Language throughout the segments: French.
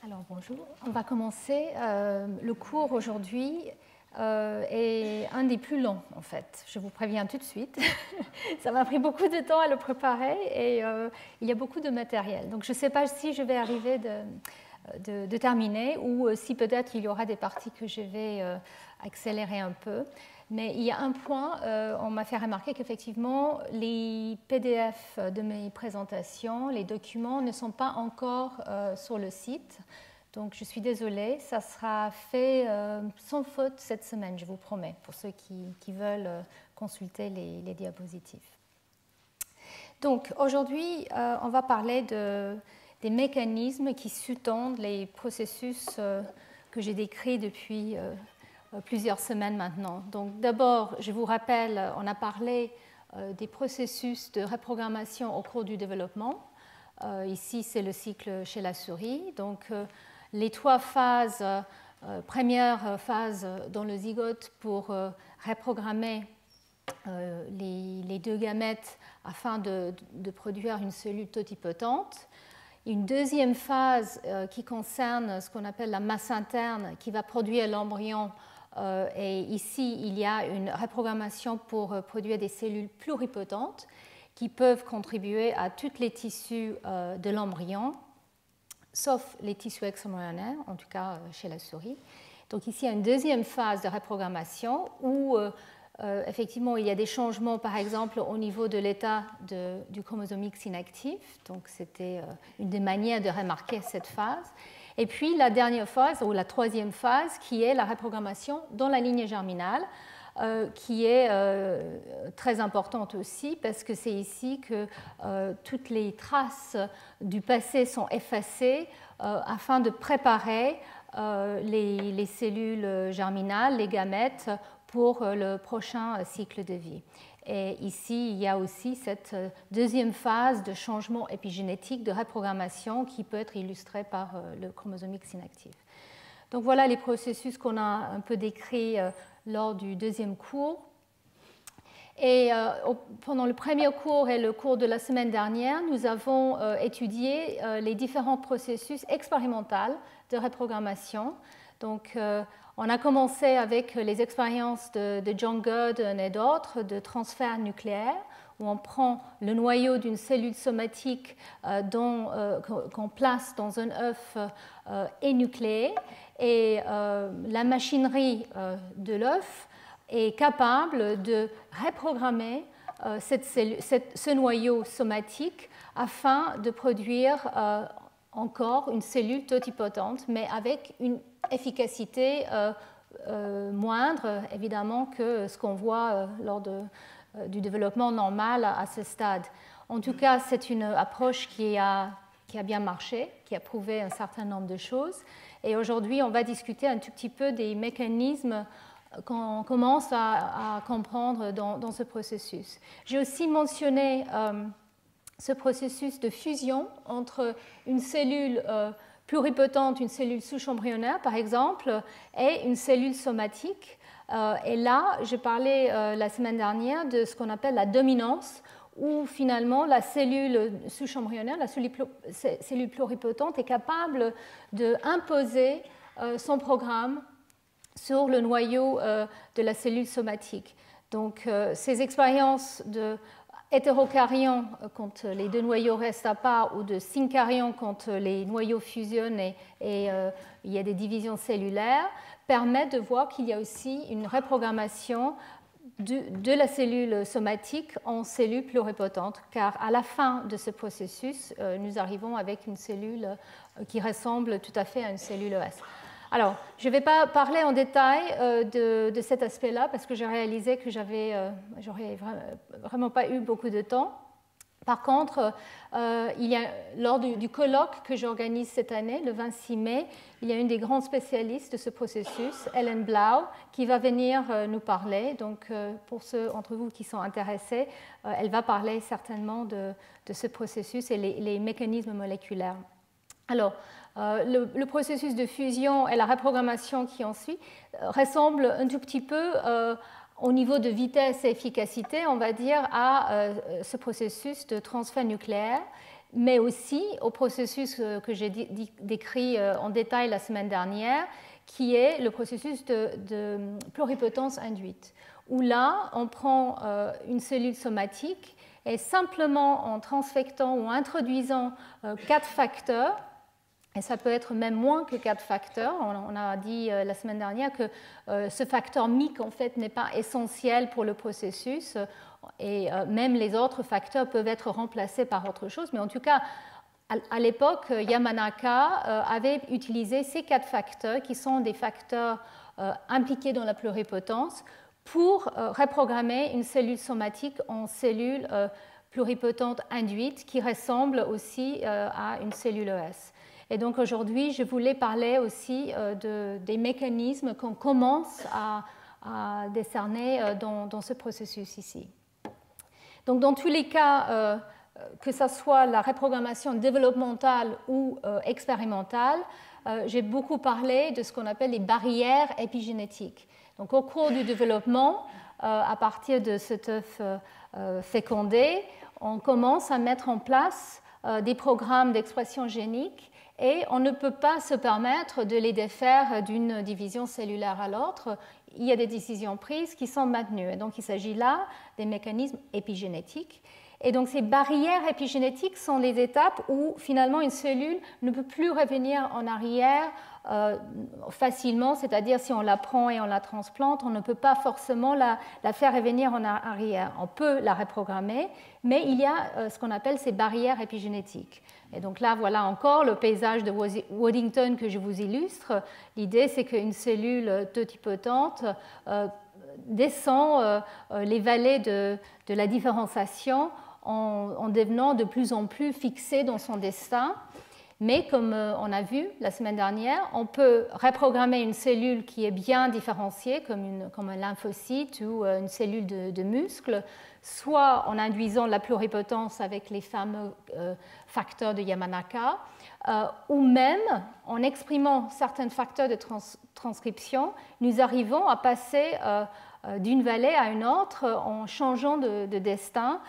Alors bonjour, on va commencer. Le cours aujourd'hui est un des plus longs en fait, je vous préviens tout de suite. Ça m'a pris beaucoup de temps à le préparer et il y a beaucoup de matériel. Donc je ne sais pas si je vais arriver de terminer ou si peut-être il y aura des parties que je vais accélérer un peu. Mais il y a un point, on m'a fait remarquer qu'effectivement, les PDF de mes présentations, les documents ne sont pas encore sur le site. Donc je suis désolée, ça sera fait sans faute cette semaine, je vous promets, pour ceux qui veulent consulter les diapositives. Donc aujourd'hui, on va parler des mécanismes qui sous-tendent les processus que j'ai décrits depuis plusieurs semaines maintenant. Donc d'abord, je vous rappelle, on a parlé des processus de reprogrammation au cours du développement. Ici, c'est le cycle chez la souris. Donc les trois phases, première phase dans le zygote pour reprogrammer les deux gamètes afin de produire une cellule totipotente. Une deuxième phase qui concerne ce qu'on appelle la masse interne qui va produire l'embryon. Et ici, il y a une reprogrammation pour produire des cellules pluripotentes qui peuvent contribuer à tous les tissus de l'embryon, sauf les tissus extra-embryonnaires, en tout cas chez la souris. Donc ici, il y a une deuxième phase de reprogrammation où effectivement, il y a des changements, par exemple, au niveau de l'état du chromosome X inactif. Donc c'était une des manières de remarquer cette phase. Et puis la dernière phase, ou la troisième phase, qui est la reprogrammation dans la lignée germinale, qui est très importante aussi, parce que c'est ici que toutes les traces du passé sont effacées afin de préparer les cellules germinales, les gamètes, pour le prochain cycle de vie. Et ici, il y a aussi cette deuxième phase de changement épigénétique, de reprogrammation, qui peut être illustrée par le chromosome X inactif. Donc voilà les processus qu'on a un peu décrits lors du deuxième cours. Et pendant le premier cours et le cours de la semaine dernière, nous avons étudié les différents processus expérimentaux de reprogrammation. Donc, on a commencé avec les expériences de John Gurdon et d'autres de transfert nucléaire, où on prend le noyau d'une cellule somatique qu'on place dans un œuf énucléé, et la machinerie de l'œuf est capable de reprogrammer ce noyau somatique afin de produire encore une cellule totipotente, mais avec une efficacité moindre, évidemment, que ce qu'on voit lors du développement normal à ce stade. En tout cas, c'est une approche qui a bien marché, qui a prouvé un certain nombre de choses. Et aujourd'hui, on va discuter un tout petit peu des mécanismes qu'on commence à comprendre dans ce processus. J'ai aussi mentionné ce processus de fusion entre une cellule pluripotente, une cellule souche embryonnaire par exemple, et une cellule somatique. Et là, j'ai parlé la semaine dernière de ce qu'on appelle la dominance, où finalement la cellule souche embryonnaire, la cellule pluripotente, est capable d'imposer son programme sur le noyau de la cellule somatique. Donc ces expériences de hétérokaryons quand les deux noyaux restent à part ou de synkaryons quand les noyaux fusionnent et il y a des divisions cellulaires permettent de voir qu'il y a aussi une reprogrammation de la cellule somatique en cellule pluripotente, car à la fin de ce processus, nous arrivons avec une cellule qui ressemble tout à fait à une cellule ES. Alors, je ne vais pas parler en détail de cet aspect-là parce que j'ai réalisé que j'aurais vraiment pas eu beaucoup de temps. Par contre, lors du colloque que j'organise cette année, le 26 mai, il y a une des grandes spécialistes de ce processus, Ellen Blau, qui va venir nous parler. Donc, pour ceux d'entre vous qui sont intéressés, elle va parler certainement de ce processus et les mécanismes moléculaires. Alors, le processus de fusion et la reprogrammation qui en suit ressemble un tout petit peu au niveau de vitesse et efficacité, on va dire, à ce processus de transfert nucléaire. mais aussi au processus que j'ai décrit en détail la semaine dernière, qui est le processus de pluripotence induite, où là, on prend une cellule somatique et simplement en transfectant ou introduisant 4 facteurs, et ça peut être même moins que 4 facteurs. On a dit la semaine dernière que ce facteur MYC en fait n'est pas essentiel pour le processus et même les autres facteurs peuvent être remplacés par autre chose. Mais en tout cas, à l'époque, Yamanaka avait utilisé ces 4 facteurs qui sont des facteurs impliqués dans la pluripotence pour reprogrammer une cellule somatique en cellule pluripotente induite qui ressemble aussi à une cellule ES. Et donc aujourd'hui, je voulais parler aussi des mécanismes qu'on commence à décerner dans ce processus ici. Donc dans tous les cas, que ce soit la reprogrammation développementale ou expérimentale, j'ai beaucoup parlé de ce qu'on appelle les barrières épigénétiques. Donc au cours du développement, à partir de cet œuf fécondé, on commence à mettre en place des programmes d'expression génique et on ne peut pas se permettre de les défaire d'une division cellulaire à l'autre. Il y a des décisions prises qui sont maintenues. Et donc il s'agit là des mécanismes épigénétiques. Et donc ces barrières épigénétiques sont les étapes où finalement une cellule ne peut plus revenir en arrière facilement, c'est-à-dire si on la prend et on la transplante, on ne peut pas forcément la faire revenir en arrière. On peut la reprogrammer, mais il y a ce qu'on appelle ces barrières épigénétiques. Et donc là, voilà encore le paysage de Waddington que je vous illustre. L'idée, c'est qu'une cellule totipotente descend les vallées de la différenciation en devenant de plus en plus fixée dans son destin. Mais comme on a vu la semaine dernière, on peut reprogrammer une cellule qui est bien différenciée, comme un lymphocyte ou une cellule de muscle, soit en induisant la pluripotence avec les fameux facteurs de Yamanaka, ou même en exprimant certains facteurs de transcription, nous arrivons à passer d'une vallée à une autre en changeant de destin,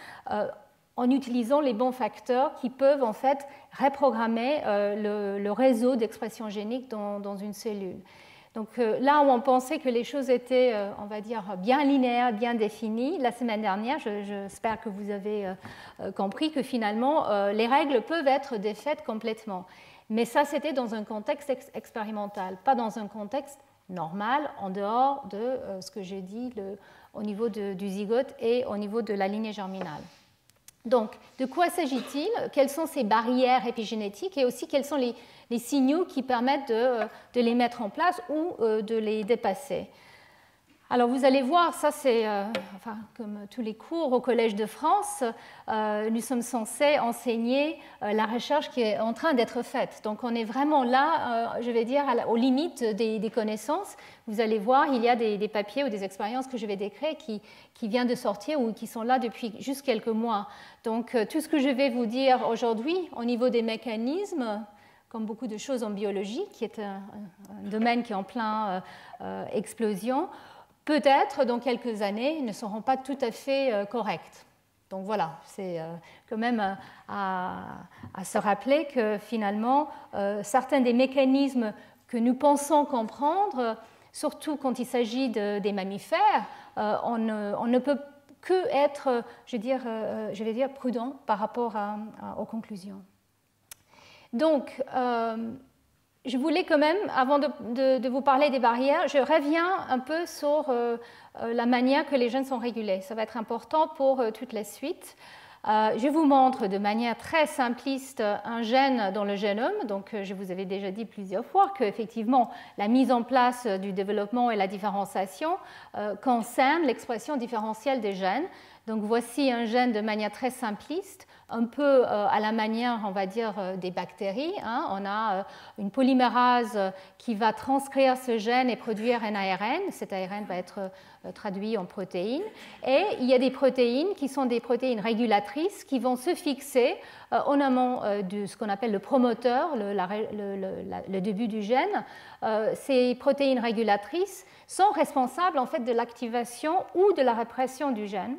en utilisant les bons facteurs qui peuvent en fait reprogrammer le réseau d'expression génique dans une cellule. Donc là où on pensait que les choses étaient, on va dire, bien linéaires, bien définies, la semaine dernière, j'espère que vous avez compris que finalement, les règles peuvent être défaites complètement. Mais ça, c'était dans un contexte expérimental, pas dans un contexte normal, en dehors de ce que j'ai dit au niveau du zygote et au niveau de la lignée germinale. Donc, de quoi s'agit-il? Quelles sont ces barrières épigénétiques et aussi quels sont les signaux qui permettent de les mettre en place ou de les dépasser? Alors, vous allez voir, ça c'est, enfin, comme tous les cours au Collège de France, nous sommes censés enseigner la recherche qui est en train d'être faite. Donc, on est vraiment là, je vais dire, aux limites des connaissances. Vous allez voir, il y a des papiers ou des expériences que je vais décrire qui viennent de sortir ou qui sont là depuis juste quelques mois. Donc, tout ce que je vais vous dire aujourd'hui au niveau des mécanismes, comme beaucoup de choses en biologie, qui est un domaine qui est en plein explosion, peut-être dans quelques années ne seront pas tout à fait corrects. Donc voilà, c'est quand même à se rappeler que finalement, certains des mécanismes que nous pensons comprendre, surtout quand il s'agit des mammifères, on ne peut que être, je vais dire, prudent par rapport aux conclusions. Donc, je voulais quand même, avant de vous parler des barrières, je reviens un peu sur la manière que les gènes sont régulés. Ça va être important pour toute la suite. Je vous montre de manière très simpliste un gène dans le génome. Donc, je vous avais déjà dit plusieurs fois qu'effectivement, la mise en place du développement et la différenciation concerne l'expression différentielle des gènes. Donc, voici un gène de manière très simpliste, un peu à la manière, on va dire, des bactéries. On a une polymérase qui va transcrire ce gène et produire un ARN. Cet ARN va être traduit en protéines. Et il y a des protéines qui sont des protéines régulatrices qui vont se fixer en amont de ce qu'on appelle le promoteur, le début du gène. Ces protéines régulatrices sont responsables en fait de l'activation ou de la répression du gène.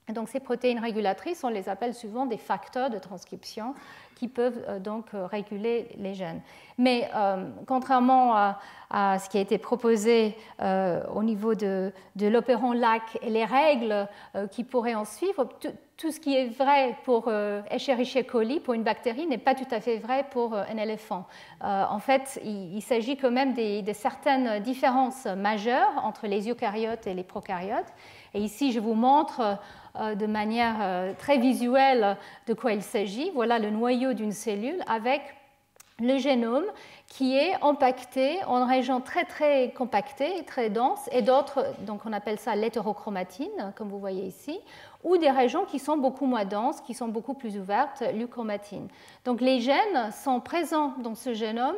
Et donc ces protéines régulatrices, on les appelle souvent des facteurs de transcription qui peuvent donc réguler les gènes. Mais contrairement à ce qui a été proposé au niveau de l'opéron LAC et les règles qui pourraient en suivre, tout ce qui est vrai pour Escherichia coli, pour une bactérie, n'est pas tout à fait vrai pour un éléphant. En fait, il s'agit quand même de certaines différences majeures entre les eucaryotes et les prokaryotes. Et ici, je vous montre de manière très visuelle de quoi il s'agit. Voilà le noyau d'une cellule avec le génome qui est empaqueté en régions très très compactées, très denses, et d'autres, donc on appelle ça l'hétérochromatine, comme vous voyez ici, ou des régions qui sont beaucoup moins denses, qui sont beaucoup plus ouvertes, l'euchromatine. Donc les gènes sont présents dans ce génome,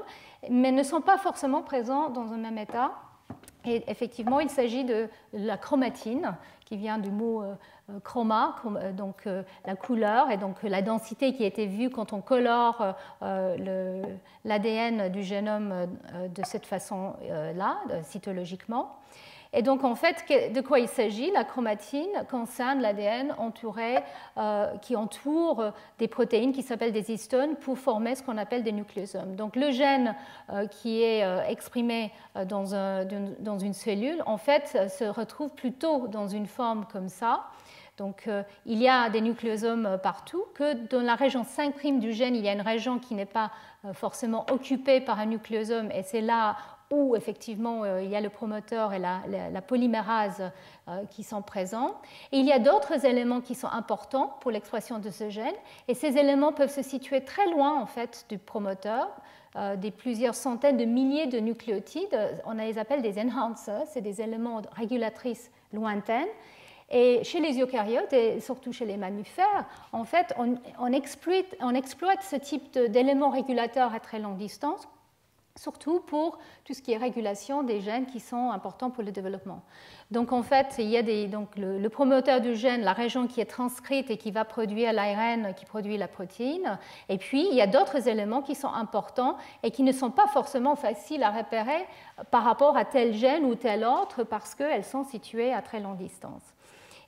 mais ne sont pas forcément présents dans un même état. Et effectivement, il s'agit de la chromatine, qui vient du mot chroma, donc la couleur, et donc la densité qui a été vue quand on colore l'ADN du génome de cette façon-là, cytologiquement. Et donc, en fait, de quoi il s'agit? La chromatine concerne l'ADN qui entoure des protéines qui s'appellent des histones pour former ce qu'on appelle des nucléosomes. Donc, le gène qui est exprimé dans une cellule, en fait, se retrouve plutôt dans une forme comme ça. Donc, il y a des nucléosomes partout, que dans la région 5' du gène, il y a une région qui n'est pas forcément occupée par un nucléosome, et c'est là où effectivement il y a le promoteur et la polymérase qui sont présents. Et il y a d'autres éléments qui sont importants pour l'expression de ce gène, et ces éléments peuvent se situer très loin en fait du promoteur, des plusieurs centaines de milliers de nucléotides. On les appelle des enhancers, c'est des éléments régulatrices lointaines. Et chez les eucaryotes, et surtout chez les mammifères, en fait, on exploite ce type d'éléments régulateurs à très longue distance, surtout pour tout ce qui est régulation des gènes qui sont importants pour le développement. Donc en fait, il y a le promoteur du gène, la région qui est transcrite et qui va produire l'ARN qui produit la protéine, et puis il y a d'autres éléments qui sont importants et qui ne sont pas forcément faciles à repérer par rapport à tel gène ou tel autre parce qu'elles sont situées à très longue distance.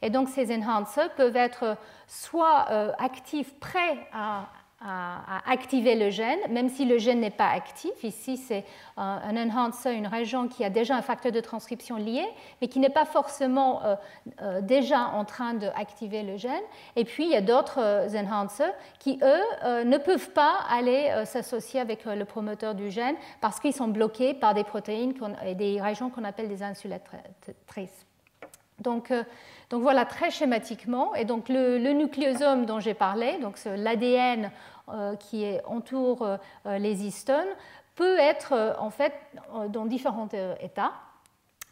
Et donc ces enhancers peuvent être soit actifs, prêts à activer le gène, même si le gène n'est pas actif. Ici, c'est un enhancer, une région qui a déjà un facteur de transcription lié, mais qui n'est pas forcément déjà en train d'activer le gène. Et puis, il y a d'autres enhancers qui, eux, ne peuvent pas aller s'associer avec le promoteur du gène parce qu'ils sont bloqués par des protéines et des régions qu'on appelle des insulatrices. Donc voilà, très schématiquement, et donc le nucléosome dont j'ai parlé, donc l'ADN qui entoure les histones, peut être en fait dans différents états.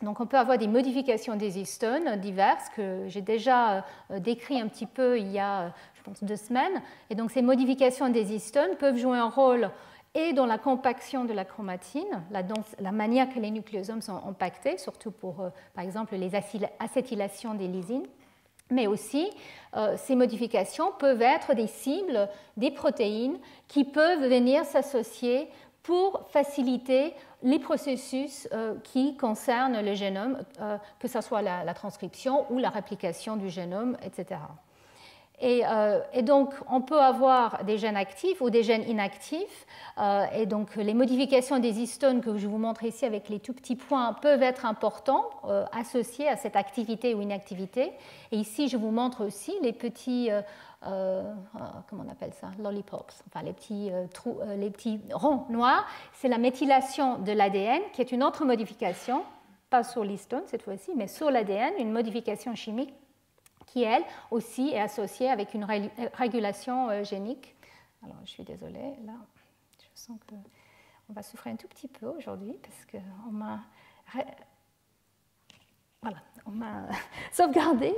Donc on peut avoir des modifications des histones diverses que j'ai déjà décrit un petit peu il y a, je pense, 2 semaines. Et donc ces modifications des histones peuvent jouer un rôle et dans la compaction de la chromatine, la manière que les nucléosomes sont empaquetés, surtout pour, par exemple, les acétylations des lysines, mais aussi ces modifications peuvent être des cibles, des protéines qui peuvent venir s'associer pour faciliter les processus qui concernent le génome, que ce soit la transcription ou la réplication du génome, etc. Et donc, on peut avoir des gènes actifs ou des gènes inactifs. Et donc, les modifications des histones que je vous montre ici avec les tout petits points peuvent être importants, associés à cette activité ou inactivité. Et ici, je vous montre aussi les petits, comment on appelle ça, lollipops, enfin les petits ronds noirs. C'est la méthylation de l'ADN, qui est une autre modification, pas sur l'histone cette fois-ci, mais sur l'ADN, une modification chimique qui, elle, aussi est associée avec une régulation génique. Alors, je suis désolée, là, je sens qu'on va souffrir un tout petit peu aujourd'hui parce qu'on m'a sauvegardé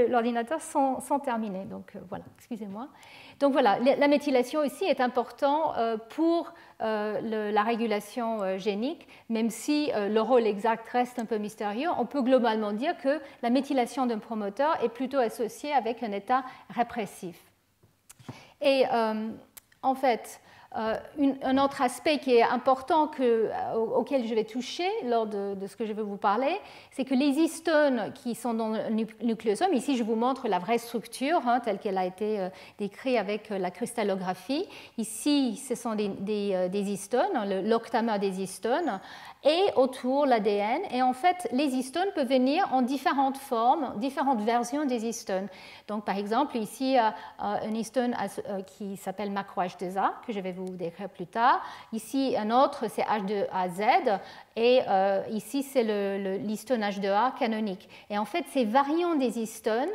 l'ordinateur sans terminer. Donc, voilà, excusez-moi. Donc, voilà, la méthylation ici est importante pour la régulation génique, même si le rôle exact reste un peu mystérieux. On peut globalement dire que la méthylation d'un promoteur est plutôt associée avec un état répressif. Et en fait, Un autre aspect qui est important auquel je vais toucher lors de ce que je vais vous parler, c'est que les histones qui sont dans le nucléosome, ici je vous montre la vraie structure telle qu'elle a été décrite avec la cristallographie. Ici, ce sont des histones, l'octamère des histones, et autour l'ADN. Et en fait, les histones peuvent venir en différentes formes, différentes versions des histones. Donc, par exemple, ici, un histone qui s'appelle macro-H2A, que je vais vous décrire plus tard. Ici, un autre, c'est H2AZ. Et ici, c'est l'histone H2A canonique. Et en fait, ces variants des histones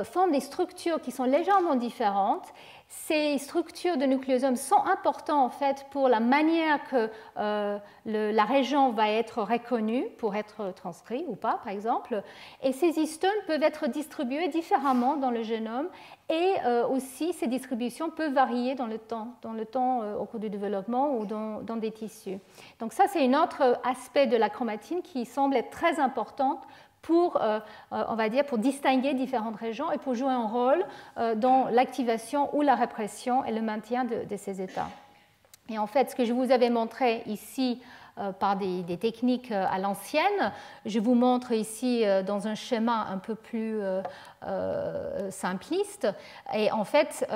forment des structures qui sont légèrement différentes. Ces structures de nucléosome sont importantes en fait pour la manière que la région va être reconnue pour être transcrite ou pas, par exemple. Et ces histones peuvent être distribuées différemment dans le génome et aussi ces distributions peuvent varier dans le temps au cours du développement ou dans des tissus. Donc ça, c'est un autre aspect de la chromatine qui semble être très importante pour, on va dire, pour distinguer différentes régions et pour jouer un rôle dans l'activation ou la répression et le maintien de ces états. Et en fait, ce que je vous avais montré ici par des techniques à l'ancienne, je vous montre ici dans un schéma un peu plus simpliste. Et en fait,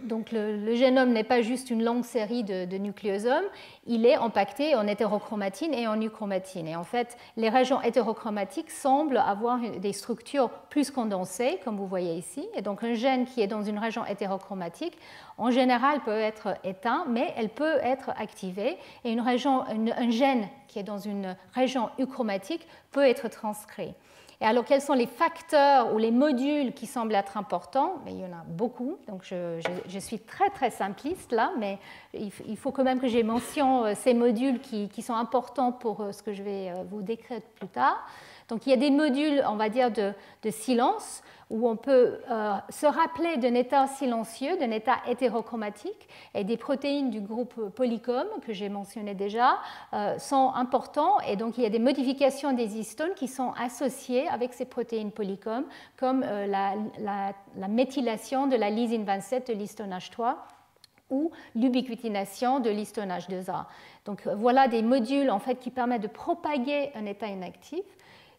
donc le génome n'est pas juste une longue série de nucléosomes, il est empaqueté en hétérochromatine et en euchromatine. Et en fait, les régions hétérochromatiques semblent avoir des structures plus condensées, comme vous voyez ici. Et donc un gène qui est dans une région hétérochromatique, en général, peut être éteint, mais elle peut être activée. Et un gène qui est dans une région euchromatique peut être transcrit. Et alors, quels sont les facteurs ou les modules qui semblent être importants? Mais il y en a beaucoup, donc je suis très très simpliste là, mais il faut quand même que j'ai mention ces modules qui sont importants pour ce que je vais vous décrire plus tard. Donc il y a des modules, on va dire, de silence, où on peut se rappeler d'un état silencieux, d'un état hétérochromatique, et des protéines du groupe Polycom, que j'ai mentionné déjà, sont importants, et donc il y a des modifications des histones qui sont associées avec ces protéines Polycom, comme la méthylation de la lysine 27 de l'histone H3, ou l'ubiquitination de l'histone H2A. Donc voilà des modules en fait, qui permettent de propager un état inactif.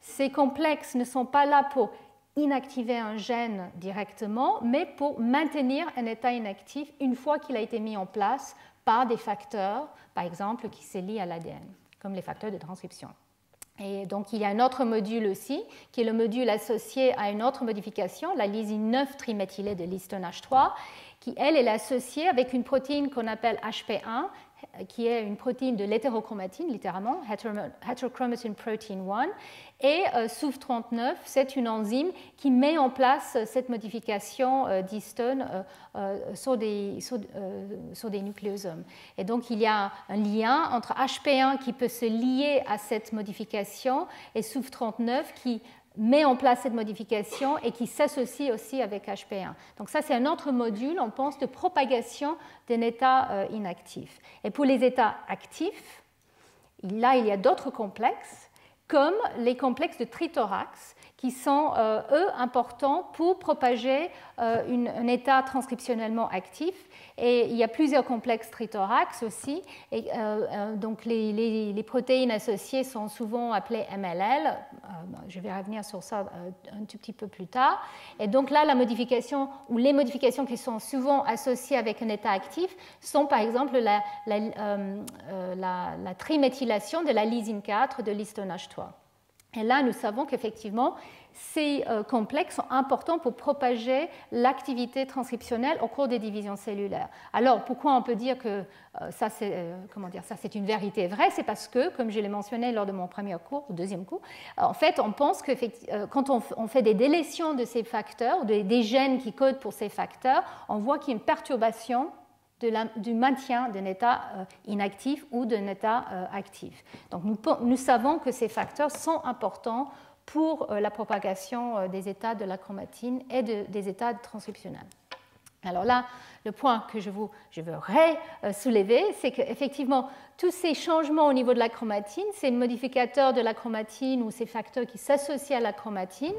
Ces complexes ne sont pas là pour inactiver un gène directement, mais pour maintenir un état inactif une fois qu'il a été mis en place par des facteurs, par exemple, qui se lient à l'ADN, comme les facteurs de transcription. Et donc, il y a un autre module aussi, qui est le module associé à une autre modification, la lysine 9 triméthylée de l'histone H3, qui, elle, est associée avec une protéine qu'on appelle HP1, qui est une protéine de l'hétérochromatine, littéralement, Heterochromatin Protein 1, et SUV39, c'est une enzyme qui met en place cette modification d'histone sur des nucléosomes. Et donc, il y a un lien entre HP1 qui peut se lier à cette modification et SUV39 qui met en place cette modification et qui s'associe aussi avec HP1. Donc ça, c'est un autre module, on pense, de propagation d'un état inactif. Et pour les états actifs, là, il y a d'autres complexes, comme les complexes de trithorax, qui sont, eux, importants pour propager un état transcriptionnellement actif. Et il y a plusieurs complexes trithorax aussi. Et, donc les protéines associées sont souvent appelées MLL. Je vais revenir sur ça un tout petit peu plus tard. Et donc là, la modification ou les modifications qui sont souvent associées avec un état actif sont par exemple la triméthylation de la lysine 4 de l'histone H3. Et là, nous savons qu'effectivement, ces complexes sont importants pour propager l'activité transcriptionnelle au cours des divisions cellulaires. Alors, pourquoi on peut dire que ça, c'est une vérité vraie? C'est parce que, comme je l'ai mentionné lors de mon premier cours, ou deuxième cours, en fait, on pense que quand on fait des délétions de ces facteurs, des gènes qui codent pour ces facteurs, on voit qu'il y a une perturbation du maintien d'un état inactif ou d'un état actif. Donc nous savons que ces facteurs sont importants pour la propagation des états de la chromatine et des états transcriptionnels. Alors là, le point que je veux soulever, c'est qu'effectivement, tous ces changements au niveau de la chromatine, ces modificateurs de la chromatine ou ces facteurs qui s'associent à la chromatine,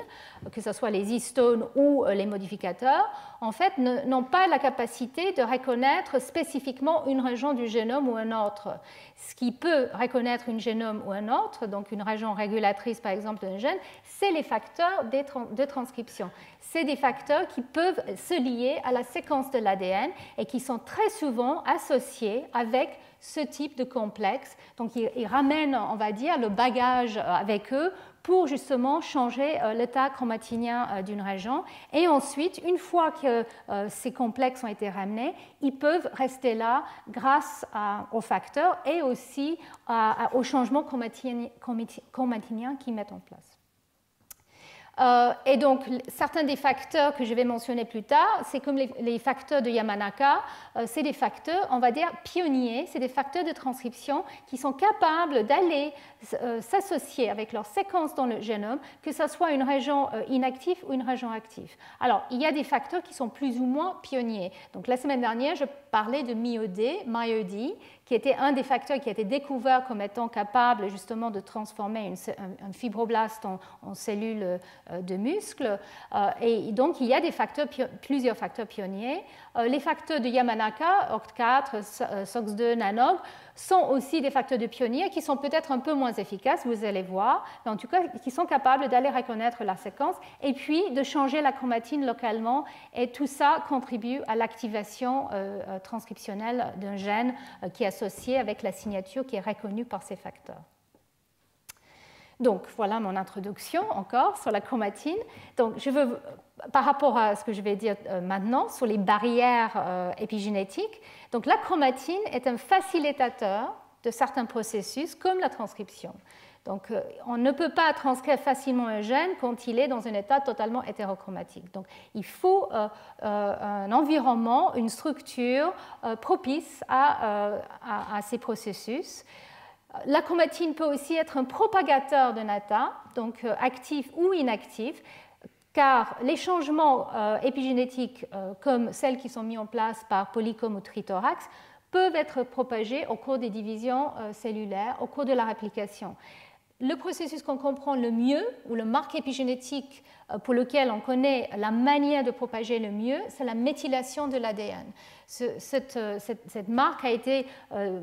que ce soit les histones ou les modificateurs, en fait, n'ont pas la capacité de reconnaître spécifiquement une région du génome ou un autre. Ce qui peut reconnaître une génome ou un autre, donc une région régulatrice par exemple d'un gène, c'est les facteurs de transcription. C'est des facteurs qui peuvent se lier à la séquence de l'ADN et qui sont très souvent associés avec ce type de complexe. Donc, ils ramènent, on va dire, le bagage avec eux pour justement changer l'état chromatinien d'une région. Et ensuite, une fois que ces complexes ont été ramenés, ils peuvent rester là grâce aux facteurs et aussi aux changements chromatiniens qu'ils mettent en place. Et donc, certains des facteurs que je vais mentionner plus tard, c'est comme les facteurs de Yamanaka, c'est des facteurs, on va dire, pionniers, c'est des facteurs de transcription qui sont capables d'aller s'associer avec leur séquence dans le génome, que ce soit une région inactive ou une région active. Alors, il y a des facteurs qui sont plus ou moins pionniers. Donc, la semaine dernière, je parlais de MyOD, qui était un des facteurs qui a été découvert comme étant capable justement de transformer un fibroblast en cellule de muscle. Et donc, il y a plusieurs facteurs pionniers. Les facteurs de Yamanaka, OCT4, SOX2, NANOG, sont aussi des facteurs de pionniers qui sont peut-être un peu moins efficaces, vous allez voir, mais en tout cas qui sont capables d'aller reconnaître la séquence et puis de changer la chromatine localement. Et tout ça contribue à l'activation transcriptionnelle d'un gène qui est associé avec la signature qui est reconnue par ces facteurs. Donc, voilà mon introduction encore sur la chromatine. Donc, je veux, par rapport à ce que je vais dire maintenant sur les barrières épigénétiques, donc la chromatine est un facilitateur de certains processus comme la transcription. Donc, on ne peut pas transcrire facilement un gène quand il est dans un état totalement hétérochromatique. Donc, il faut un environnement, une structure propice à ces processus. La chromatine peut aussi être un propagateur d'un état, donc actif ou inactif, car les changements épigénétiques, comme celles qui sont mis en place par Polycomb ou Trithorax, peuvent être propagés au cours des divisions cellulaires, au cours de la réplication. Le processus qu'on comprend le mieux, ou le marque épigénétique pour lequel on connaît la manière de propager le mieux, c'est la méthylation de l'ADN. Cette marque a été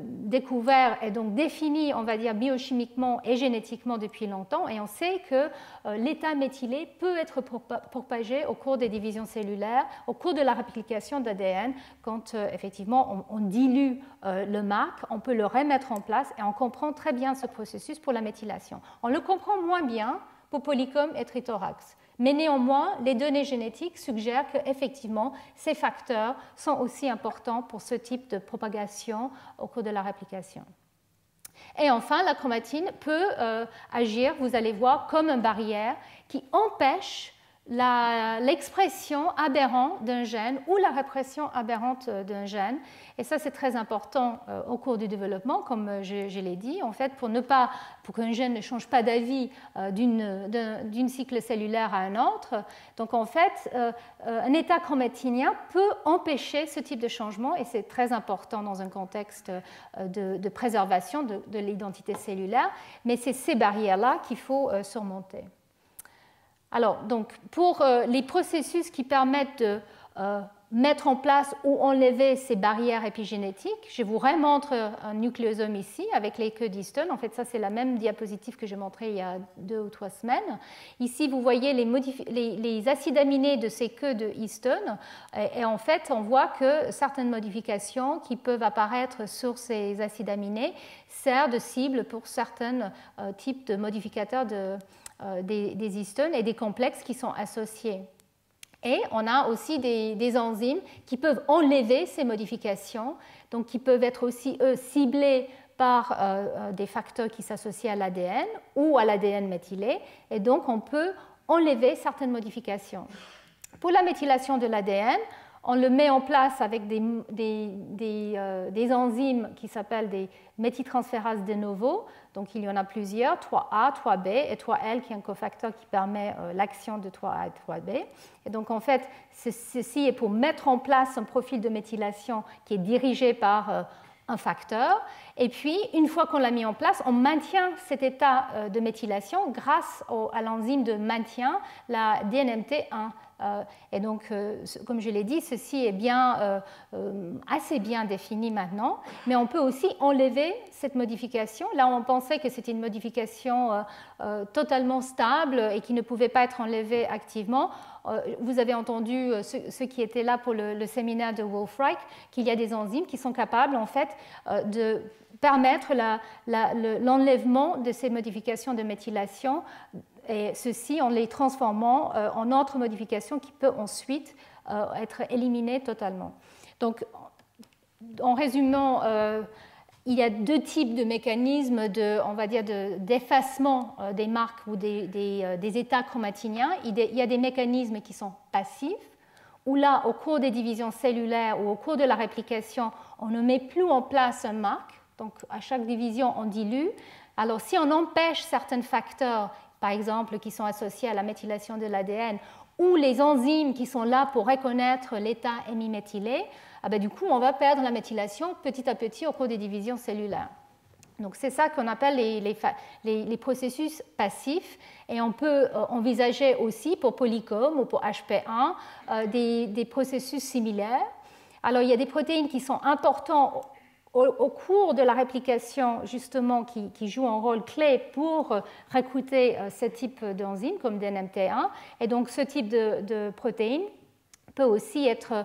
découverte et donc définie, on va dire, biochimiquement et génétiquement depuis longtemps, et on sait que l'état méthylé peut être propagé au cours des divisions cellulaires, au cours de la réplication d'ADN. Quand effectivement on dilue le marque, on peut le remettre en place et on comprend très bien ce processus pour la méthylation. On le comprend moins bien pour Polycomb et Trithorax. Mais néanmoins, les données génétiques suggèrent qu'effectivement, ces facteurs sont aussi importants pour ce type de propagation au cours de la réplication. Et enfin, la chromatine peut agir, vous allez voir, comme une barrière qui empêche l'expression aberrante d'un gène ou la répression aberrante d'un gène. Et ça, c'est très important au cours du développement, comme je l'ai dit, en fait, pour qu'un gène ne change pas d'avis d'une cycle cellulaire à un autre. Donc, en fait, un état chromatinien peut empêcher ce type de changement, et c'est très important dans un contexte de préservation de l'identité cellulaire, mais c'est ces barrières-là qu'il faut surmonter. Alors, donc, pour les processus qui permettent de mettre en place ou enlever ces barrières épigénétiques, je vous remontre un nucléosome ici avec les queues d'histone. En fait, ça, c'est la même diapositive que j'ai montrée il y a 2 ou 3 semaines. Ici, vous voyez les acides aminés de ces queues de histone. Et en fait, on voit que certaines modifications qui peuvent apparaître sur ces acides aminés servent de cible pour certains types de modificateurs des histones et des complexes qui sont associés. Et on a aussi des enzymes qui peuvent enlever ces modifications, donc qui peuvent être aussi, eux, ciblés par des facteurs qui s'associent à l'ADN ou à l'ADN méthylé, et donc on peut enlever certaines modifications. Pour la méthylation de l'ADN, on le met en place avec des enzymes qui s'appellent des méthyltransférases de novo. Donc, il y en a plusieurs, 3A, 3B et 3L, qui est un cofacteur qui permet l'action de 3A et 3B. Et donc, en fait, ceci est pour mettre en place un profil de méthylation qui est dirigé par un facteur. Et puis, une fois qu'on l'a mis en place, on maintient cet état de méthylation grâce à l'enzyme de maintien, la DNMT1. Et donc, comme je l'ai dit, ceci est assez bien défini maintenant, mais on peut aussi enlever cette modification. Là, on pensait que c'était une modification totalement stable et qui ne pouvait pas être enlevée activement. Vous avez entendu, ceux qui étaient là pour le séminaire de Wolf-Reich, qu'il y a des enzymes qui sont capables, en fait, de permettre l'enlèvement de ces modifications de méthylation, et ceci en les transformant en autres modifications qui peuvent ensuite être éliminées totalement. Donc, en résumant, il y a deux types de mécanismes d'effacement des marques ou des états chromatiniens. Il y a des mécanismes qui sont passifs, où là, au cours des divisions cellulaires ou au cours de la réplication, on ne met plus en place une marque. Donc, à chaque division, on dilue. Alors, si on empêche certains facteurs, par exemple, qui sont associés à la méthylation de l'ADN, ou les enzymes qui sont là pour reconnaître l'état hémiméthylé, du coup, on va perdre la méthylation petit à petit au cours des divisions cellulaires. Donc, c'est ça qu'on appelle les processus passifs. Et on peut envisager aussi pour Polycom ou pour HP1 des processus similaires. Alors, il y a des protéines qui sont importantes au cours de la réplication, justement, qui jouent un rôle clé pour recruter ce type d'enzyme, comme DNMT1. Et donc, ce type de protéine peut aussi être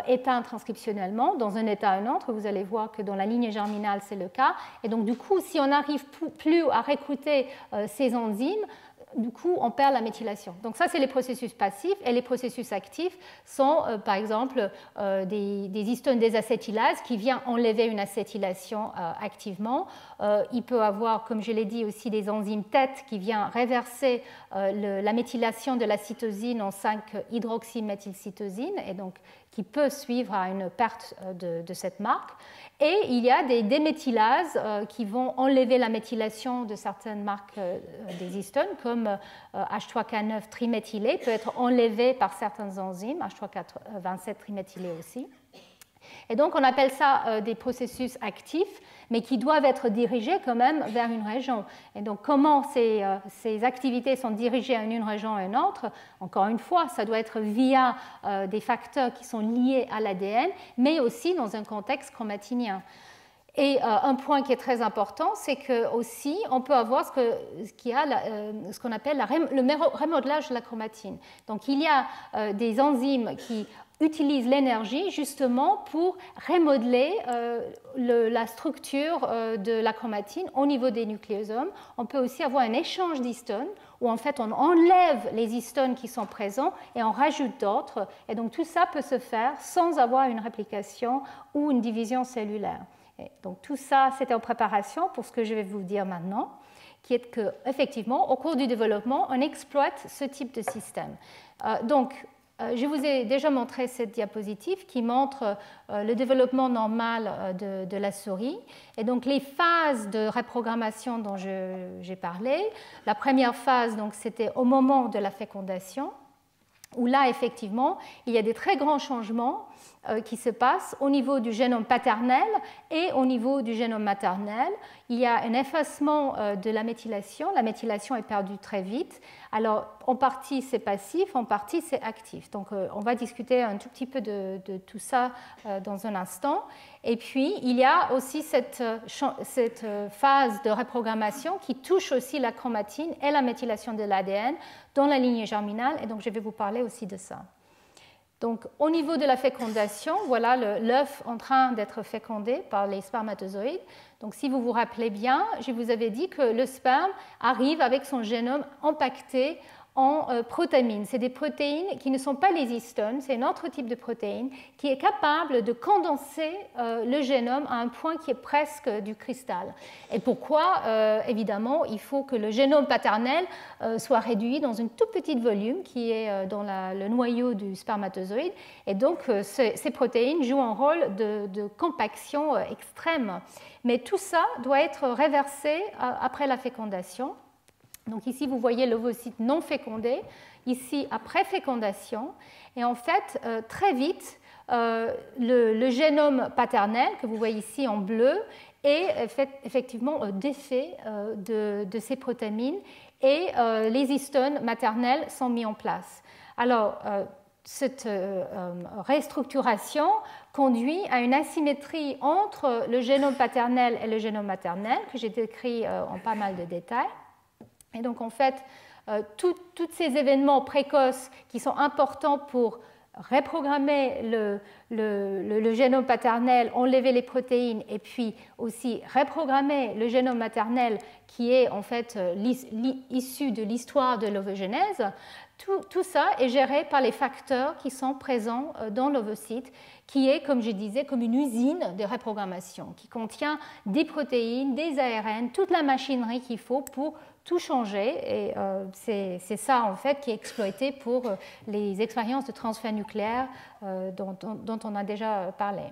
éteint transcriptionnellement dans un état à un autre. Vous allez voir que dans la lignée germinale, c'est le cas. Et donc, du coup, si on n'arrive plus à recruter ces enzymes, du coup, on perd la méthylation. Donc ça, c'est les processus passifs. Et les processus actifs sont, par exemple, des histones désacétylases qui viennent enlever une acétylation activement. Il peut y avoir, comme je l'ai dit, aussi des enzymes têtes qui viennent réverser la méthylation de la cytosine en 5-hydroxyméthylcytosine, et donc qui peut suivre à une perte de cette marque. Et il y a des déméthylases qui vont enlever la méthylation de certaines marques des histones, comme H3K9 triméthylé peut être enlevé par certaines enzymes, H3K27 triméthylé aussi. Et donc, on appelle ça des processus actifs, mais qui doivent être dirigés quand même vers une région. Et donc, comment ces activités sont dirigées à une région ou à une autre? Encore une fois, ça doit être via des facteurs qui sont liés à l'ADN, mais aussi dans un contexte chromatinien. Et un point qui est très important, c'est qu'aussi, on peut avoir ce qu'on appelle le remodelage de la chromatine. Donc, il y a des enzymes qui utilisent l'énergie justement pour remodeler la structure de la chromatine au niveau des nucléosomes. On peut aussi avoir un échange d'histones où en fait on enlève les histones qui sont présents et on rajoute d'autres. Et donc tout ça peut se faire sans avoir une réplication ou une division cellulaire. Et donc tout ça, c'était en préparation pour ce que je vais vous dire maintenant, qui est qu'effectivement, au cours du développement, on exploite ce type de système. Je vous ai déjà montré cette diapositive qui montre le développement normal de la souris. Et donc, les phases de reprogrammation dont j'ai parlé. La première phase, c'était au moment de la fécondation, où là, effectivement, il y a des très grands changements qui se passent au niveau du génome paternel et au niveau du génome maternel. Il y a un effacement de la méthylation. La méthylation est perdue très vite. Alors, en partie, c'est passif, en partie, c'est actif. Donc, on va discuter un tout petit peu de tout ça dans un instant. Et puis, il y a aussi cette phase de reprogrammation qui touche aussi la chromatine et la méthylation de l'ADN dans la lignée germinale. Et donc, je vais vous parler aussi de ça. Donc, au niveau de la fécondation, voilà l'œuf en train d'être fécondé par les spermatozoïdes. Donc, si vous vous rappelez bien, je vous avais dit que le sperme arrive avec son génome empaqueté en protamines. C'est des protéines qui ne sont pas les histones, c'est un autre type de protéine qui est capable de condenser le génome à un point qui est presque du cristal. Et pourquoi? Évidemment, il faut que le génome paternel soit réduit dans un tout petit volume qui est dans le noyau du spermatozoïde. Et donc, ces protéines jouent un rôle de compaction extrême. Mais tout ça doit être réversé après la fécondation. Donc ici, vous voyez l'ovocyte non fécondé, ici après fécondation. Et en fait, très vite, le génome paternel, que vous voyez ici en bleu, est effectivement défait de ces protamines et les histones maternels sont mis en place. Alors, cette restructuration conduit à une asymétrie entre le génome paternel et le génome maternel, que j'ai décrit en pas mal de détails. Et donc, en fait, tous ces événements précoces qui sont importants pour reprogrammer le génome paternel, enlever les protéines et puis aussi reprogrammer le génome maternel qui est en fait issu de l'histoire de l'ovogenèse, tout ça est géré par les facteurs qui sont présents dans l'ovocyte, qui est, comme je disais, comme une usine de reprogrammation, qui contient des protéines, des ARN, toute la machinerie qu'il faut pour tout changer. Et c'est ça, en fait, qui est exploité pour les expériences de transfert nucléaire dont on a déjà parlé.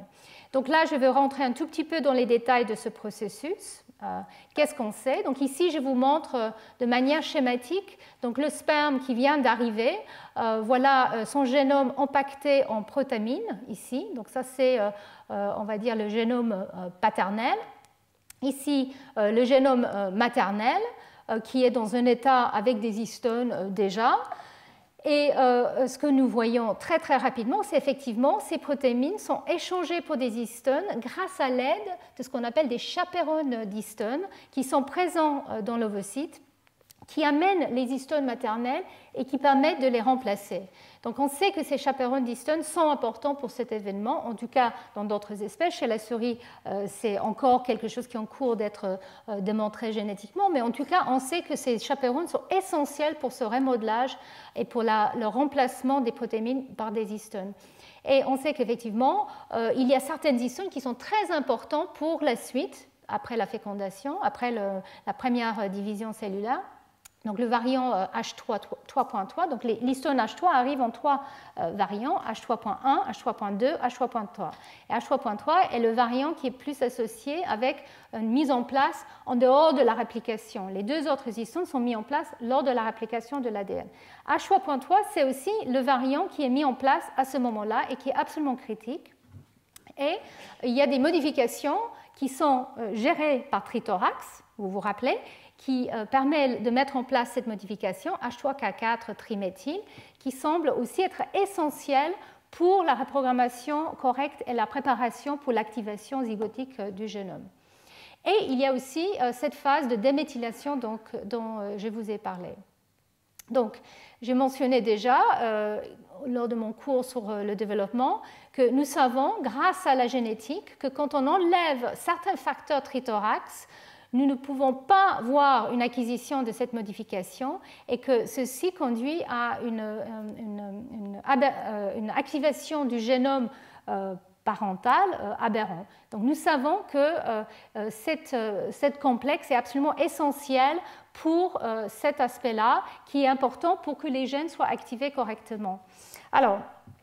Donc là, je vais rentrer un tout petit peu dans les détails de ce processus. Qu'est-ce qu'on sait? Donc ici, je vous montre de manière schématique donc le sperme qui vient d'arriver. Voilà son génome empaqueté en protamine, ici. Donc ça, c'est, on va dire, le génome paternel. Ici, le génome maternel, qui est dans un état avec des histones déjà. Et ce que nous voyons très très rapidement, c'est effectivement ces protéines sont échangées pour des histones grâce à l'aide de ce qu'on appelle des chaperones d'histones qui sont présents dans l'ovocyte, qui amènent les histones maternelles et qui permettent de les remplacer. Donc on sait que ces chaperones d'histones sont importants pour cet événement, en tout cas dans d'autres espèces. Chez la souris, c'est encore quelque chose qui est en cours d'être démontré génétiquement, mais en tout cas on sait que ces chaperones sont essentiels pour ce remodelage et pour le remplacement des protéines par des histones. Et on sait qu'effectivement, il y a certaines histones qui sont très importantes pour la suite, après la fécondation, après la première division cellulaire. Donc le variant H3.3, donc l'histone H3 arrive en trois variants, H3.1, H3.2, H3.3. Et H3.3 est le variant qui est plus associé avec une mise en place en dehors de la réplication. Les deux autres histones sont mises en place lors de la réplication de l'ADN. H3.3, c'est aussi le variant qui est mis en place à ce moment-là et qui est absolument critique. Et il y a des modifications qui sont gérées par Trithorax, vous vous rappelez, qui permet de mettre en place cette modification H3K4 triméthyle, qui semble aussi être essentielle pour la reprogrammation correcte et la préparation pour l'activation zygotique du génome. Et il y a aussi cette phase de déméthylation dont je vous ai parlé. Donc, j'ai mentionné déjà lors de mon cours sur le développement que nous savons, grâce à la génétique, que quand on enlève certains facteurs Trithorax, nous ne pouvons pas voir une acquisition de cette modification et que ceci conduit à une activation du génome parental aberrant. Donc nous savons que cette complexe est absolument essentielle pour cet aspect-là qui est important pour que les gènes soient activés correctement. Alors,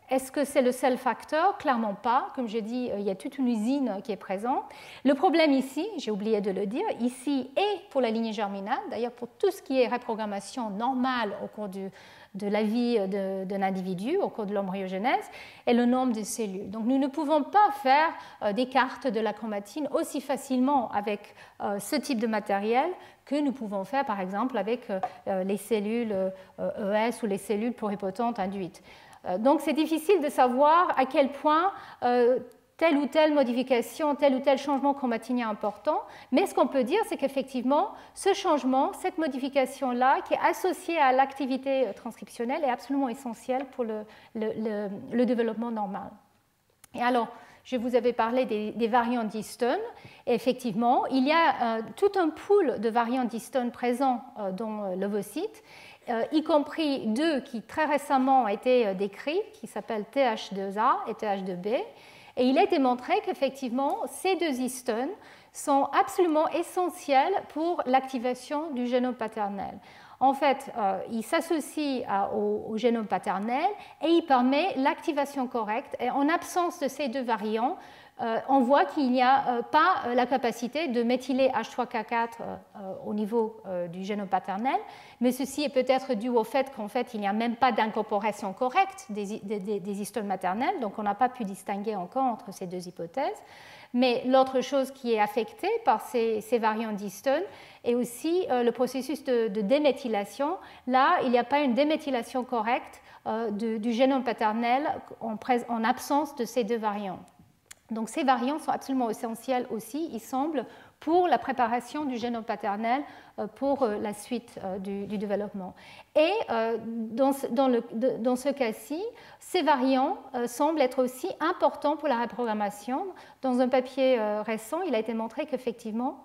est-ce que c'est le seul facteur? Clairement pas. Comme j'ai dit, il y a toute une usine qui est présente. Le problème ici, j'ai oublié de le dire, ici et pour la lignée germinale, d'ailleurs pour tout ce qui est reprogrammation normale au cours de la vie d'un individu, au cours de l'embryogenèse, est le nombre de cellules. Donc nous ne pouvons pas faire des cartes de la chromatine aussi facilement avec ce type de matériel que nous pouvons faire par exemple avec les cellules ES ou les cellules pluripotentes induites. Donc c'est difficile de savoir à quel point telle ou telle modification, tel ou tel changement chromatinien est important, mais ce qu'on peut dire, c'est qu'effectivement, ce changement, cette modification-là, qui est associée à l'activité transcriptionnelle, est absolument essentielle pour le développement normal. Et alors, je vous avais parlé des variants d'histone, et effectivement, il y a tout un pool de variants d'histone présents dans l'ovocyte, y compris deux qui très récemment ont été décrits, qui s'appellent TH2A et TH2B. Et il a été montré qu'effectivement, ces deux histones sont absolument essentielles pour l'activation du génome paternel. En fait, il s'associe au génome paternel et il permet l'activation correcte. Et en absence de ces deux variants, on voit qu'il n'y a pas la capacité de méthyler H3K4 au niveau du génome paternel, mais ceci est peut-être dû au fait qu'en fait, il n'y a même pas d'incorporation correcte des histones maternelles, donc on n'a pas pu distinguer encore entre ces deux hypothèses. Mais l'autre chose qui est affectée par ces variants d'histones est aussi le processus de déméthylation. Là, il n'y a pas une déméthylation correcte du génome paternel en absence de ces deux variants. Donc ces variants sont absolument essentiels aussi, il semble, pour la préparation du génome paternel pour la suite du développement. Et dans ce cas-ci, ces variants semblent être aussi importants pour la reprogrammation. Dans un papier récent, il a été montré qu'effectivement,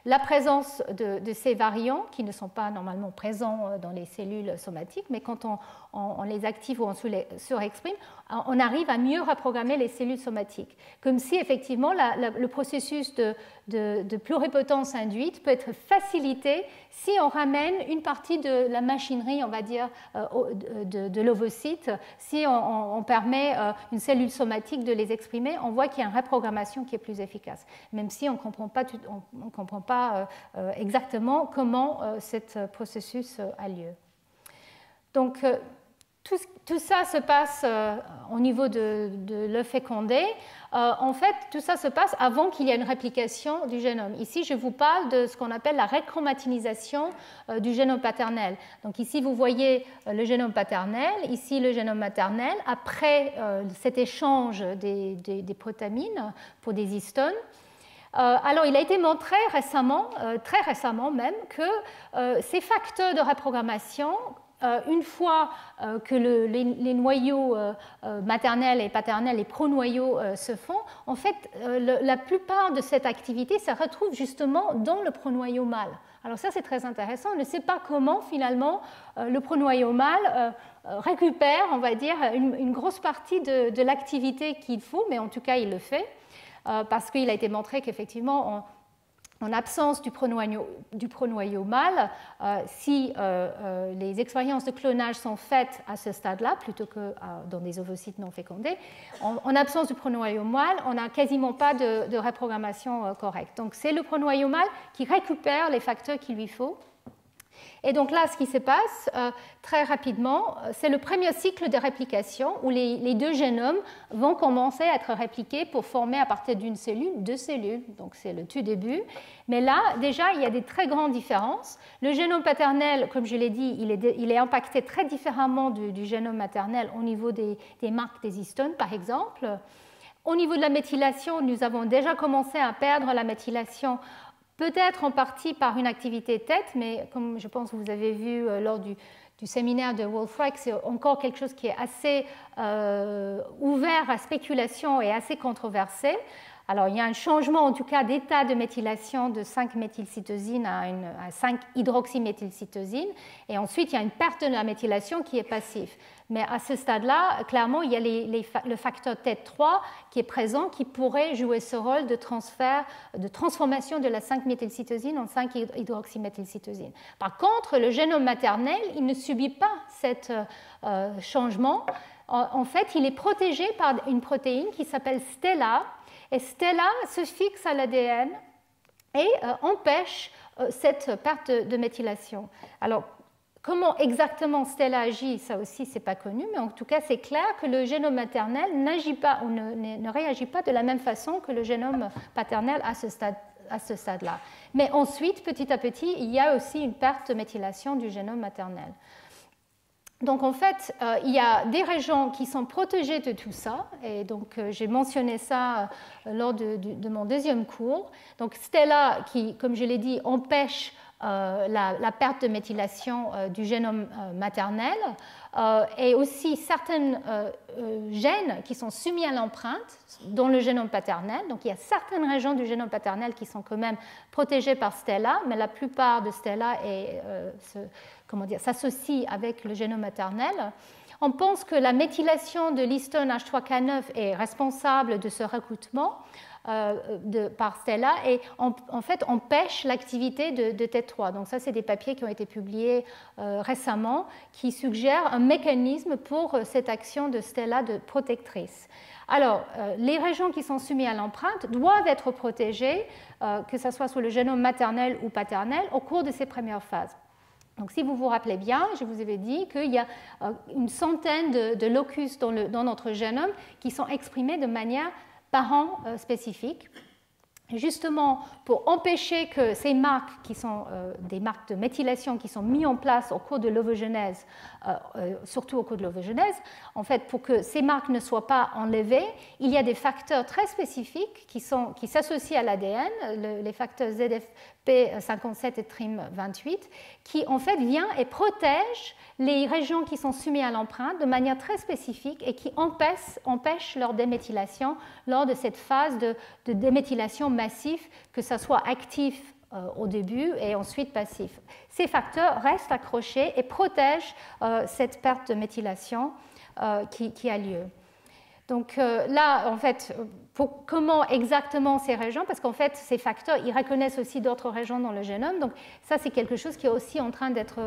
la présence de ces variants, qui ne sont pas normalement présents dans les cellules somatiques, mais quand on les active ou on surexprime, on arrive à mieux reprogrammer les cellules somatiques. Comme si effectivement le processus de pluripotence induite peut être facilité si on ramène une partie de la machinerie, on va dire, de l'ovocyte, si on permet une cellule somatique de les exprimer, on voit qu'il y a une reprogrammation qui est plus efficace, même si on ne comprend pas exactement comment ce processus a lieu. Donc, tout ça se passe au niveau de l'œuf fécondé. En fait, tout ça se passe avant qu'il y ait une réplication du génome. Ici, je vous parle de ce qu'on appelle la réchromatinisation du génome paternel. Donc ici, vous voyez le génome paternel, ici le génome maternel, après cet échange des protamines pour des histones. Alors, il a été montré récemment, très récemment même, que ces facteurs de reprogrammation, une fois que les noyaux maternels et paternels, les pronoyaux se font, en fait, la plupart de cette activité se retrouve justement dans le pronoyau mâle. Alors ça, c'est très intéressant. On ne sait pas comment, finalement, le pronoyau mâle récupère, on va dire, une grosse partie de l'activité qu'il faut, mais en tout cas, il le fait, parce qu'il a été montré qu'effectivement, en absence du pronoyau mâle, si les expériences de clonage sont faites à ce stade-là, plutôt que dans des ovocytes non fécondés, en absence du pronoyau mâle, on n'a quasiment pas de reprogrammation correcte. Donc c'est le pronoyau mâle qui récupère les facteurs qu'il lui faut. Et donc là, ce qui se passe très rapidement, c'est le premier cycle de réplication où les deux génomes vont commencer à être répliqués pour former à partir d'une cellule deux cellules. Donc c'est le tout début. Mais là, déjà, il y a des très grandes différences. Le génome paternel, comme je l'ai dit, il est impacté très différemment du génome maternel au niveau des marques des histones, par exemple. Au niveau de la méthylation, nous avons déjà commencé à perdre la méthylation, peut-être en partie par une activité tête, mais comme je pense que vous avez vu lors du séminaire de Wolfreich, c'est encore quelque chose qui est assez ouvert à spéculation et assez controversé. Alors, il y a un changement, en tout cas, d'état de méthylation de 5-méthylcytosine à 5-hydroxyméthylcytosine. Et ensuite, il y a une perte de la méthylation qui est passive. Mais à ce stade-là, clairement, il y a le facteur TET3 qui est présent, qui pourrait jouer ce rôle de transformation de la 5-méthylcytosine en 5-hydroxyméthylcytosine. Par contre, le génome maternel, il ne subit pas ce changement. En fait, il est protégé par une protéine qui s'appelle STELA. Et STELA se fixe à l'ADN et empêche cette perte de méthylation. Alors, comment exactement STELA agit, ça aussi, ce n'est pas connu, mais en tout cas, c'est clair que le génome maternel n'agit pas ou ne réagit pas de la même façon que le génome paternel à ce stade-là. Mais ensuite, petit à petit, il y a aussi une perte de méthylation du génome maternel. Donc en fait, il y a des régions qui sont protégées de tout ça, et donc j'ai mentionné ça lors de mon deuxième cours. Donc STELA, qui, comme je l'ai dit, empêche la perte de méthylation du génome maternel, et aussi certains gènes qui sont soumis à l'empreinte dans le génome paternel. Donc il y a certaines régions du génome paternel qui sont quand même protégées par STELA, mais la plupart de STELA s'associe avec le génome maternel. On pense que la méthylation de l'histone H3K9 est responsable de ce recrutement. par Stella et en fait empêche l'activité de TET3. Donc ça, c'est des papiers qui ont été publiés récemment qui suggèrent un mécanisme pour cette action de Stella de protectrice. Alors, les régions qui sont soumises à l'empreinte doivent être protégées, que ce soit sur le génome maternel ou paternel, au cours de ces premières phases. Donc, si vous vous rappelez bien, je vous avais dit qu'il y a une centaine de locus dans notre génome qui sont exprimés de manière parent spécifique. Justement, pour empêcher que ces marques, qui sont des marques de méthylation qui sont mises en place au cours de l'ovogenèse, surtout au cours de l'ovogenèse, en fait, pour que ces marques ne soient pas enlevées, il y a des facteurs très spécifiques qui s'associent à l'ADN, les facteurs ZFP57 et TRIM28, qui en fait viennent et protègent les régions qui sont soumises à l'empreinte de manière très spécifique et qui empêchent leur déméthylation lors de cette phase de déméthylation massive, que ce soit actif au début et ensuite passif. Ces facteurs restent accrochés et protègent cette perte de méthylation qui a lieu. Donc là, en fait, comment exactement ces régions, parce qu'en fait, ces facteurs, ils reconnaissent aussi d'autres régions dans le génome. Donc ça, c'est quelque chose qui est aussi en train d'être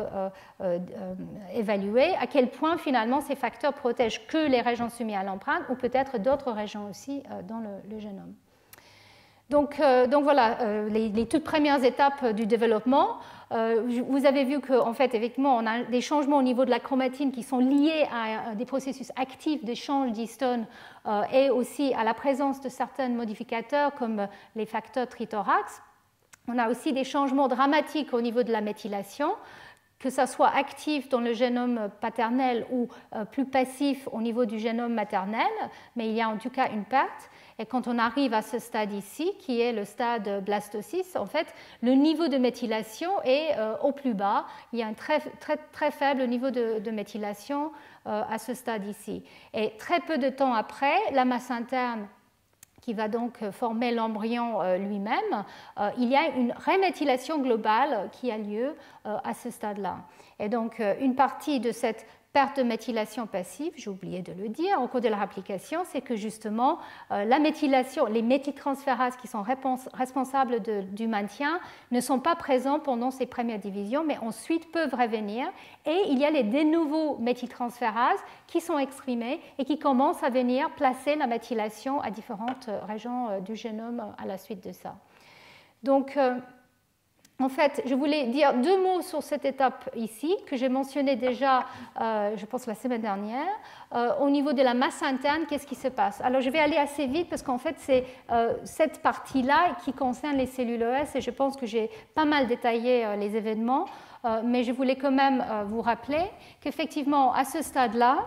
évalué. À quel point, finalement, ces facteurs protègent que les régions soumises à l'empreinte ou peut-être d'autres régions aussi dans le génome. Donc voilà, les toutes premières étapes du développement. Vous avez vu qu'en fait, effectivement, on a des changements au niveau de la chromatine qui sont liés à des processus actifs d'échange d'histones et aussi à la présence de certains modificateurs comme les facteurs trithorax. On a aussi des changements dramatiques au niveau de la méthylation, que ça soit actif dans le génome paternel ou plus passif au niveau du génome maternel, mais il y a en tout cas une perte. Et quand on arrive à ce stade ici, qui est le stade blastocyste, en fait, le niveau de méthylation est au plus bas. Il y a un très faible niveau de méthylation à ce stade ici. Et très peu de temps après, la masse interne qui va donc former l'embryon lui-même, il y a une reméthylation globale qui a lieu à ce stade-là. Et donc, une partie de cette perte de méthylation passive, j'ai oublié de le dire, au cours de la réplication, c'est que justement, la méthylation, les méthyltransférases qui sont responsables du maintien ne sont pas présents pendant ces premières divisions, mais ensuite peuvent revenir. Et il y a les de nouveaux méthyltransférases qui sont exprimés et qui commencent à venir placer la méthylation à différentes régions du génome à la suite de ça. Donc, en fait, je voulais dire deux mots sur cette étape ici, que j'ai mentionné déjà, je pense, la semaine dernière. Au niveau de la masse interne, qu'est-ce qui se passe? Alors, je vais aller assez vite parce qu'en fait, c'est cette partie-là qui concerne les cellules ES et je pense que j'ai pas mal détaillé les événements, mais je voulais quand même vous rappeler qu'effectivement, à ce stade-là,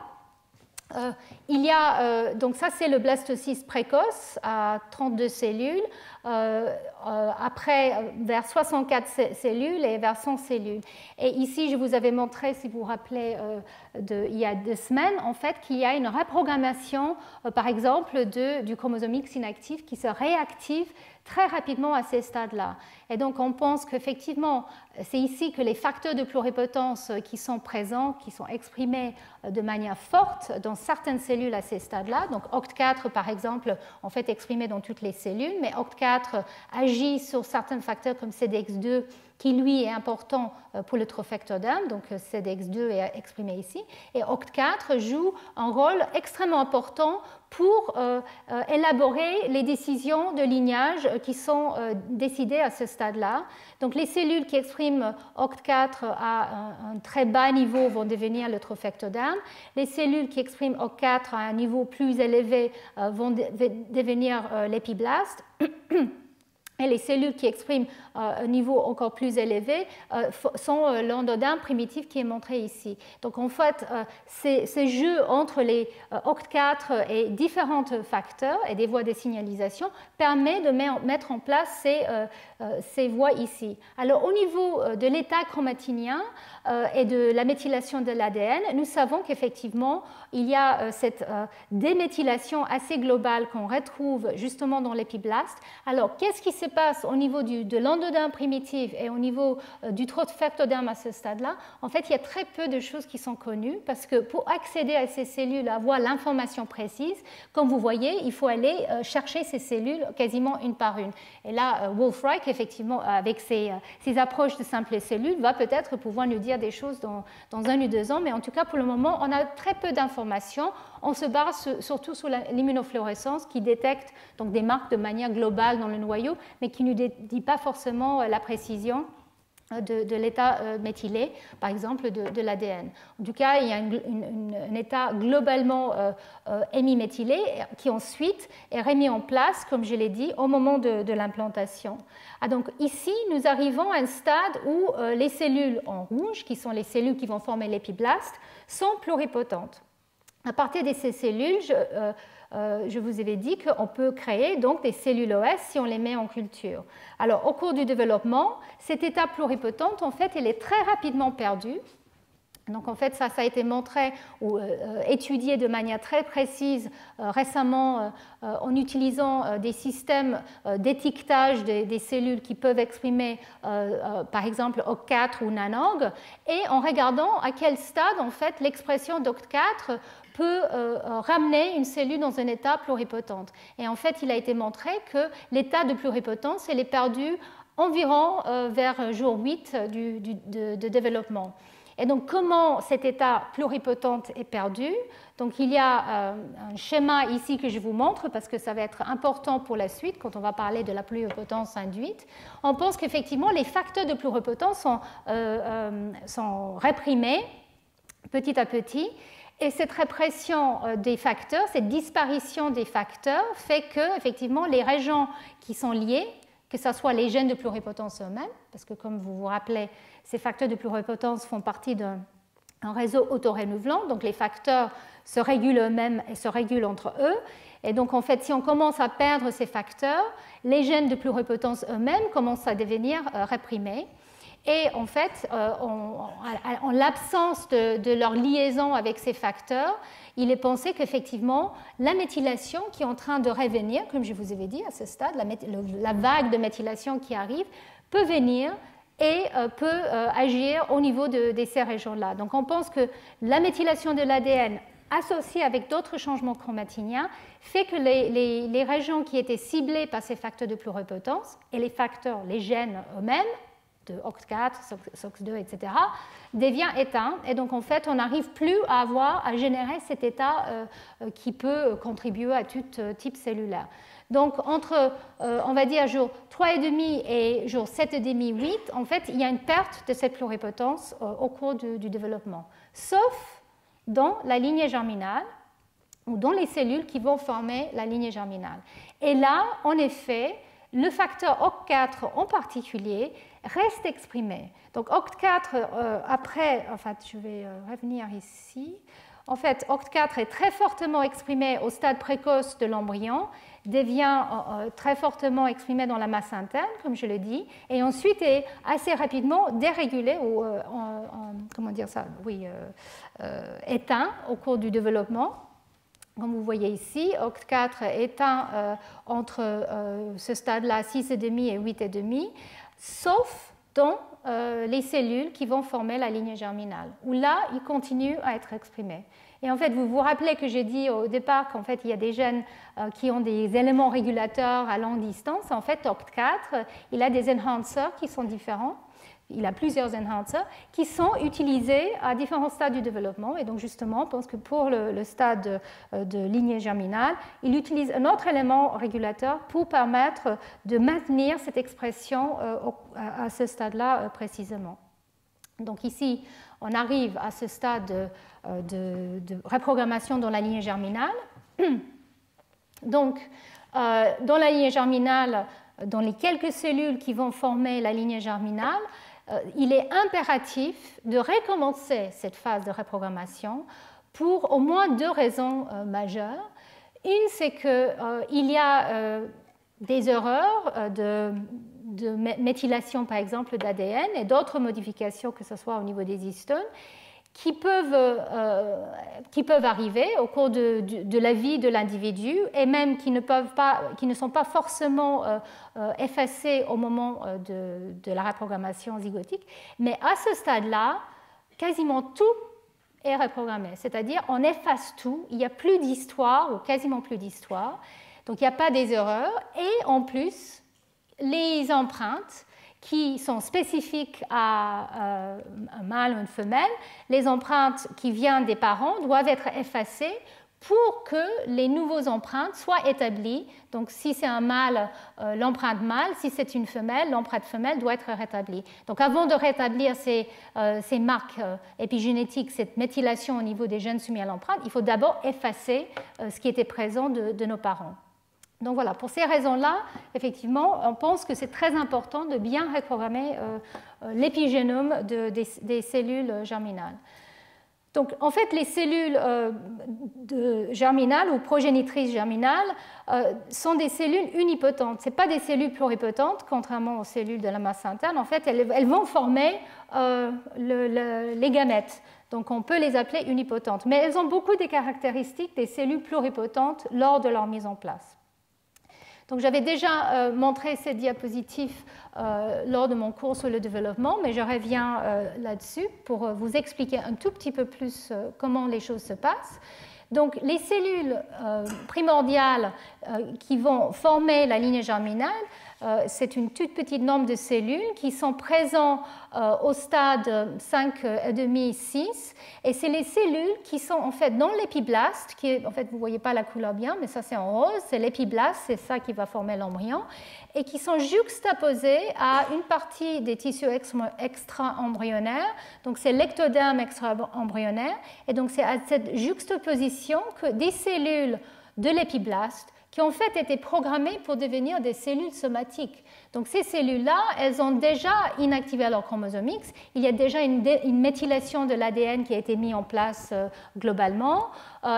il y a, donc ça c'est le blastocyste précoce à 32 cellules, après vers 64 cellules et vers 100 cellules. Et ici je vous avais montré, si vous vous rappelez, il y a 2 semaines, en fait, qu'il y a une reprogrammation, par exemple, du chromosome X inactif qui se réactive très rapidement à ces stades-là. Et donc, on pense qu'effectivement, c'est ici que les facteurs de pluripotence qui sont présents, qui sont exprimés de manière forte dans certaines cellules à ces stades-là, donc OCT4, par exemple, en fait exprimé dans toutes les cellules, mais OCT4 agit sur certains facteurs comme CDX2, qui lui est important pour le trophectoderme, donc CDX2 est exprimé ici, et OCT4 joue un rôle extrêmement important pour élaborer les décisions de lignage qui sont décidées à ce stade-là. Donc les cellules qui expriment OCT4 à un très bas niveau vont devenir le trophectoderme. Les cellules qui expriment OCT4 à un niveau plus élevé vont devenir l'épiblaste. Et les cellules qui expriment un niveau encore plus élevé sont l'endoderme primitif qui est montré ici. Donc en fait, ces jeux entre les OCT4 et différents facteurs et des voies de signalisation permet de mettre en place ces voies ici. Alors au niveau de l'état chromatinien et de la méthylation de l'ADN, nous savons qu'effectivement, il y a cette déméthylation assez globale qu'on retrouve justement dans l'épiblaste. Alors qu'est-ce qui se se passe au niveau de l'endoderme primitif et au niveau du trophectoderme à ce stade-là, en fait, il y a très peu de choses qui sont connues parce que pour accéder à ces cellules, avoir l'information précise, comme vous voyez, il faut aller chercher ces cellules quasiment une par une. Et là, Wolf-Reich, effectivement, avec ses approches de simples cellules, va peut-être pouvoir nous dire des choses dans 1 ou 2 ans, mais en tout cas, pour le moment, on a très peu d'informations. On se base surtout sur l'immunofluorescence qui détecte donc des marques de manière globale dans le noyau, mais qui ne nous dit pas forcément la précision de l'état méthylé, par exemple de l'ADN. En tout cas, il y a un état globalement hémiméthylé qui ensuite est remis en place, comme je l'ai dit, au moment de l'implantation. Donc ici, nous arrivons à un stade où les cellules en rouge, qui sont les cellules qui vont former l'épiblaste, sont pluripotentes. À partir de ces cellules, je vous avais dit qu'on peut créer donc des cellules OS si on les met en culture. Alors, au cours du développement, cette étape pluripotente, en fait, elle est très rapidement perdue. Donc, en fait, ça a été montré ou étudié de manière très précise récemment en utilisant des systèmes d'étiquetage des cellules qui peuvent exprimer, par exemple, OCT4 ou NANOG, et en regardant à quel stade, en fait, l'expression d'OCT4 peut ramener une cellule dans un état pluripotente. Et en fait, il a été montré que l'état de pluripotence, elle est perdu environ vers jour 8 de développement. Et donc, comment cet état pluripotente est perdu? Donc, il y a un schéma ici que je vous montre parce que ça va être important pour la suite quand on va parler de la pluripotence induite. On pense qu'effectivement, les facteurs de pluripotence sont réprimés petit à petit. Et cette répression des facteurs, cette disparition des facteurs fait que, effectivement, les régions qui sont liées, que ce soit les gènes de pluripotence eux-mêmes, parce que comme vous vous rappelez, ces facteurs de pluripotence font partie d'un réseau autorénouvelant, donc les facteurs se régulent eux-mêmes et se régulent entre eux. Et donc, en fait, si on commence à perdre ces facteurs, les gènes de pluripotence eux-mêmes commencent à devenir réprimés. Et en fait, en l'absence de leur liaison avec ces facteurs, il est pensé qu'effectivement, la méthylation qui est en train de revenir, comme je vous avais dit à ce stade, la vague de méthylation qui arrive, peut venir et peut agir au niveau de ces régions-là. Donc on pense que la méthylation de l'ADN associée avec d'autres changements chromatiniens fait que les régions qui étaient ciblées par ces facteurs de pluripotence et les facteurs, les gènes eux-mêmes, de OCT4, SOX2, etc., devient éteint. Et donc, en fait, on n'arrive plus à générer cet état qui peut contribuer à tout type cellulaire. Donc, entre, on va dire, jour 3,5 et jour 7,5, 8, en fait, il y a une perte de cette pluripotence au cours du développement, sauf dans la lignée germinale ou dans les cellules qui vont former la lignée germinale. Et là, en effet, le facteur OCT4 en particulier reste exprimé. Donc OCT4, après, en fait, je vais revenir ici. En fait, OCT4 est très fortement exprimé au stade précoce de l'embryon, devient très fortement exprimé dans la masse interne, comme je le dis, et ensuite est assez rapidement dérégulé ou, comment dire ça, oui, éteint au cours du développement. Comme vous voyez ici, OCT4 est éteint entre ce stade-là, 6,5 et 8,5, sauf dans les cellules qui vont former la lignée germinale, où là, il continue à être exprimé. Et en fait, vous vous rappelez que j'ai dit au départ qu'en fait, il y a des gènes qui ont des éléments régulateurs à longue distance. En fait, OCT4, il a des enhancers qui sont différents. Il a plusieurs enhancers qui sont utilisés à différents stades du développement. Et donc, justement, on pense que pour le stade de lignée germinale, il utilise un autre élément régulateur pour permettre de maintenir cette expression à ce stade-là précisément. Donc, ici, on arrive à ce stade de reprogrammation dans la lignée germinale. Donc, dans la lignée germinale, dans les quelques cellules qui vont former la lignée germinale, il est impératif de recommencer cette phase de reprogrammation pour au moins 2 raisons majeures. Une, c'est qu'il y a des erreurs de méthylation, par exemple, d'ADN et d'autres modifications, que ce soit au niveau des histones, qui peuvent arriver au cours de la vie de l'individu et même qui ne sont pas forcément effacés au moment de la reprogrammation zygotique. Mais à ce stade-là, quasiment tout est reprogrammé. C'est-à-dire on efface tout, il n'y a plus d'histoire ou quasiment plus d'histoire. Donc il n'y a pas des erreurs. Et en plus, les empreintes qui sont spécifiques à un mâle ou une femelle, les empreintes qui viennent des parents doivent être effacées pour que les nouveaux empreintes soient établies. Donc si c'est un mâle, l'empreinte mâle, si c'est une femelle, l'empreinte femelle doit être rétablie. Donc avant de rétablir ces marques épigénétiques, cette méthylation au niveau des gènes soumis à l'empreinte, il faut d'abord effacer ce qui était présent de nos parents. Donc voilà, pour ces raisons-là, effectivement, on pense que c'est très important de bien reprogrammer l'épigénome des cellules germinales. Donc en fait, les cellules germinales ou progénitrices germinales sont des cellules unipotentes. Ce ne sont pas des cellules pluripotentes, contrairement aux cellules de la masse interne. En fait, elles vont former les gamètes. Donc on peut les appeler unipotentes. Mais elles ont beaucoup des caractéristiques des cellules pluripotentes lors de leur mise en place. Donc j'avais déjà montré cette diapositive lors de mon cours sur le développement, mais je reviens là-dessus pour vous expliquer un tout petit peu plus comment les choses se passent. Donc les cellules primordiales qui vont former la lignée germinale, c'est une toute petite nombre de cellules qui sont présentes au stade 5,5-6, et c'est les cellules qui sont en fait dans l'épiblaste, qui est, en fait vous ne voyez pas la couleur bien, mais ça c'est en rose, c'est l'épiblaste, c'est ça qui va former l'embryon, et qui sont juxtaposées à une partie des tissus extra-embryonnaires, donc c'est l'ectoderme extra-embryonnaire, et donc c'est à cette juxtaposition que des cellules de l'épiblaste qui ont en fait été programmées pour devenir des cellules somatiques. Donc ces cellules-là, elles ont déjà inactivé leur chromosome X, il y a déjà une méthylation de l'ADN qui a été mise en place globalement,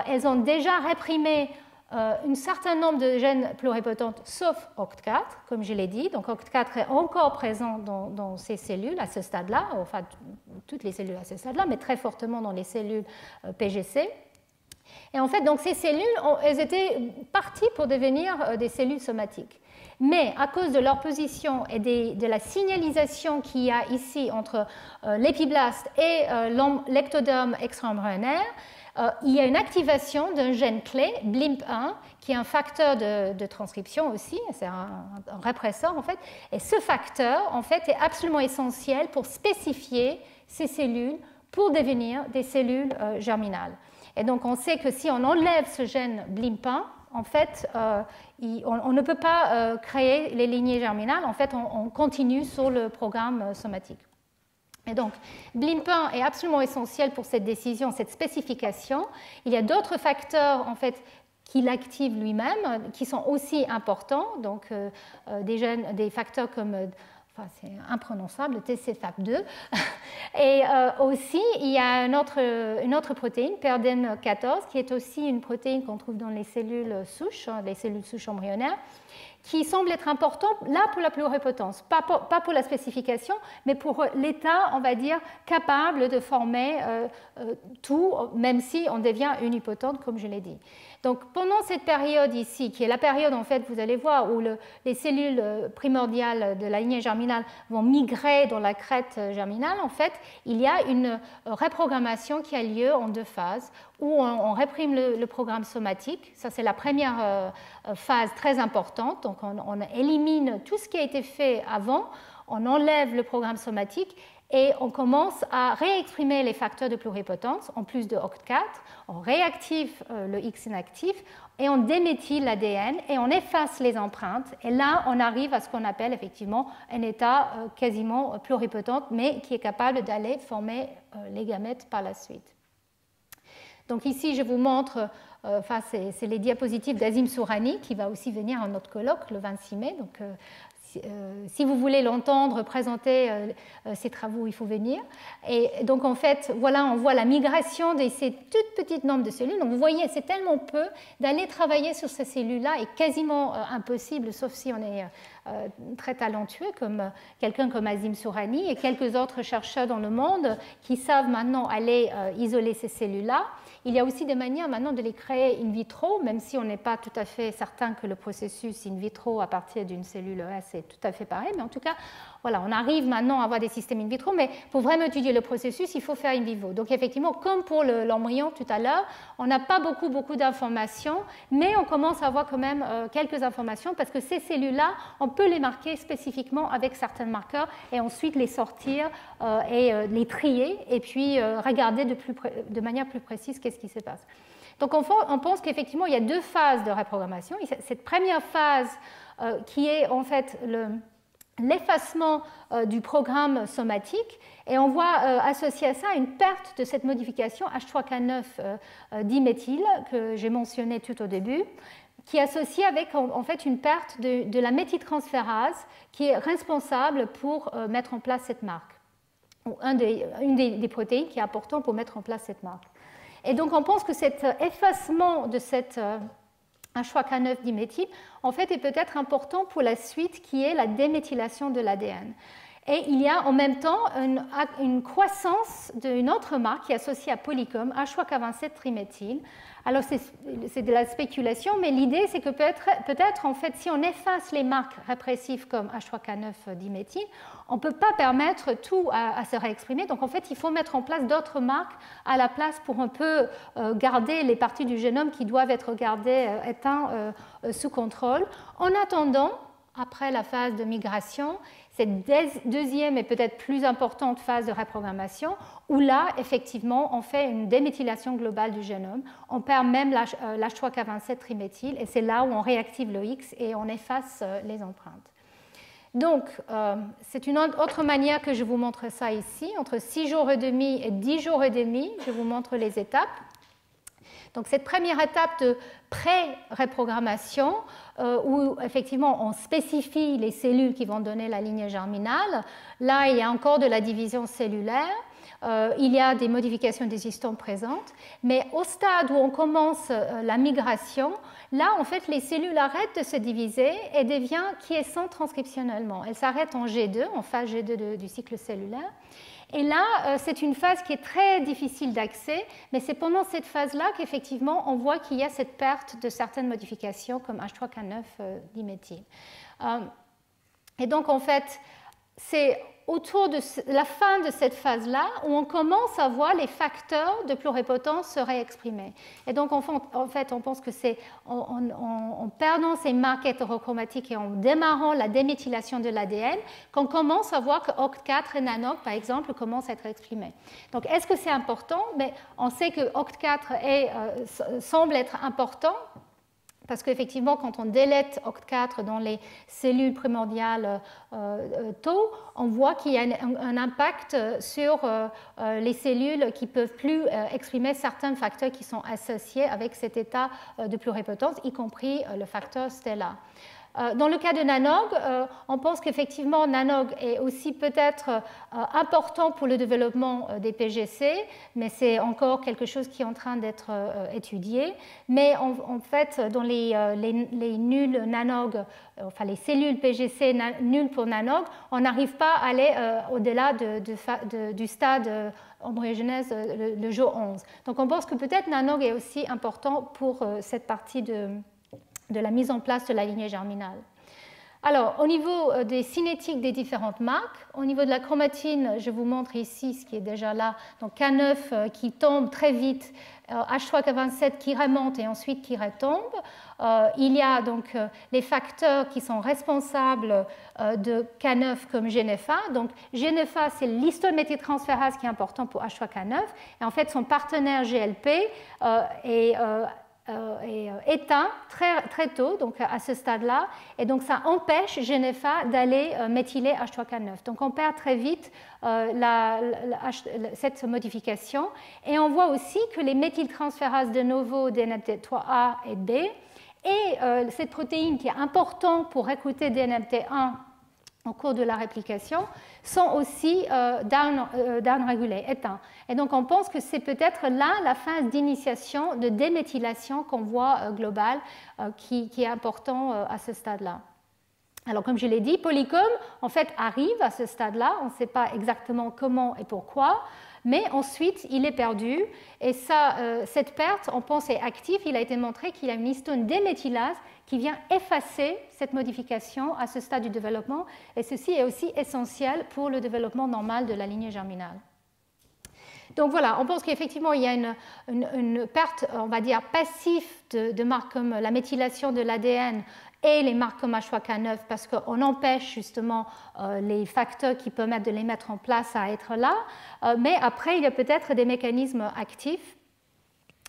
elles ont déjà réprimé un certain nombre de gènes pluripotentes, sauf OCT4, comme je l'ai dit. Donc OCT4 est encore présent dans ces cellules à ce stade-là, enfin toutes les cellules à ce stade-là, mais très fortement dans les cellules PGC. Et en fait, donc ces cellules, elles étaient parties pour devenir des cellules somatiques. Mais à cause de leur position et de la signalisation qu'il y a ici entre l'épiblaste et l'ectoderme extra-embryonnaire, il y a une activation d'un gène clé, BLIMP1, qui est un facteur de transcription aussi, c'est un répresseur en fait. Et ce facteur, en fait, est absolument essentiel pour spécifier ces cellules pour devenir des cellules germinales. Et donc, on sait que si on enlève ce gène BLIMP1, en fait, on ne peut pas créer les lignées germinales. En fait, on continue sur le programme somatique. Et donc, BLIMP1 est absolument essentiel pour cette décision, cette spécification. Il y a d'autres facteurs, en fait, qui l'activent lui-même, qui sont aussi importants. Donc, des facteurs comme... c'est imprononçable, TCFAP2. Et aussi, il y a une autre protéine, PERDEN14, qui est aussi une protéine qu'on trouve dans les cellules souches embryonnaires, qui semble être important là pour la pluripotence, pas pour la spécification, mais pour l'état, on va dire, capable de former tout, même si on devient unipotente, comme je l'ai dit. Donc pendant cette période ici, qui est la période en fait, vous allez voir, où les cellules primordiales de la lignée germinale vont migrer dans la crête germinale, en fait, il y a une reprogrammation qui a lieu en deux phases, où on réprime le programme somatique. Ça, c'est la première phase très importante. Donc on élimine tout ce qui a été fait avant, on enlève le programme somatique, et on commence à réexprimer les facteurs de pluripotence en plus de OCT4, on réactive le X inactif et on déméthyle l'ADN et on efface les empreintes. Et là, on arrive à ce qu'on appelle effectivement un état quasiment pluripotent, mais qui est capable d'aller former les gamètes par la suite. Donc ici, je vous montre, c'est les diapositives d'Azim Sourani, qui va aussi venir à notre colloque le 26 mai. Donc, si vous voulez l'entendre présenter ses travaux, il faut venir. Et donc, en fait, voilà, on voit la migration de ces toutes petites nombres de cellules. Donc, vous voyez, c'est tellement peu d'aller travailler sur ces cellules-là est quasiment impossible, sauf si on est très talentueux, comme quelqu'un comme Azim Sourani et quelques autres chercheurs dans le monde qui savent maintenant aller isoler ces cellules-là. Il y a aussi des manières maintenant de les créer in vitro, même si on n'est pas tout à fait certain que le processus in vitro à partir d'une cellule S est tout à fait pareil. Mais en tout cas, voilà, on arrive maintenant à avoir des systèmes in vitro, mais pour vraiment étudier le processus, il faut faire in vivo. Donc effectivement, comme pour l'embryon tout à l'heure, on n'a pas beaucoup d'informations, mais on commence à avoir quand même quelques informations parce que ces cellules-là, on peut les marquer spécifiquement avec certains marqueurs et ensuite les sortir et les trier et puis regarder de manière plus précise qu'est-ce qui se passe. Donc on pense qu'effectivement, il y a deux phases de reprogrammation. Cette première phase qui est en fait l'effacement du programme somatique, et on voit associer à ça une perte de cette modification H3K9 diméthyle que j'ai mentionné tout au début, qui est associée avec en fait une perte de la méthyltransférase qui est responsable pour mettre en place cette marque, ou une des protéines qui est important pour mettre en place cette marque. Et donc on pense que cet effacement de cette H3K9 diméthyle, en fait, est peut-être important pour la suite qui est la déméthylation de l'ADN. Et il y a en même temps une croissance d'une autre marque qui est associée à Polycom, H3K27 triméthyle. Alors c'est de la spéculation, mais l'idée c'est que peut-être en fait si on efface les marques répressives comme H3K9 diméthyle, on ne peut pas permettre tout à se réexprimer. Donc en fait il faut mettre en place d'autres marques à la place pour un peu garder les parties du génome qui doivent être gardées éteintes sous contrôle. En attendant, après la phase de migration, cette deuxième et peut-être plus importante phase de reprogrammation, où là, effectivement, on fait une déméthylation globale du génome, on perd même l'H3K27 triméthyle, et c'est là où on réactive le X et on efface les empreintes. Donc, c'est une autre manière que je vous montre ça ici, entre 6 jours et demi et 10 jours et demi, je vous montre les étapes. Donc cette première étape de pré-reprogrammation, où effectivement on spécifie les cellules qui vont donner la lignée germinale, là il y a encore de la division cellulaire, il y a des modifications des histones présentes, mais au stade où on commence la migration, là en fait les cellules arrêtent de se diviser et deviennent quiescentes transcriptionnellement. Elles s'arrêtent en G2, en phase G2 du cycle cellulaire. Et là, c'est une phase qui est très difficile d'accès, mais c'est pendant cette phase-là qu'effectivement, on voit qu'il y a cette perte de certaines modifications comme H3K9 diméthyle. Et donc, en fait, c'est autour de la fin de cette phase-là où on commence à voir les facteurs de pluripotence se réexprimer. Et donc, en fait, on pense que c'est en perdant ces marques hétérochromatiques et en démarrant la déméthylation de l'ADN qu'on commence à voir que OCT4 et NANOG, par exemple, commencent à être exprimés. Donc, est-ce que c'est important? Mais on sait que OCT4 semble être important, parce qu'effectivement, quand on délète OCT4 dans les cellules primordiales tau, on voit qu'il y a un impact sur les cellules qui ne peuvent plus exprimer certains facteurs qui sont associés avec cet état de pluripotence, y compris le facteur STELA. Dans le cas de NANOG, on pense qu'effectivement NANOG est aussi peut-être important pour le développement des PGC, mais c'est encore quelque chose qui est en train d'être étudié. Mais en fait, dans les nuls NANOG, enfin les cellules PGC nulles pour NANOG, on n'arrive pas à aller au-delà du stade embryogenèse le jour 11. Donc on pense que peut-être NANOG est aussi important pour cette partie de la mise en place de la lignée germinale. Alors, au niveau des cinétiques des différentes marques, au niveau de la chromatine, je vous montre ici ce qui est déjà là. Donc K9 qui tombe très vite, H3K27 qui remonte et ensuite qui retombe. Il y a donc les facteurs qui sont responsables de K9 comme GNFA. Donc GNFA, c'est l'histone méthyltransférase qui est important pour H3K9. Et en fait, son partenaire GLP est éteint très tôt, donc à ce stade-là, et donc ça empêche GNFA d'aller méthyler H3K9. Donc on perd très vite cette modification, et on voit aussi que les méthyltransférases de novo DNMT3A et B, et cette protéine qui est importante pour recruter DNMT1 au cours de la réplication, sont aussi down-régulés, éteints. Et donc on pense que c'est peut-être là la phase d'initiation de déméthylation qu'on voit globale, qui est important à ce stade-là. Alors comme je l'ai dit, Polycom en fait arrive à ce stade-là, on ne sait pas exactement comment et pourquoi, mais ensuite il est perdu, et ça, cette perte, on pense, est active. Il a été montré qu'il y a une histone déméthylase qui vient effacer cette modification à ce stade du développement, et ceci est aussi essentiel pour le développement normal de la lignée germinale. Donc voilà, on pense qu'effectivement il y a une perte, on va dire, passive de marques comme la méthylation de l'ADN et les marques comme H3K9, parce qu'on empêche justement les facteurs qui permettent de les mettre en place à être là, mais après il y a peut-être des mécanismes actifs.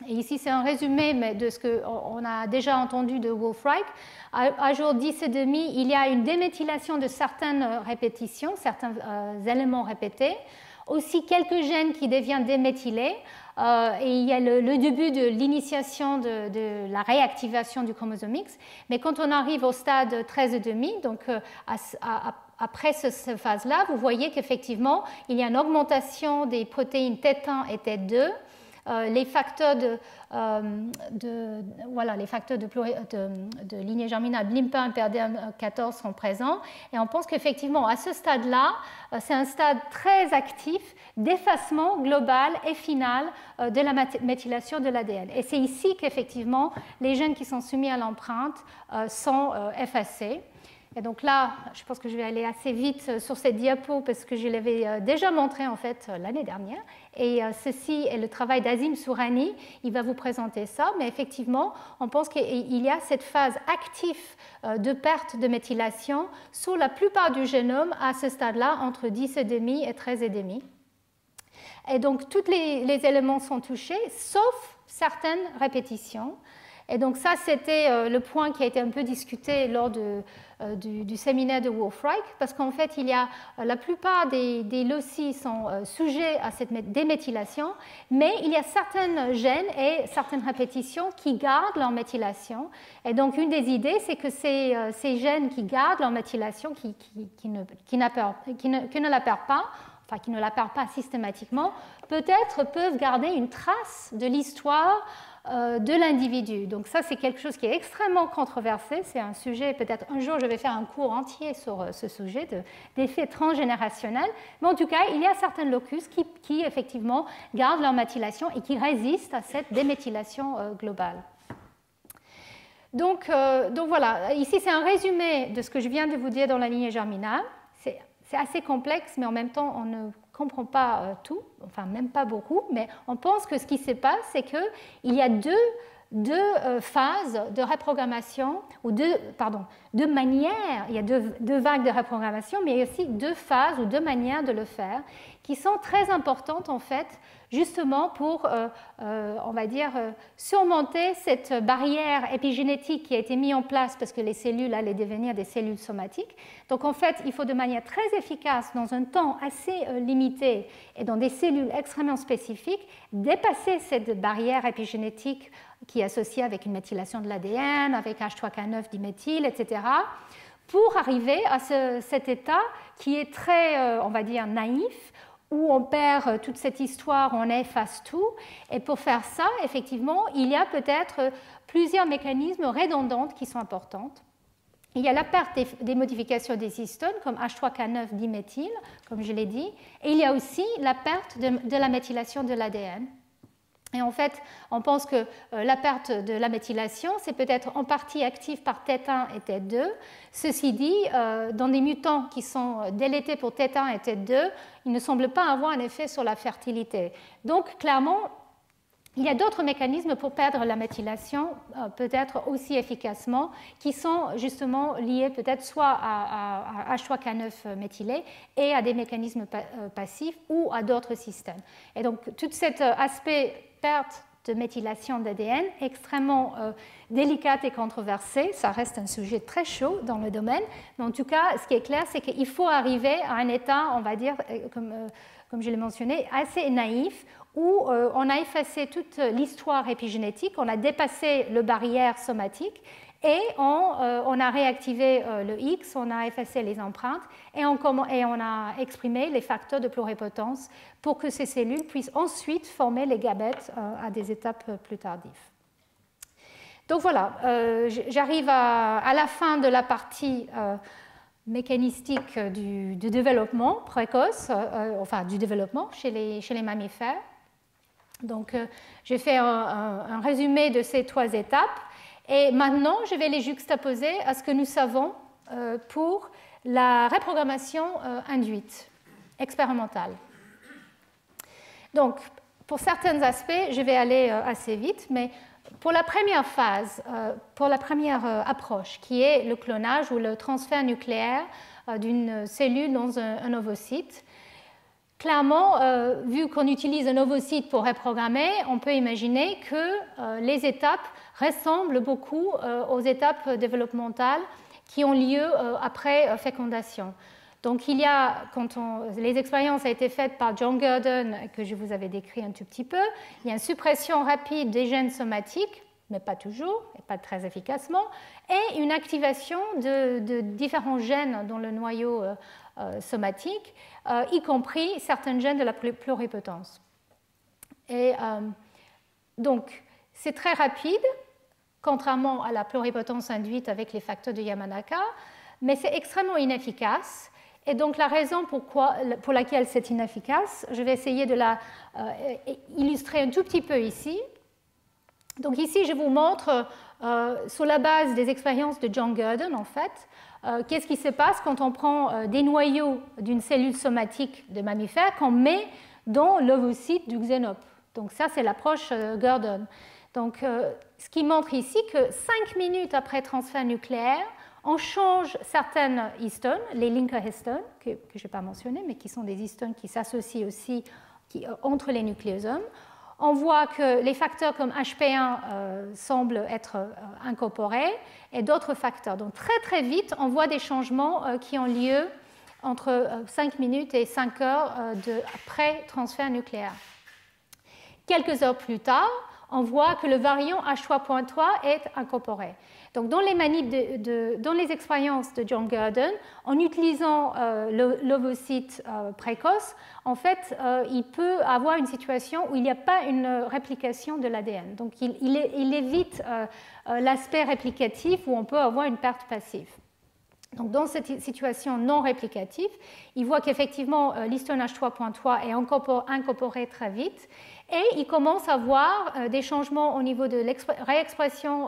Et ici, c'est un résumé de ce qu'on a déjà entendu de Wolf-Reich. À jour 10 et demi, il y a une déméthylation de certaines répétitions, certains éléments répétés. Aussi, quelques gènes qui deviennent déméthylés. Et il y a le début de l'initiation de la réactivation du chromosome X. Mais quand on arrive au stade 13 et demi, donc après cette phase-là, vous voyez qu'effectivement, il y a une augmentation des protéines TET1 et TET2. Les facteurs de lignée germinale BLIM1 et PRDM14 sont présents, et on pense qu'effectivement à ce stade-là, c'est un stade très actif d'effacement global et final de la méthylation de l'ADN. Et c'est ici qu'effectivement les gènes qui sont soumis à l'empreinte sont effacés. Et donc là, je pense que je vais aller assez vite sur cette diapo parce que je l'avais déjà montré en fait l'année dernière. Et ceci est le travail d'Azim Sourani. Il va vous présenter ça. Mais effectivement, on pense qu'il y a cette phase active de perte de méthylation sur la plupart du génome à ce stade-là, entre 10,5 et 13,5. Et donc, tous les éléments sont touchés, sauf certaines répétitions. Et donc ça, c'était le point qui a été un peu discuté lors du séminaire de Wolf-Reich, parce qu'en fait, il y a la plupart des loci sont sujets à cette déméthylation, mais il y a certains gènes et certaines répétitions qui gardent leur méthylation. Et donc une des idées, c'est que ces gènes qui gardent leur méthylation, qui ne la perdent pas, enfin qui ne la perdent pas systématiquement, peut-être peuvent garder une trace de l'histoire de l'individu. Donc ça, c'est quelque chose qui est extrêmement controversé. C'est un sujet, peut-être un jour, je vais faire un cours entier sur ce sujet d'effets transgénérationnels. Mais en tout cas, il y a certains locus qui effectivement, gardent leur méthylation et qui résistent à cette déméthylation globale. Donc voilà, ici, c'est un résumé de ce que je viens de vous dire dans la lignée germinale. C'est assez complexe, mais en même temps, on ne comprend pas tout, enfin même pas beaucoup, mais on pense que ce qui se passe, c'est qu'il y a deux phases de reprogrammation, ou deux manières, il y a deux vagues de reprogrammation, mais il y a aussi deux phases ou deux manières de le faire qui sont très importantes en fait, justement pour, on va dire, surmonter cette barrière épigénétique qui a été mise en place parce que les cellules allaient devenir des cellules somatiques. Donc en fait, il faut de manière très efficace, dans un temps assez limité et dans des cellules extrêmement spécifiques, dépasser cette barrière épigénétique qui est associée avec une méthylation de l'ADN, avec H3K9 diméthyle, etc., pour arriver à cet état qui est très, on va dire, naïf, où on perd toute cette histoire, on efface tout. Et pour faire ça, effectivement, il y a peut-être plusieurs mécanismes redondants qui sont importants. Il y a la perte des modifications des histones, comme H3K9 diméthyle, comme je l'ai dit, et il y a aussi la perte de la méthylation de l'ADN. Et en fait, on pense que la perte de la méthylation, c'est peut-être en partie active par TET1 et TET2. Ceci dit, dans des mutants qui sont délétés pour TET1 et TET2, il ne semble pas avoir un effet sur la fertilité. Donc, clairement, il y a d'autres mécanismes pour perdre la méthylation, peut-être aussi efficacement, qui sont justement liés peut-être soit à H3K9 méthylé et à des mécanismes passifs ou à d'autres systèmes. Et donc, tout cet aspect perte de méthylation d'ADN extrêmement délicate et controversée. Ça reste un sujet très chaud dans le domaine. Mais en tout cas, ce qui est clair, c'est qu'il faut arriver à un état, on va dire, comme je l'ai mentionné, assez naïf, où on a effacé toute l'histoire épigénétique, on a dépassé le barrière somatique, Et on a réactivé le X, on a effacé les empreintes et on a exprimé les facteurs de pluripotence pour que ces cellules puissent ensuite former les gamètes à des étapes plus tardives. Donc voilà, j'arrive à la fin de la partie mécanistique du développement précoce, enfin du développement chez les mammifères. Donc j'ai fait un résumé de ces 3 étapes. Et maintenant, je vais les juxtaposer à ce que nous savons pour la reprogrammation induite, expérimentale. Donc, pour certains aspects, je vais aller assez vite, mais pour la première phase, pour la première approche, qui est le clonage ou le transfert nucléaire d'une cellule dans un ovocyte, clairement, vu qu'on utilise un ovocyte pour reprogrammer, on peut imaginer que les étapes ressemblent beaucoup aux étapes développementales qui ont lieu après fécondation. Donc, les expériences ont été faites par John Gurdon, que je vous avais décrit un tout petit peu. Il y a une suppression rapide des gènes somatiques, mais pas toujours, et pas très efficacement, et une activation de différents gènes dans le noyau somatique, y compris certains gènes de la pluripotence. Et donc, c'est très rapide, contrairement à la pluripotence induite avec les facteurs de Yamanaka, mais c'est extrêmement inefficace. Et donc, la raison pour laquelle c'est inefficace, je vais essayer de la illustrer un tout petit peu ici. Donc, ici, je vous montre, sur la base des expériences de John Gurdon, en fait, qu'est-ce qui se passe quand on prend des noyaux d'une cellule somatique de mammifère qu'on met dans l'ovocyte du xénope. Donc, ça, c'est l'approche Gurdon. Donc, ce qui montre ici que 5 minutes après transfert nucléaire, on change certaines histones, les linker histones, que je n'ai pas mentionné, mais qui sont des histones qui s'associent aussi entre les nucléosomes. On voit que les facteurs comme HP1 semblent être incorporés et d'autres facteurs. Donc très très vite, on voit des changements qui ont lieu entre 5 minutes et 5 heures après transfert nucléaire. Quelques heures plus tard, on voit que le variant H3.3 est incorporé. Donc, dans les dans les expériences de John Gurdon, en utilisant l'ovocyte précoce, en fait, il peut avoir une situation où il n'y a pas une réplication de l'ADN. Donc, il évite l'aspect réplicatif où on peut avoir une perte passive. Donc, dans cette situation non réplicative, il voit qu'effectivement l'histone H3.3 est incorporé très vite et il commence à voir des changements au niveau de réexpression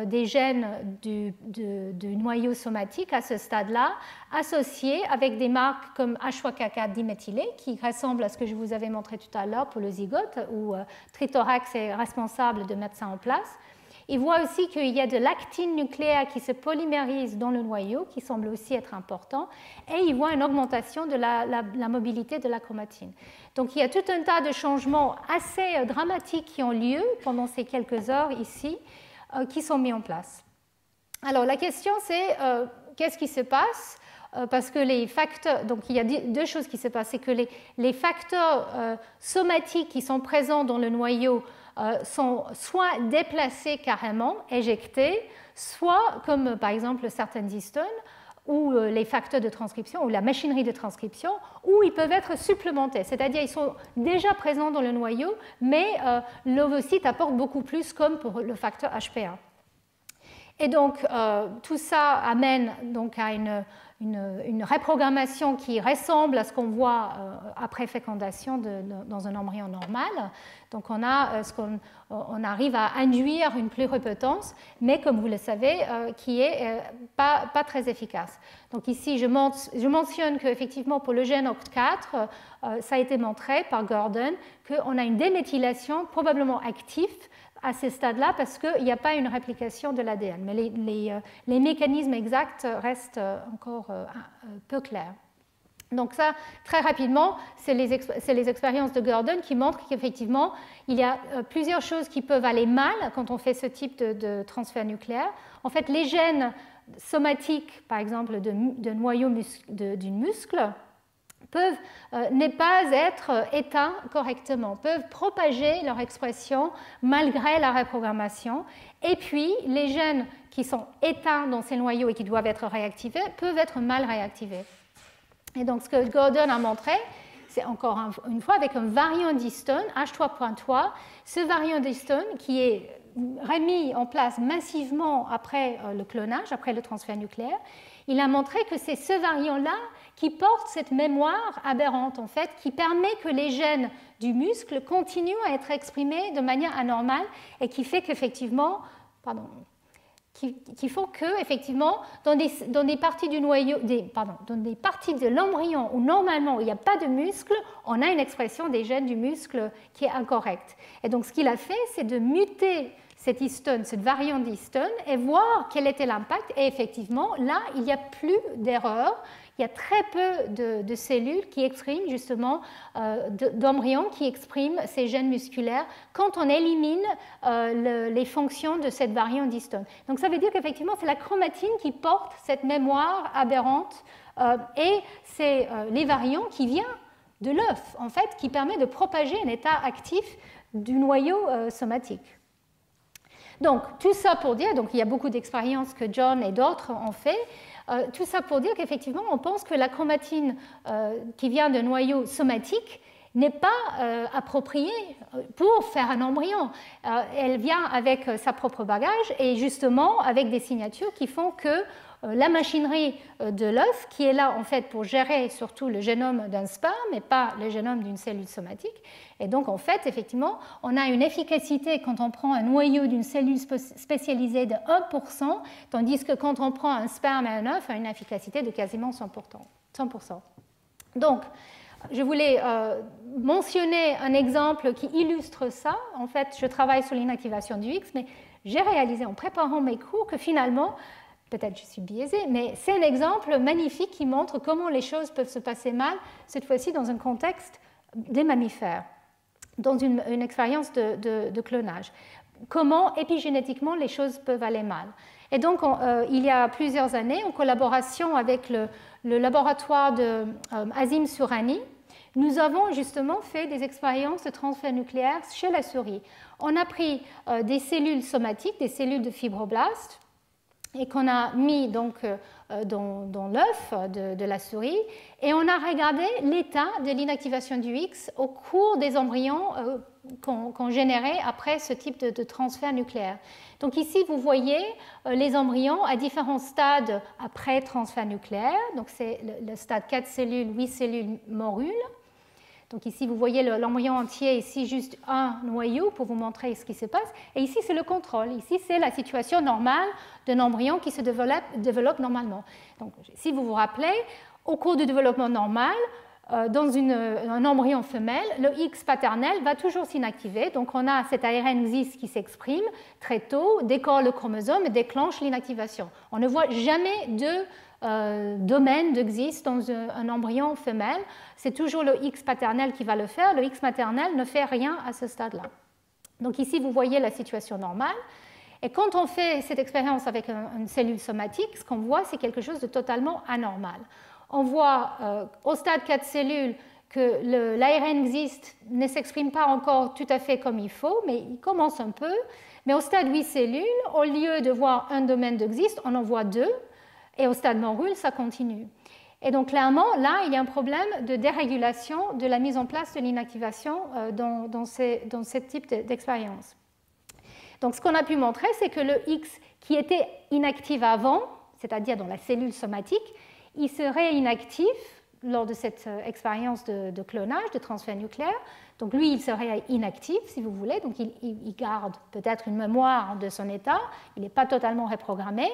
des gènes du noyau somatique à ce stade-là, associés avec des marques comme H3K4 diméthylé, qui ressemblent à ce que je vous avais montré tout à l'heure pour le zygote, où Trithorax est responsable de mettre ça en place. Il voit aussi qu'il y a de l'actine nucléaire qui se polymérise dans le noyau, qui semble aussi être important, et il voit une augmentation de la mobilité de la chromatine. Donc il y a tout un tas de changements assez dramatiques qui ont lieu pendant ces quelques heures ici, qui sont mis en place. Alors la question c'est qu'est-ce qui se passe parce que les facteurs, donc il y a 2 choses qui se passent, c'est que les facteurs somatiques qui sont présents dans le noyau sont soit déplacés carrément, éjectés, soit, comme par exemple certaines histones, ou les facteurs de transcription, ou la machinerie de transcription, où ils peuvent être supplémentés, c'est-à-dire ils sont déjà présents dans le noyau, mais l'ovocyte apporte beaucoup plus, comme pour le facteur HP1. Et donc, tout ça amène donc à une reprogrammation qui ressemble à ce qu'on voit après fécondation dans un embryon normal. Donc, on arrive à induire une pluripotence, mais comme vous le savez, qui n'est pas très efficace. Donc, ici, je mentionne qu'effectivement, pour le gène OCT4, ça a été montré par Gurdon qu'on a une déméthylation probablement active à ces stades-là parce qu'il n'y a pas une réplication de l'ADN. Mais les mécanismes exacts restent encore peu clairs. Donc ça, très rapidement, c'est les expériences de Gurdon qui montrent qu'effectivement, il y a plusieurs choses qui peuvent aller mal quand on fait ce type de transfert nucléaire. En fait, les gènes somatiques, par exemple, de noyau d'un muscle, peuvent ne pas être éteints correctement, peuvent propager leur expression malgré la reprogrammation. Et puis, les gènes qui sont éteints dans ces noyaux et qui doivent être réactivés peuvent être mal réactivés. Et donc, ce que Gordon a montré, c'est encore une fois avec un variant d'histone, H3.3, ce variant d'histone qui est remis en place massivement après le clonage, après le transfert nucléaire, il a montré que c'est ce variant-là qui porte cette mémoire aberrante, en fait, qui permet que les gènes du muscle continuent à être exprimés de manière anormale et qui fait qu'effectivement, qui font que, effectivement, dans des parties du noyau, dans des parties de l'embryon où normalement il n'y a pas de muscle, on a une expression des gènes du muscle qui est incorrecte. Et donc, ce qu'il a fait, c'est de muter cette histone, cette variante d'histone, et voir quel était l'impact. Et effectivement, là, il n'y a plus d'erreur. Il y a très peu de cellules qui expriment justement, d'embryons qui expriment ces gènes musculaires quand on élimine les fonctions de cette variante d'histone. Donc ça veut dire qu'effectivement, c'est la chromatine qui porte cette mémoire aberrante et c'est les variants qui viennent de l'œuf, en fait, qui permet de propager un état actif du noyau somatique. Donc, tout ça pour dire, donc il y a beaucoup d'expériences que John et d'autres ont fait, tout ça pour dire qu'effectivement, on pense que la chromatine qui vient de noyau somatique n'est pas appropriée pour faire un embryon. Elle vient avec sa propre bagage et justement avec des signatures qui font que la machinerie de l'œuf, qui est là en fait pour gérer surtout le génome d'un sperme et pas le génome d'une cellule somatique. Et donc en fait, effectivement, on a une efficacité quand on prend un noyau d'une cellule spécialisée de 1%, tandis que quand on prend un sperme et un œuf, on a une efficacité de quasiment 100%. Donc, je voulais mentionner un exemple qui illustre ça. En fait, je travaille sur l'inactivation du X, mais j'ai réalisé en préparant mes cours que finalement, peut-être je suis biaisée, mais c'est un exemple magnifique qui montre comment les choses peuvent se passer mal, cette fois-ci dans un contexte des mammifères, dans une expérience de clonage. Comment épigénétiquement les choses peuvent aller mal. Et donc, il y a plusieurs années, en collaboration avec le laboratoire de Azim Surani, nous avons justement fait des expériences de transfert nucléaire chez la souris. On a pris des cellules somatiques, des cellules de fibroblastes, et qu'on a mis donc dans l'œuf de la souris, et on a regardé l'état de l'inactivation du X au cours des embryons qu'on générait après ce type de transfert nucléaire. Donc ici, vous voyez les embryons à différents stades après transfert nucléaire. Donc c'est le stade 4 cellules, 8 cellules, morule. Donc ici, vous voyez l'embryon entier, ici juste un noyau pour vous montrer ce qui se passe. Et ici, c'est le contrôle. Ici, c'est la situation normale d'un embryon qui se développe normalement. Donc, si vous vous rappelez, au cours du développement normal, dans un embryon femelle, le X paternel va toujours s'inactiver. Donc, on a cet ARN XIS qui s'exprime très tôt, décore le chromosome et déclenche l'inactivation. On ne voit jamais de domaine de XIS dans un embryon femelle. C'est toujours le X paternel qui va le faire. Le X maternel ne fait rien à ce stade-là. Donc ici, vous voyez la situation normale. Et quand on fait cette expérience avec une cellule somatique, ce qu'on voit, c'est quelque chose de totalement anormal. On voit au stade 4 cellules que l'ARN XIS ne s'exprime pas encore tout à fait comme il faut, mais il commence un peu. Mais au stade 8 cellules, au lieu de voir un domaine de XIS, on en voit deux. Et au stade morule, ça continue. Et donc, clairement, là, il y a un problème de dérégulation de la mise en place de l'inactivation dans ce type d'expérience. Donc, ce qu'on a pu montrer, c'est que le X qui était inactif avant, c'est-à-dire dans la cellule somatique, il serait inactif lors de cette expérience de clonage, de transfert nucléaire. Donc, lui, il serait inactif, si vous voulez. Donc, il garde peut-être une mémoire de son état. Il n'est pas totalement reprogrammé.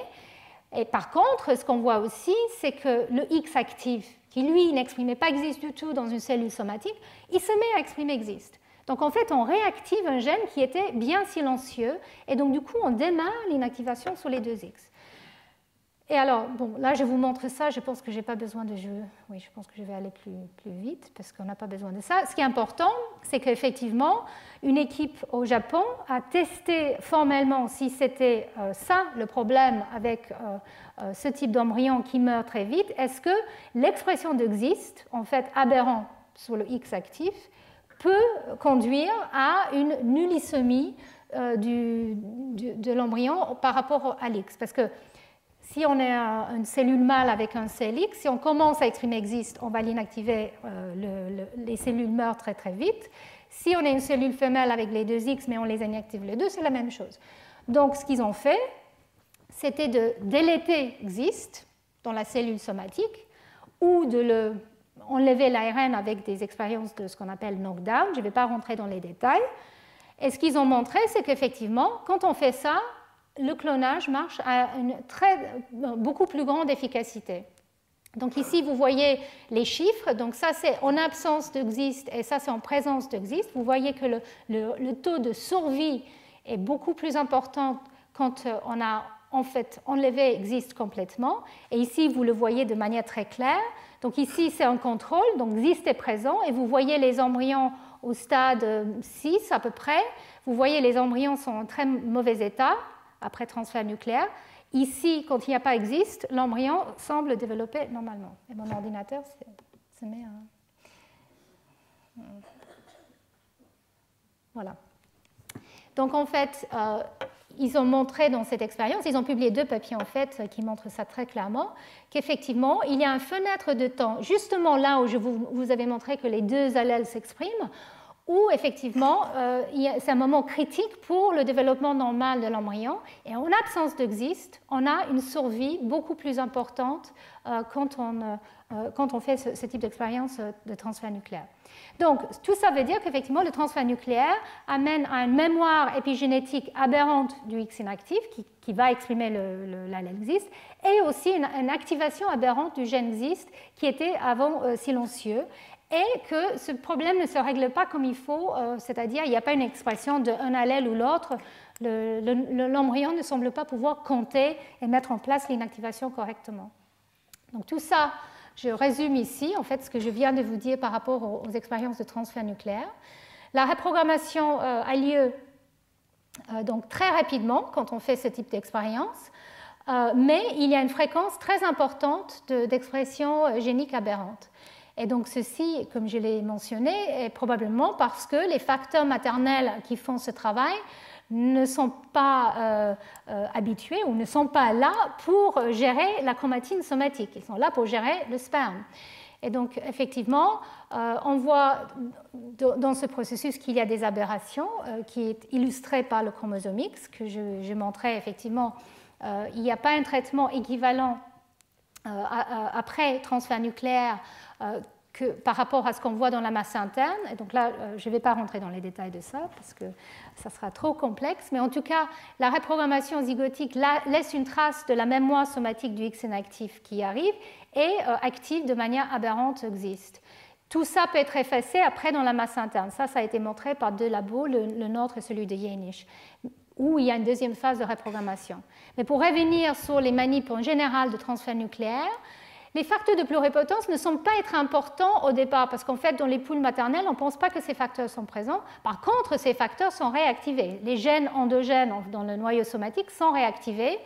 Et par contre, ce qu'on voit aussi, c'est que le X actif, qui lui n'exprimait pas XIS du tout dans une cellule somatique, il se met à exprimer XIS. Donc en fait, on réactive un gène qui était bien silencieux, et donc du coup, on démarre l'inactivation sur les deux X. Et alors, bon, là, je vous montre ça. Je pense que je n'ai pas besoin de jeu. Oui, je pense que je vais aller plus vite parce qu'on n'a pas besoin de ça. Ce qui est important, c'est qu'effectivement, une équipe au Japon a testé formellement si c'était ça le problème avec ce type d'embryon qui meurt très vite. Est-ce que l'expression de XIST, en fait aberrant sur le X actif, peut conduire à une nullisomie de l'embryon par rapport à l'X? Parce que si on a une cellule mâle avec un cell X, si on commence à exprimer XIST, on va l'inactiver, les cellules meurent très très vite. Si on a une cellule femelle avec les deux X, mais on les inactive les deux, c'est la même chose. Donc ce qu'ils ont fait, c'était de déléter XIST dans la cellule somatique ou de enlever l'ARN avec des expériences de ce qu'on appelle knockdown. Je ne vais pas rentrer dans les détails. Et ce qu'ils ont montré, c'est qu'effectivement, quand on fait ça, le clonage marche à une beaucoup plus grande efficacité. Donc ici, vous voyez les chiffres. Donc ça, c'est en absence de XIST et ça, c'est en présence de XIST. Vous voyez que le taux de survie est beaucoup plus important quand on a en fait enlevé XIST complètement. Et ici, vous le voyez de manière très claire. Donc ici, c'est un contrôle. Donc XIST est présent et vous voyez les embryons au stade 6 à peu près. Vous voyez les embryons sont en très mauvais état après transfert nucléaire. Ici, quand il n'y a pas XIST, l'embryon semble développer normalement. Et mon ordinateur se met à... Voilà. Donc en fait, ils ont montré dans cette expérience, ils ont publié 2 papiers en fait qui montrent ça très clairement, qu'effectivement, il y a une fenêtre de temps, justement là où je vous avais montré que les 2 allèles s'expriment, où effectivement, c'est un moment critique pour le développement normal de l'embryon. Et en absence de XIST, on a une survie beaucoup plus importante quand on fait ce type d'expérience de transfert nucléaire. Donc, tout ça veut dire qu'effectivement, le transfert nucléaire amène à une mémoire épigénétique aberrante du X inactif qui va exprimer l'allèle XIST, et aussi une activation aberrante du gène XIST qui était avant silencieux, et que ce problème ne se règle pas comme il faut, c'est-à-dire il n'y a pas une expression d'un allèle ou l'autre. L'embryon ne semble pas pouvoir compter et mettre en place l'inactivation correctement. Donc tout ça, je résume ici, en fait, ce que je viens de vous dire par rapport aux expériences de transfert nucléaire. La reprogrammation a lieu donc très rapidement quand on fait ce type d'expérience, mais il y a une fréquence très importante d'expression génique aberrante. Et donc ceci, comme je l'ai mentionné, est probablement parce que les facteurs maternels qui font ce travail ne sont pas habitués ou ne sont pas là pour gérer la chromatine somatique. Ils sont là pour gérer le sperme. Et donc effectivement, on voit dans ce processus qu'il y a des aberrations qui est illustré par le chromosome X que je montrais effectivement. Il n'y a pas un traitement équivalent après transfert nucléaire par rapport à ce qu'on voit dans la masse interne. Et donc là, je ne vais pas rentrer dans les détails de ça parce que ça sera trop complexe. Mais en tout cas, la reprogrammation zygotique laisse une trace de la mémoire somatique du X inactif qui arrive et active de manière aberrante XIST. Tout ça peut être effacé après dans la masse interne. Ça a été montré par 2 labos, le nôtre et celui de Jaenisch, où il y a une deuxième phase de reprogrammation. Mais pour revenir sur les manips en général de transfert nucléaire, les facteurs de pluripotence ne semblent pas être importants au départ, parce qu'en fait, dans les poules maternelles, on ne pense pas que ces facteurs sont présents. Par contre, ces facteurs sont réactivés. Les gènes endogènes dans le noyau somatique sont réactivés,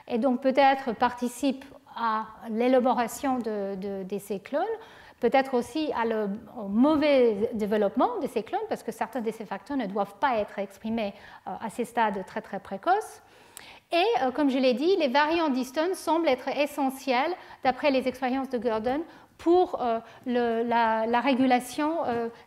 et donc peut-être participent à l'élaboration de ces clones, peut-être aussi au mauvais développement de ces clones, parce que certains de ces facteurs ne doivent pas être exprimés à ces stades très très précoces. Et comme je l'ai dit, les variants d'histone semblent être essentiels, d'après les expériences de Gurdon, pour la régulation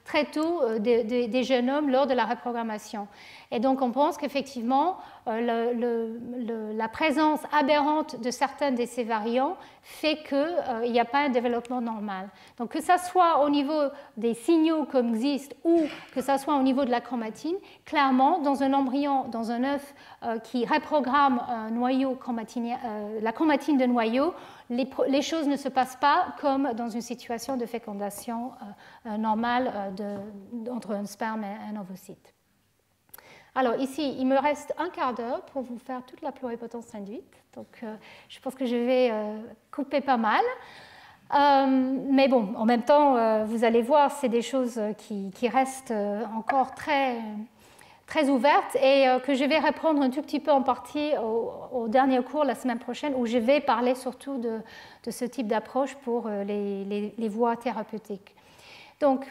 très tôt des génomes lors de la reprogrammation. Et donc on pense qu'effectivement, la présence aberrante de certains de ces variants fait qu'il n'y a pas un développement normal. Donc que ça soit au niveau des signaux comme XIST ou que ça soit au niveau de la chromatine, clairement, dans un embryon, dans un œuf qui reprogramme un noyau la chromatine de noyau, les choses ne se passent pas comme dans une situation de fécondation normale entre un sperme et un ovocyte. Alors ici, il me reste un quart d'heure pour vous faire toute la pluripotence induite. Donc je pense que je vais couper pas mal. Mais bon, en même temps, vous allez voir, c'est des choses qui restent encore très ouvertes et que je vais reprendre un tout petit peu en partie au dernier cours la semaine prochaine où je vais parler surtout de ce type d'approche pour les voies thérapeutiques. Donc,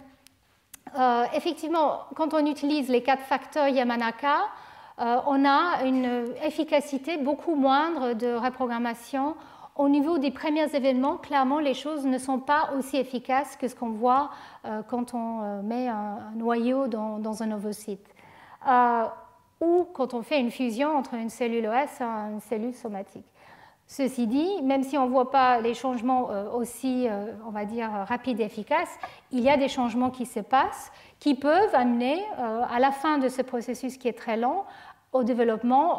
effectivement, quand on utilise les 4 facteurs Yamanaka, on a une efficacité beaucoup moindre de reprogrammation. Au niveau des premiers événements, clairement, les choses ne sont pas aussi efficaces que ce qu'on voit quand on met un noyau dans un ovocyte. Ou quand on fait une fusion entre une cellule OS et une cellule somatique. Ceci dit, même si on ne voit pas les changements aussi, on va dire, rapides et efficaces, il y a des changements qui se passent qui peuvent amener, à la fin de ce processus qui est très lent, au développement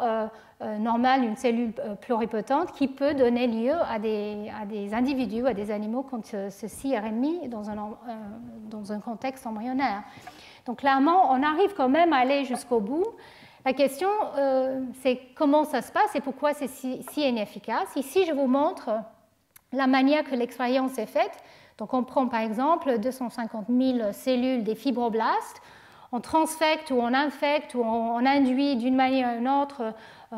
normal d'une cellule pluripotente qui peut donner lieu à des individus, à des animaux quand ceci est remis dans un contexte embryonnaire. Donc clairement, on arrive quand même à aller jusqu'au bout. La question, c'est comment ça se passe et pourquoi c'est si inefficace. Ici, je vous montre la manière que l'expérience est faite. Donc on prend par exemple 250 000 cellules des fibroblastes, on transfecte ou on infecte ou on induit d'une manière ou d'une autre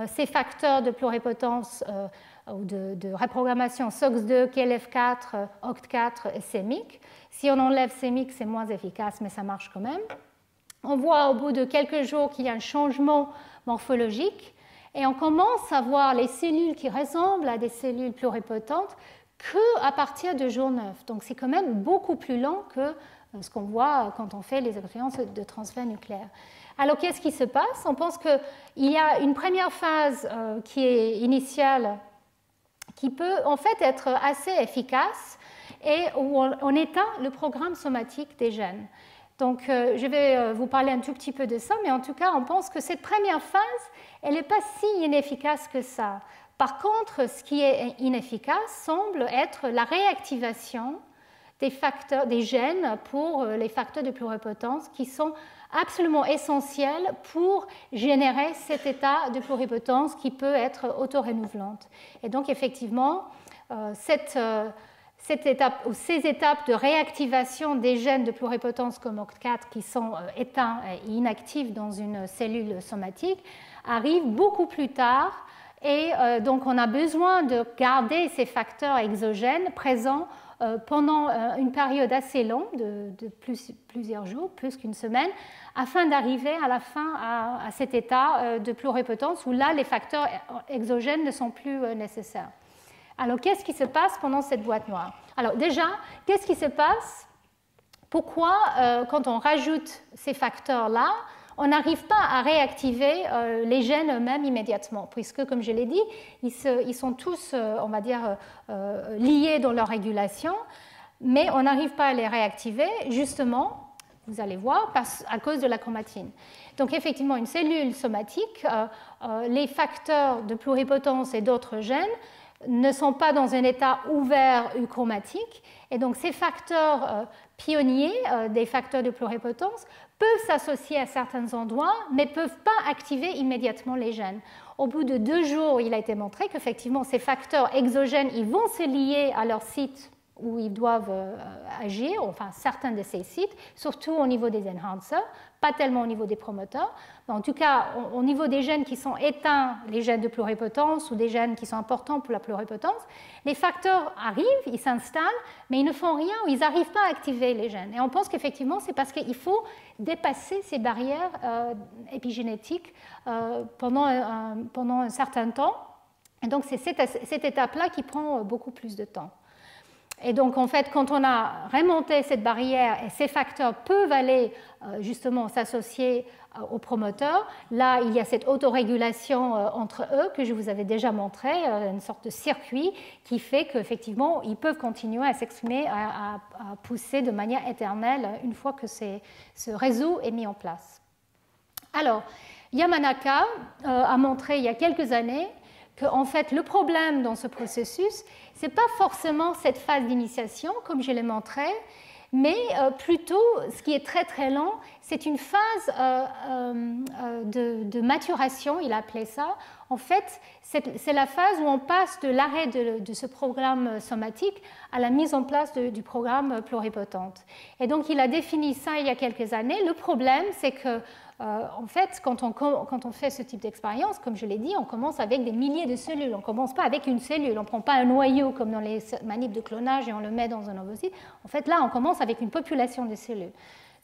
ces facteurs de pluripotence ou de reprogrammation SOX2, KLF4, OCT4 et CMYC. Si on enlève CMYC, c'est moins efficace, mais ça marche quand même. On voit au bout de quelques jours qu'il y a un changement morphologique et on commence à voir les cellules qui ressemblent à des cellules pluripotentes qu'à partir de jour 9. Donc c'est quand même beaucoup plus lent que ce qu'on voit quand on fait les expériences de transfert nucléaire. Alors qu'est-ce qui se passe? On pense qu'il y a une première phase qui est initiale, qui peut en fait être assez efficace et où on éteint le programme somatique des gènes. Donc je vais vous parler un tout petit peu de ça, mais en tout cas on pense que cette première phase, elle n'est pas si inefficace que ça. Par contre, ce qui est inefficace semble être la réactivation des facteurs, des gènes pour les facteurs de pluripotence qui sont absolument essentiels pour générer cet état de pluripotence qui peut être auto-renouvelante. Et donc effectivement, ces étapes de réactivation des gènes de pluripotence comme OCT4 qui sont éteints et inactifs dans une cellule somatique arrivent beaucoup plus tard et donc on a besoin de garder ces facteurs exogènes présents pendant une période assez longue de plusieurs jours, plus qu'une semaine, afin d'arriver à la fin à cet état de pluripotence où là les facteurs exogènes ne sont plus nécessaires. Alors, qu'est-ce qui se passe pendant cette boîte noire? Alors déjà, qu'est-ce qui se passe? Pourquoi, quand on rajoute ces facteurs-là, on n'arrive pas à réactiver les gènes eux-mêmes immédiatement? Puisque, comme je l'ai dit, ils sont tous, on va dire, liés dans leur régulation, mais on n'arrive pas à les réactiver, justement, vous allez voir, à cause de la chromatine. Donc, effectivement, une cellule somatique, les facteurs de pluripotence et d'autres gènes ne sont pas dans un état ouvert euchromatique. Et donc, ces facteurs pionniers, des facteurs de pluripotence, peuvent s'associer à certains endroits, mais ne peuvent pas activer immédiatement les gènes. Au bout de 2 jours, il a été montré qu'effectivement, ces facteurs exogènes, ils vont se lier à leur site où ils doivent agir, enfin certains de ces sites, surtout au niveau des enhancers, pas tellement au niveau des promoteurs, mais en tout cas au niveau des gènes qui sont éteints, les gènes de pluripotence ou des gènes qui sont importants pour la pluripotence, les facteurs arrivent, ils s'installent, mais ils ne font rien ou ils n'arrivent pas à activer les gènes. Et on pense qu'effectivement c'est parce qu'il faut dépasser ces barrières épigénétiques pendant un certain temps. Et donc c'est cette étape-là qui prend beaucoup plus de temps. Et donc, en fait, quand on a remonté cette barrière et ces facteurs peuvent aller justement s'associer aux promoteurs, là, il y a cette autorégulation entre eux que je vous avais déjà montré, une sorte de circuit qui fait qu'effectivement, ils peuvent continuer à s'exprimer, à pousser de manière éternelle une fois que ce réseau est mis en place. Alors, Yamanaka a montré il y a quelques années qu'en fait, le problème dans ce processus, ce n'est pas forcément cette phase d'initiation, comme je l'ai montré, mais plutôt, ce qui est très très lent, c'est une phase de maturation, il a appelé ça. En fait, c'est la phase où on passe de l'arrêt de ce programme somatique à la mise en place du programme pluripotente. Et donc, il a défini ça il y a quelques années. Le problème, c'est que en fait, quand on fait ce type d'expérience, comme je l'ai dit, on commence avec des milliers de cellules. On ne commence pas avec une cellule. On ne prend pas un noyau comme dans les manips de clonage et on le met dans un ovocyte. En fait, là, on commence avec une population de cellules.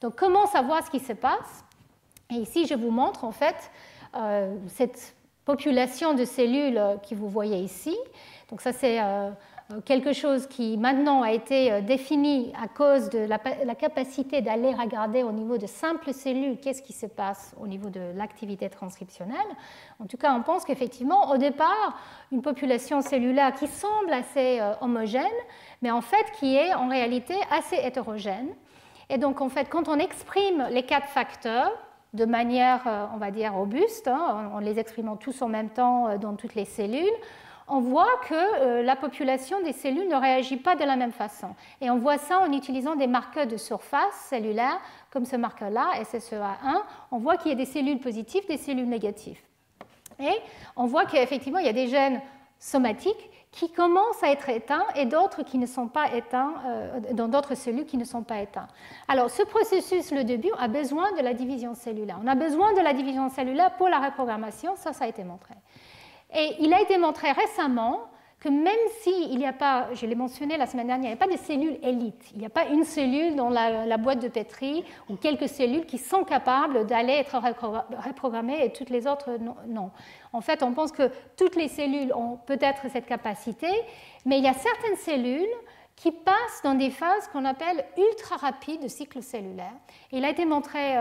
Donc, comment savoir ce qui se passe? Et ici, je vous montre, en fait, cette population de cellules que vous voyez ici. Donc, ça, c'est quelque chose qui maintenant a été défini à cause de la capacité d'aller regarder au niveau de simples cellules qu'est-ce qui se passe au niveau de l'activité transcriptionnelle. En tout cas, on pense qu'effectivement, au départ, une population cellulaire qui semble assez homogène, mais en fait qui est en réalité assez hétérogène. Et donc, en fait, quand on exprime les 4 facteurs de manière, on va dire, robuste, en les exprimant tous en même temps dans toutes les cellules, on voit que la population des cellules ne réagit pas de la même façon. Et on voit ça en utilisant des marqueurs de surface cellulaire, comme ce marqueur-là, SSEA1. On voit qu'il y a des cellules positives, des cellules négatives. Et on voit qu'effectivement, il y a des gènes somatiques qui commencent à être éteints et d'autres qui ne sont pas éteints, dans d'autres cellules qui ne sont pas éteints. Alors, ce processus, le début, a besoin de la division cellulaire. On a besoin de la division cellulaire pour la reprogrammation, ça a été montré. Et il a été montré récemment que même s'il n'y a pas, je l'ai mentionné la semaine dernière, il n'y a pas de cellules élites, il n'y a pas une cellule dans la boîte de Petri ou quelques cellules qui sont capables d'aller être reprogrammées et toutes les autres non. En fait, on pense que toutes les cellules ont peut-être cette capacité, mais il y a certaines cellules qui passent dans des phases qu'on appelle ultra rapides de cycle cellulaire. Et il a été montré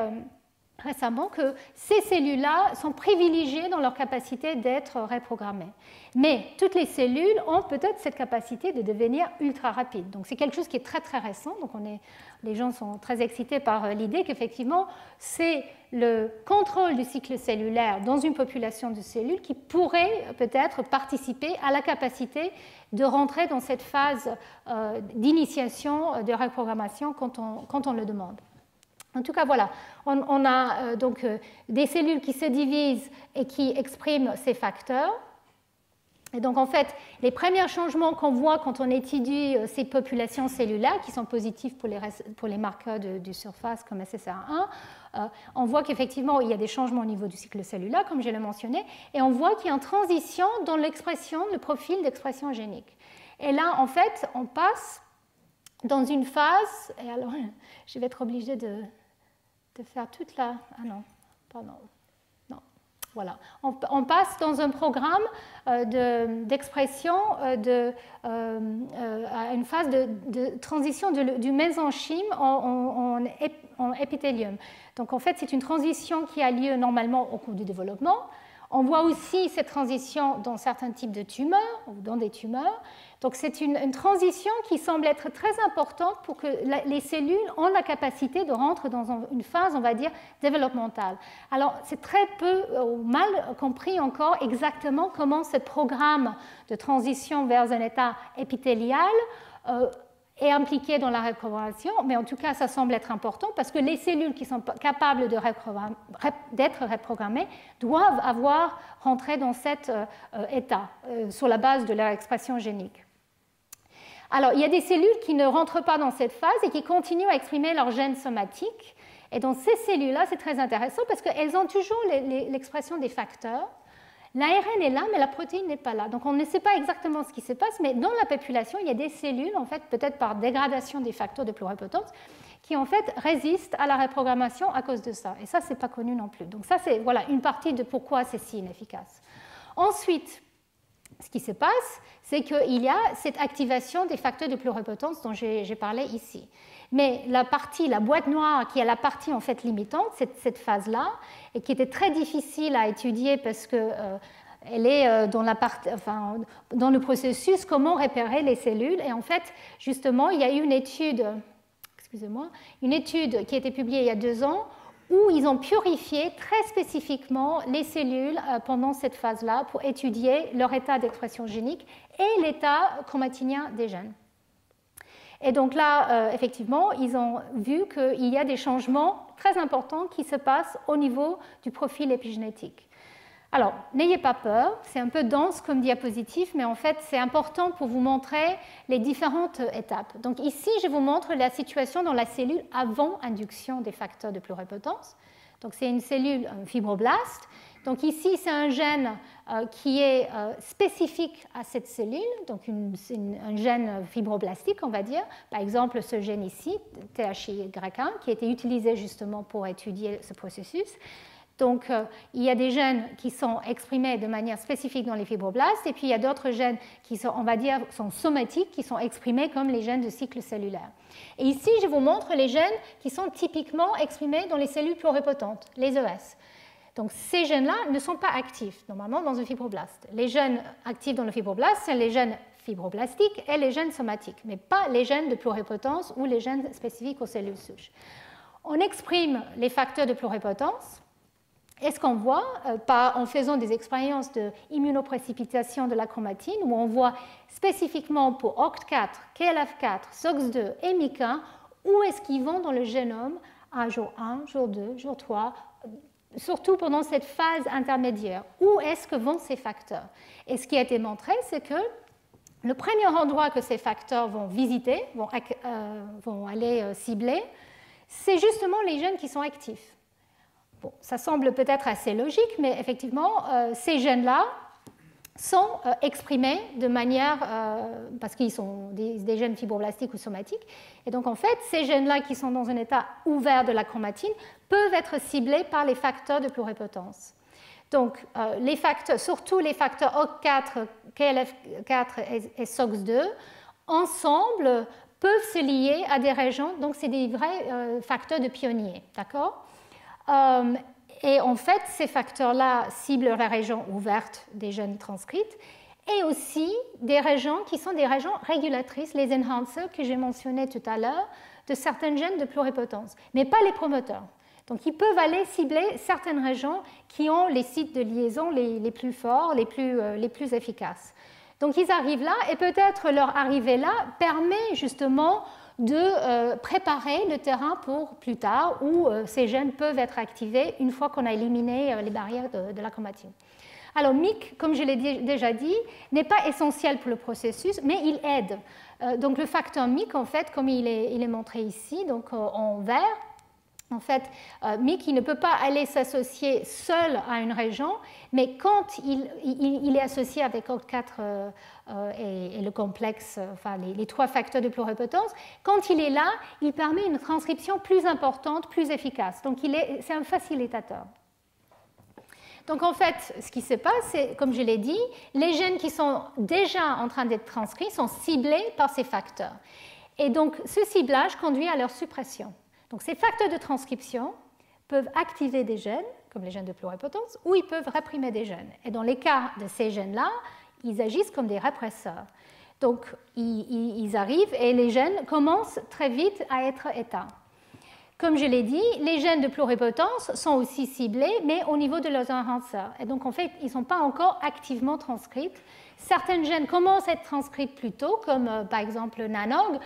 récemment que ces cellules-là sont privilégiées dans leur capacité d'être reprogrammées. Mais toutes les cellules ont peut-être cette capacité de devenir ultra rapides. Donc c'est quelque chose qui est très très récent. Donc les gens sont très excités par l'idée qu'effectivement c'est le contrôle du cycle cellulaire dans une population de cellules qui pourrait peut-être participer à la capacité de rentrer dans cette phase d'initiation de reprogrammation quand on le demande. En tout cas, voilà, on a donc des cellules qui se divisent et qui expriment ces facteurs. Et donc, en fait, les premiers changements qu'on voit quand on étudie ces populations cellulaires, qui sont positifs pour les marqueurs de surface comme SSR1, on voit qu'effectivement, il y a des changements au niveau du cycle cellulaire, comme je l'ai mentionné, et on voit qu'il y a une transition dans l'expression, le profil d'expression génique. Et là, en fait, on passe dans une phase, et alors, je vais être obligée de faire toute la... Ah non, pardon. Non, voilà. On passe dans un programme d'expression à une phase de transition du mésenchyme en épithélium. Donc, en fait, c'est une transition qui a lieu normalement au cours du développement. On voit aussi cette transition dans certains types de tumeurs ou dans des tumeurs. Donc, c'est une transition qui semble être très importante pour que les cellules aient la capacité de rentrer dans une phase, on va dire, développementale. Alors, c'est très peu ou mal compris encore exactement comment ce programme de transition vers un état épithélial est impliqué dans la reprogrammation, mais en tout cas, ça semble être important parce que les cellules qui sont capables d'être reprogrammées doivent avoir rentré dans cet état sur la base de leur expression génique. Alors, il y a des cellules qui ne rentrent pas dans cette phase et qui continuent à exprimer leurs gènes somatiques. Et dans ces cellules-là, c'est très intéressant parce qu'elles ont toujours l'expression des facteurs. L'ARN est là, mais la protéine n'est pas là. Donc, on ne sait pas exactement ce qui se passe, mais dans la population, il y a des cellules, en fait, peut-être par dégradation des facteurs de pluripotence, qui, en fait, résistent à la reprogrammation à cause de ça. Et ça, ce n'est pas connu non plus. Donc, ça, c'est voilà, une partie de pourquoi c'est si inefficace. Ensuite, ce qui se passe, c'est qu'il y a cette activation des facteurs de pluripotence dont j'ai parlé ici. Mais la boîte noire, qui est la partie en fait limitante, cette phase-là, et qui était très difficile à étudier parce que elle est dans le processus comment repérer les cellules. Et en fait, justement, il y a eu une étude qui a été publiée il y a 2 ans où ils ont purifié très spécifiquement les cellules pendant cette phase-là pour étudier leur état d'expression génique et l'état chromatinien des gènes. Et donc là, effectivement, ils ont vu qu'il y a des changements très importants qui se passent au niveau du profil épigénétique. Alors, n'ayez pas peur, c'est un peu dense comme diapositive, mais en fait, c'est important pour vous montrer les différentes étapes. Donc ici, je vous montre la situation dans la cellule avant induction des facteurs de pluripotence. Donc c'est une cellule, un fibroblast. Donc ici, c'est un gène qui est spécifique à cette cellule, donc un gène fibroblastique, on va dire. Par exemple, ce gène ici, THY1, qui a été utilisé justement pour étudier ce processus. Donc, il y a des gènes qui sont exprimés de manière spécifique dans les fibroblastes, et puis il y a d'autres gènes qui sont, on va dire, sont somatiques, qui sont exprimés comme les gènes de cycle cellulaire. Et ici, je vous montre les gènes qui sont typiquement exprimés dans les cellules pluripotentes, les ES. Donc, ces gènes-là ne sont pas actifs, normalement, dans un fibroblaste. Les gènes actifs dans le fibroblaste, c'est les gènes fibroblastiques et les gènes somatiques, mais pas les gènes de pluripotence ou les gènes spécifiques aux cellules souches. On exprime les facteurs de pluripotence. Et ce qu'on voit en faisant des expériences d'immunoprécipitation de la chromatine, où on voit spécifiquement pour OCT4, KLF4, SOX2 et MYC1, où est-ce qu'ils vont dans le génome à jour 1, jour 2, jour 3, surtout pendant cette phase intermédiaire. Où est-ce que vont ces facteurs? Et ce qui a été montré, c'est que le premier endroit que ces facteurs vont visiter, vont aller cibler, c'est justement les gènes qui sont actifs. Bon, ça semble peut-être assez logique, mais effectivement, ces gènes-là sont exprimés de manière, parce qu'ils sont des gènes fibroblastiques ou somatiques, et donc en fait, ces gènes-là qui sont dans un état ouvert de la chromatine peuvent être ciblés par les facteurs de pluripotence. Donc, les facteurs, surtout les facteurs OCT4, KLF4 et SOX2, ensemble peuvent se lier à des régions, donc c'est des vrais facteurs de pionniers, d'accord ? Et en fait, ces facteurs-là ciblent la région ouverte des gènes transcrites et aussi des régions qui sont des régions régulatrices, les enhancers que j'ai mentionnés tout à l'heure, de certains gènes de pluripotence, mais pas les promoteurs. Donc, ils peuvent aller cibler certaines régions qui ont les sites de liaison les plus forts, les plus efficaces. Donc, ils arrivent là et peut-être leur arrivée là permet justement de préparer le terrain pour plus tard où ces gènes peuvent être activés une fois qu'on a éliminé les barrières de la chromatine. Alors MYC, comme je l'ai déjà dit, n'est pas essentiel pour le processus, mais il aide. Donc le facteur MYC, en fait, comme il est montré ici, donc en vert, en fait, MYC il ne peut pas aller s'associer seul à une région, mais quand il est associé avec OCT4 et le complexe, enfin les trois facteurs de pluripotence, quand il est là, il permet une transcription plus importante, plus efficace. Donc c'est un facilitateur. Donc en fait, ce qui se passe, c'est, comme je l'ai dit, les gènes qui sont déjà en train d'être transcrits sont ciblés par ces facteurs. Et donc ce ciblage conduit à leur suppression. Donc ces facteurs de transcription peuvent activer des gènes, comme les gènes de pluripotence, ou ils peuvent réprimer des gènes. Et dans les cas de ces gènes-là, ils agissent comme des répresseurs. Donc ils arrivent et les gènes commencent très vite à être éteints. Comme je l'ai dit, les gènes de pluripotence sont aussi ciblés, mais au niveau de leurs enhancers. Et donc en fait, ils ne sont pas encore activement transcrits. Certains gènes commencent à être transcrits plus tôt, comme par exemple NANOG,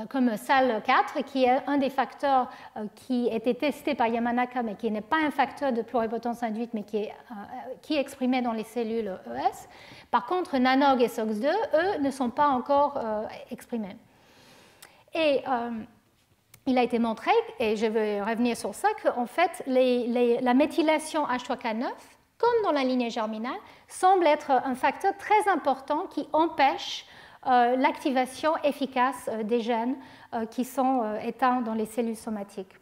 comme SAL4, qui est un des facteurs qui a été testé par Yamanaka, mais qui n'est pas un facteur de pluripotence induite, mais qui est exprimé dans les cellules ES. Par contre, NANOG et SOX2, eux, ne sont pas encore exprimés. Et il a été montré, et je vais revenir sur ça, qu'en fait, la méthylation H3K9, comme dans la lignée germinale, semble être un facteur très important qui empêche l'activation efficace des gènes qui sont éteints dans les cellules somatiques.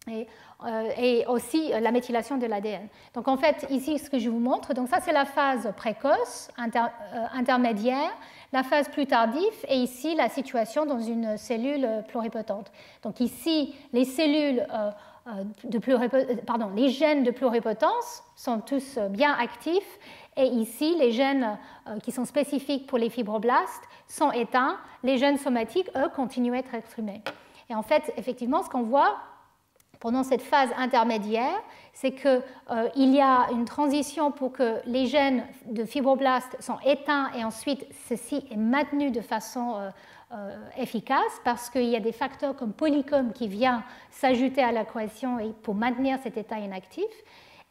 Et aussi la méthylation de l'ADN. Donc en fait, ici, ce que je vous montre, donc ça c'est la phase précoce, intermédiaire, la phase plus tardive, et ici la situation dans une cellule pluripotente. Donc ici, les cellules les gènes de pluripotence sont tous bien actifs, et ici, les gènes qui sont spécifiques pour les fibroblastes sont éteints, les gènes somatiques, eux, continuent à être exprimés. Et en fait, effectivement, ce qu'on voit, pendant cette phase intermédiaire, c'est qu'il y a une transition pour que les gènes de fibroblastes sont éteints et ensuite ceci est maintenu de façon efficace parce qu'il y a des facteurs comme polycom qui viennent s'ajouter à l'équation pour maintenir cet état inactif.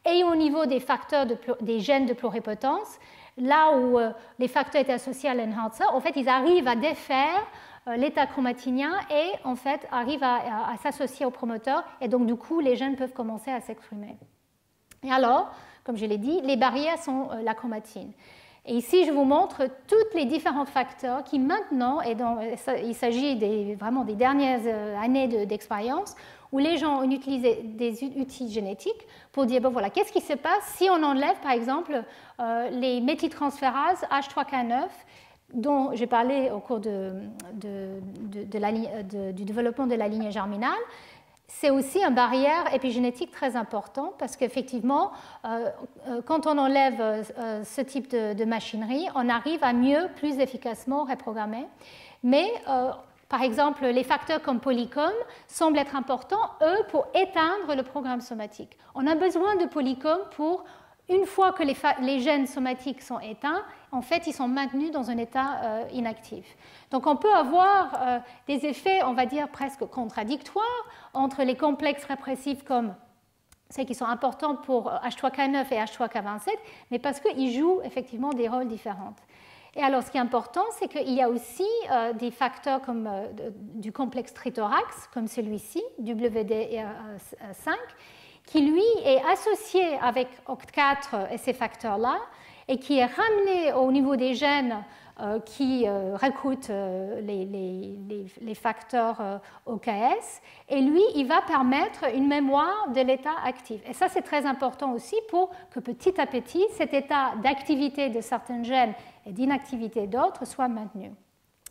Et au niveau des facteurs des gènes de pluripotence, là où les facteurs étaient associés à l'enhancer, en fait, ils arrivent à défaire l'état chromatinien et en fait arrivent à s'associer au promoteur et donc du coup les gènes peuvent commencer à s'exprimer. Et alors, comme je l'ai dit, les barrières sont la chromatine. Et ici, je vous montre tous les différents facteurs qui maintenant, et il s'agit vraiment des dernières années d'expérience, où les gens ont utilisé des outils génétiques pour dire, bon voilà, qu'est-ce qui se passe si on enlève par exemple les méthyltransférases H3K9 dont j'ai parlé au cours du développement de la lignée germinale. C'est aussi une barrière épigénétique très importante parce qu'effectivement, quand on enlève ce type de machinerie, on arrive à mieux, plus efficacement reprogrammer. Mais, par exemple, les facteurs comme polycom semblent être importants, eux, pour éteindre le programme somatique. On a besoin de polycom pour, une fois que les gènes somatiques sont éteints, en fait, ils sont maintenus dans un état inactif. Donc, on peut avoir des effets, on va dire, presque contradictoires entre les complexes répressifs comme ceux qui sont importants pour H3K9 et H3K27, mais parce qu'ils jouent effectivement des rôles différents. Et alors, ce qui est important, c'est qu'il y a aussi des facteurs comme du complexe trithorax, comme celui-ci, WD5, qui lui est associé avec OCT4 et ces facteurs-là, et qui est ramené au niveau des gènes qui recrutent les facteurs OKS, et lui, il va permettre une mémoire de l'état actif. Et ça, c'est très important aussi pour que petit à petit, cet état d'activité de certains gènes et d'inactivité d'autres soit maintenu.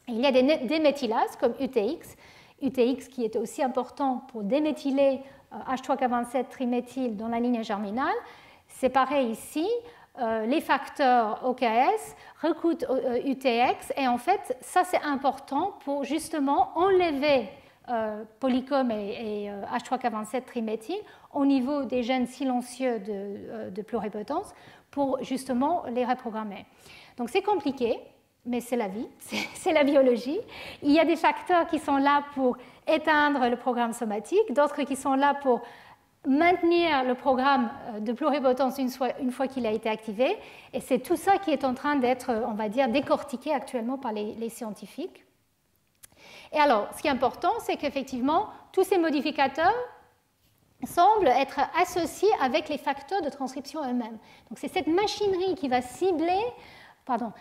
Et il y a des déméthylases comme UTX qui est aussi important pour déméthyler H3K27 triméthyle dans la lignée germinale. C'est pareil ici. Les facteurs OKS recrutent UTX et en fait, ça c'est important pour justement enlever polycom et H3K27 triméthyle au niveau des gènes silencieux de pluripotence pour justement les reprogrammer. Donc c'est compliqué, mais c'est la vie, c'est la biologie. Il y a des facteurs qui sont là pour éteindre le programme somatique, d'autres qui sont là pour maintenir le programme de pluripotence une fois qu'il a été activé. Et c'est tout ça qui est en train d'être, on va dire, décortiqué actuellement par les scientifiques. Et alors, ce qui est important, c'est qu'effectivement, tous ces modificateurs semblent être associés avec les facteurs de transcription eux-mêmes. Donc, c'est cette machinerie qui va cibler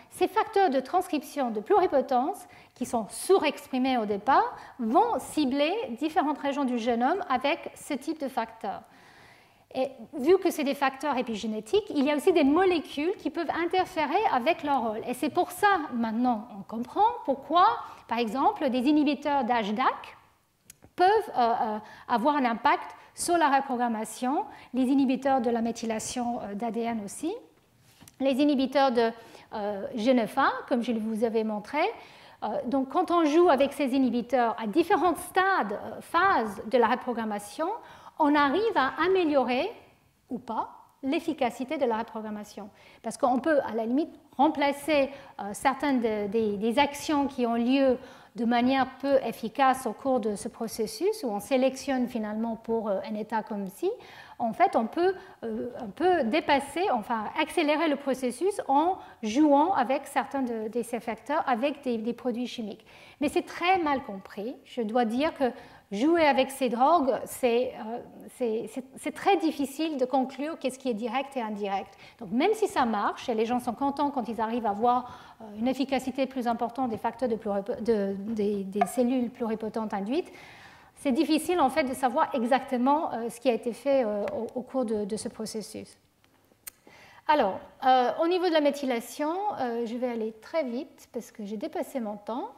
ces facteurs de transcription de pluripotence qui sont surexprimés au départ vont cibler différentes régions du génome avec ce type de facteurs. Et vu que c'est des facteurs épigénétiques, il y a aussi des molécules qui peuvent interférer avec leur rôle. Et c'est pour ça, maintenant, on comprend pourquoi, par exemple, des inhibiteurs d'HDAC peuvent avoir un impact sur la reprogrammation, les inhibiteurs de la méthylation d'ADN aussi, les inhibiteurs de G9A, comme je vous avais montré. Donc, quand on joue avec ces inhibiteurs à différents stades, phases de la reprogrammation, on arrive à améliorer, ou pas, l'efficacité de la reprogrammation. Parce qu'on peut, à la limite, remplacer certaines des actions qui ont lieu de manière peu efficace au cours de ce processus, où on sélectionne finalement pour un état comme ci. En fait, on peut dépasser, enfin accélérer le processus en jouant avec certains de ces facteurs, avec des produits chimiques. Mais c'est très mal compris. Je dois dire que jouer avec ces drogues, c'est très difficile de conclure qu'est-ce qui est direct et indirect. Donc même si ça marche, et les gens sont contents quand ils arrivent à voir une efficacité plus importante des facteurs des cellules pluripotentes induites, c'est difficile en fait de savoir exactement ce qui a été fait au cours de ce processus. Alors, au niveau de la méthylation, je vais aller très vite parce que j'ai dépassé mon temps,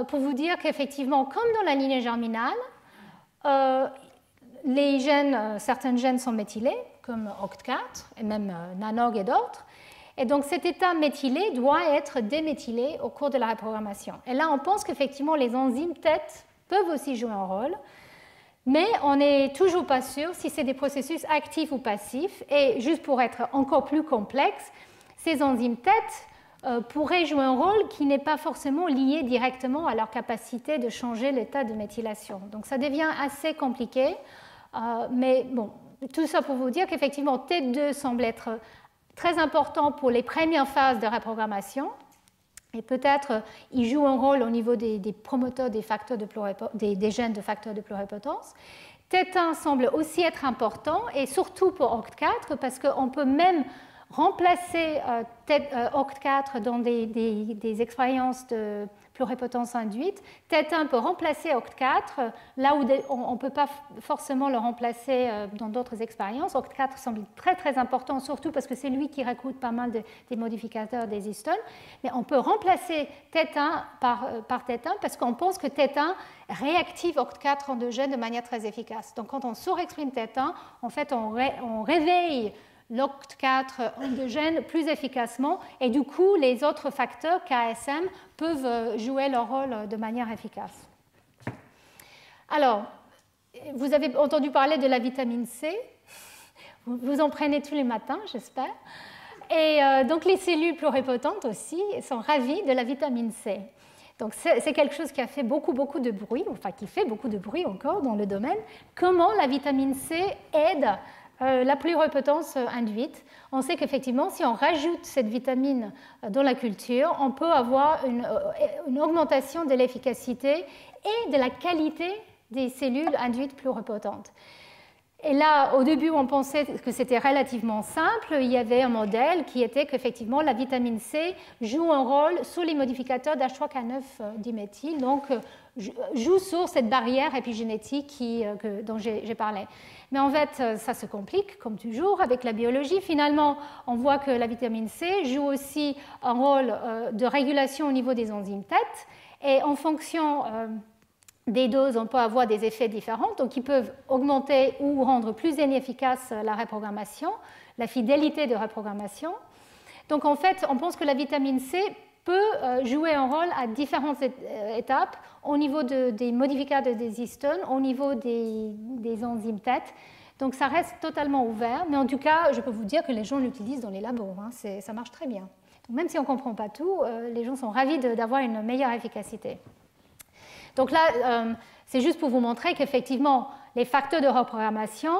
pour vous dire qu'effectivement, comme dans la lignée germinale, les gènes, certains gènes sont méthylés, comme OCT4 et même NANOG et d'autres. Et donc cet état méthylé doit être déméthylé au cours de la reprogrammation. Et là, on pense qu'effectivement, les enzymes TET peuvent aussi jouer un rôle. Mais on n'est toujours pas sûr si c'est des processus actifs ou passifs. Et juste pour être encore plus complexe, ces enzymes TET pourraient jouer un rôle qui n'est pas forcément lié directement à leur capacité de changer l'état de méthylation. Donc ça devient assez compliqué. Mais bon, tout ça pour vous dire qu'effectivement, TET2 semble être très important pour les premières phases de reprogrammation. Et peut-être il joue un rôle au niveau des promoteurs des gènes de facteurs de pluripotence. TET1 semble aussi être important, et surtout pour OCT4, parce qu'on peut même remplacer OCT4 dans des expériences de pluripotence induite. TET1 peut remplacer OCT4, là où on ne peut pas forcément le remplacer dans d'autres expériences. OCT4 semble très très important, surtout parce que c'est lui qui recrute pas mal des modificateurs des histones. Mais on peut remplacer TET1 par TET1 parce qu'on pense que TET1 réactive OCT4 endogène de manière très efficace. Donc quand on surexprime TET1, en fait on réveille l'OCT4 endogène plus efficacement, et du coup les autres facteurs KSM peuvent jouer leur rôle de manière efficace. Alors, vous avez entendu parler de la vitamine C, vous en prenez tous les matins, j'espère, et donc les cellules pluripotentes aussi sont ravies de la vitamine C. Donc c'est quelque chose qui a fait beaucoup de bruit, enfin qui fait beaucoup de bruit encore dans le domaine. Comment la vitamine C aide la pluripotence induite? On sait qu'effectivement, si on rajoute cette vitamine dans la culture, on peut avoir une augmentation de l'efficacité et de la qualité des cellules induites pluripotentes. Et là, au début, on pensait que c'était relativement simple. Il y avait un modèle qui était qu'effectivement, la vitamine C joue un rôle sur les modificateurs d'H3K9-diméthyl, donc joue sur cette barrière épigénétique dont j'ai parlé. Mais en fait, ça se complique, comme toujours, avec la biologie. Finalement, on voit que la vitamine C joue aussi un rôle de régulation au niveau des enzymes TET, et en fonction des doses, on peut avoir des effets différents, donc ils peuvent augmenter ou rendre plus inefficace la reprogrammation, la fidélité de reprogrammation. Donc en fait, on pense que la vitamine C peut jouer un rôle à différentes étapes au niveau des modificateurs des histones, au niveau des enzymes TET. Donc ça reste totalement ouvert, mais en tout cas, je peux vous dire que les gens l'utilisent dans les labos, hein, ça marche très bien. Donc même si on ne comprend pas tout, les gens sont ravis d'avoir une meilleure efficacité. Donc là, c'est juste pour vous montrer qu'effectivement, les facteurs de reprogrammation,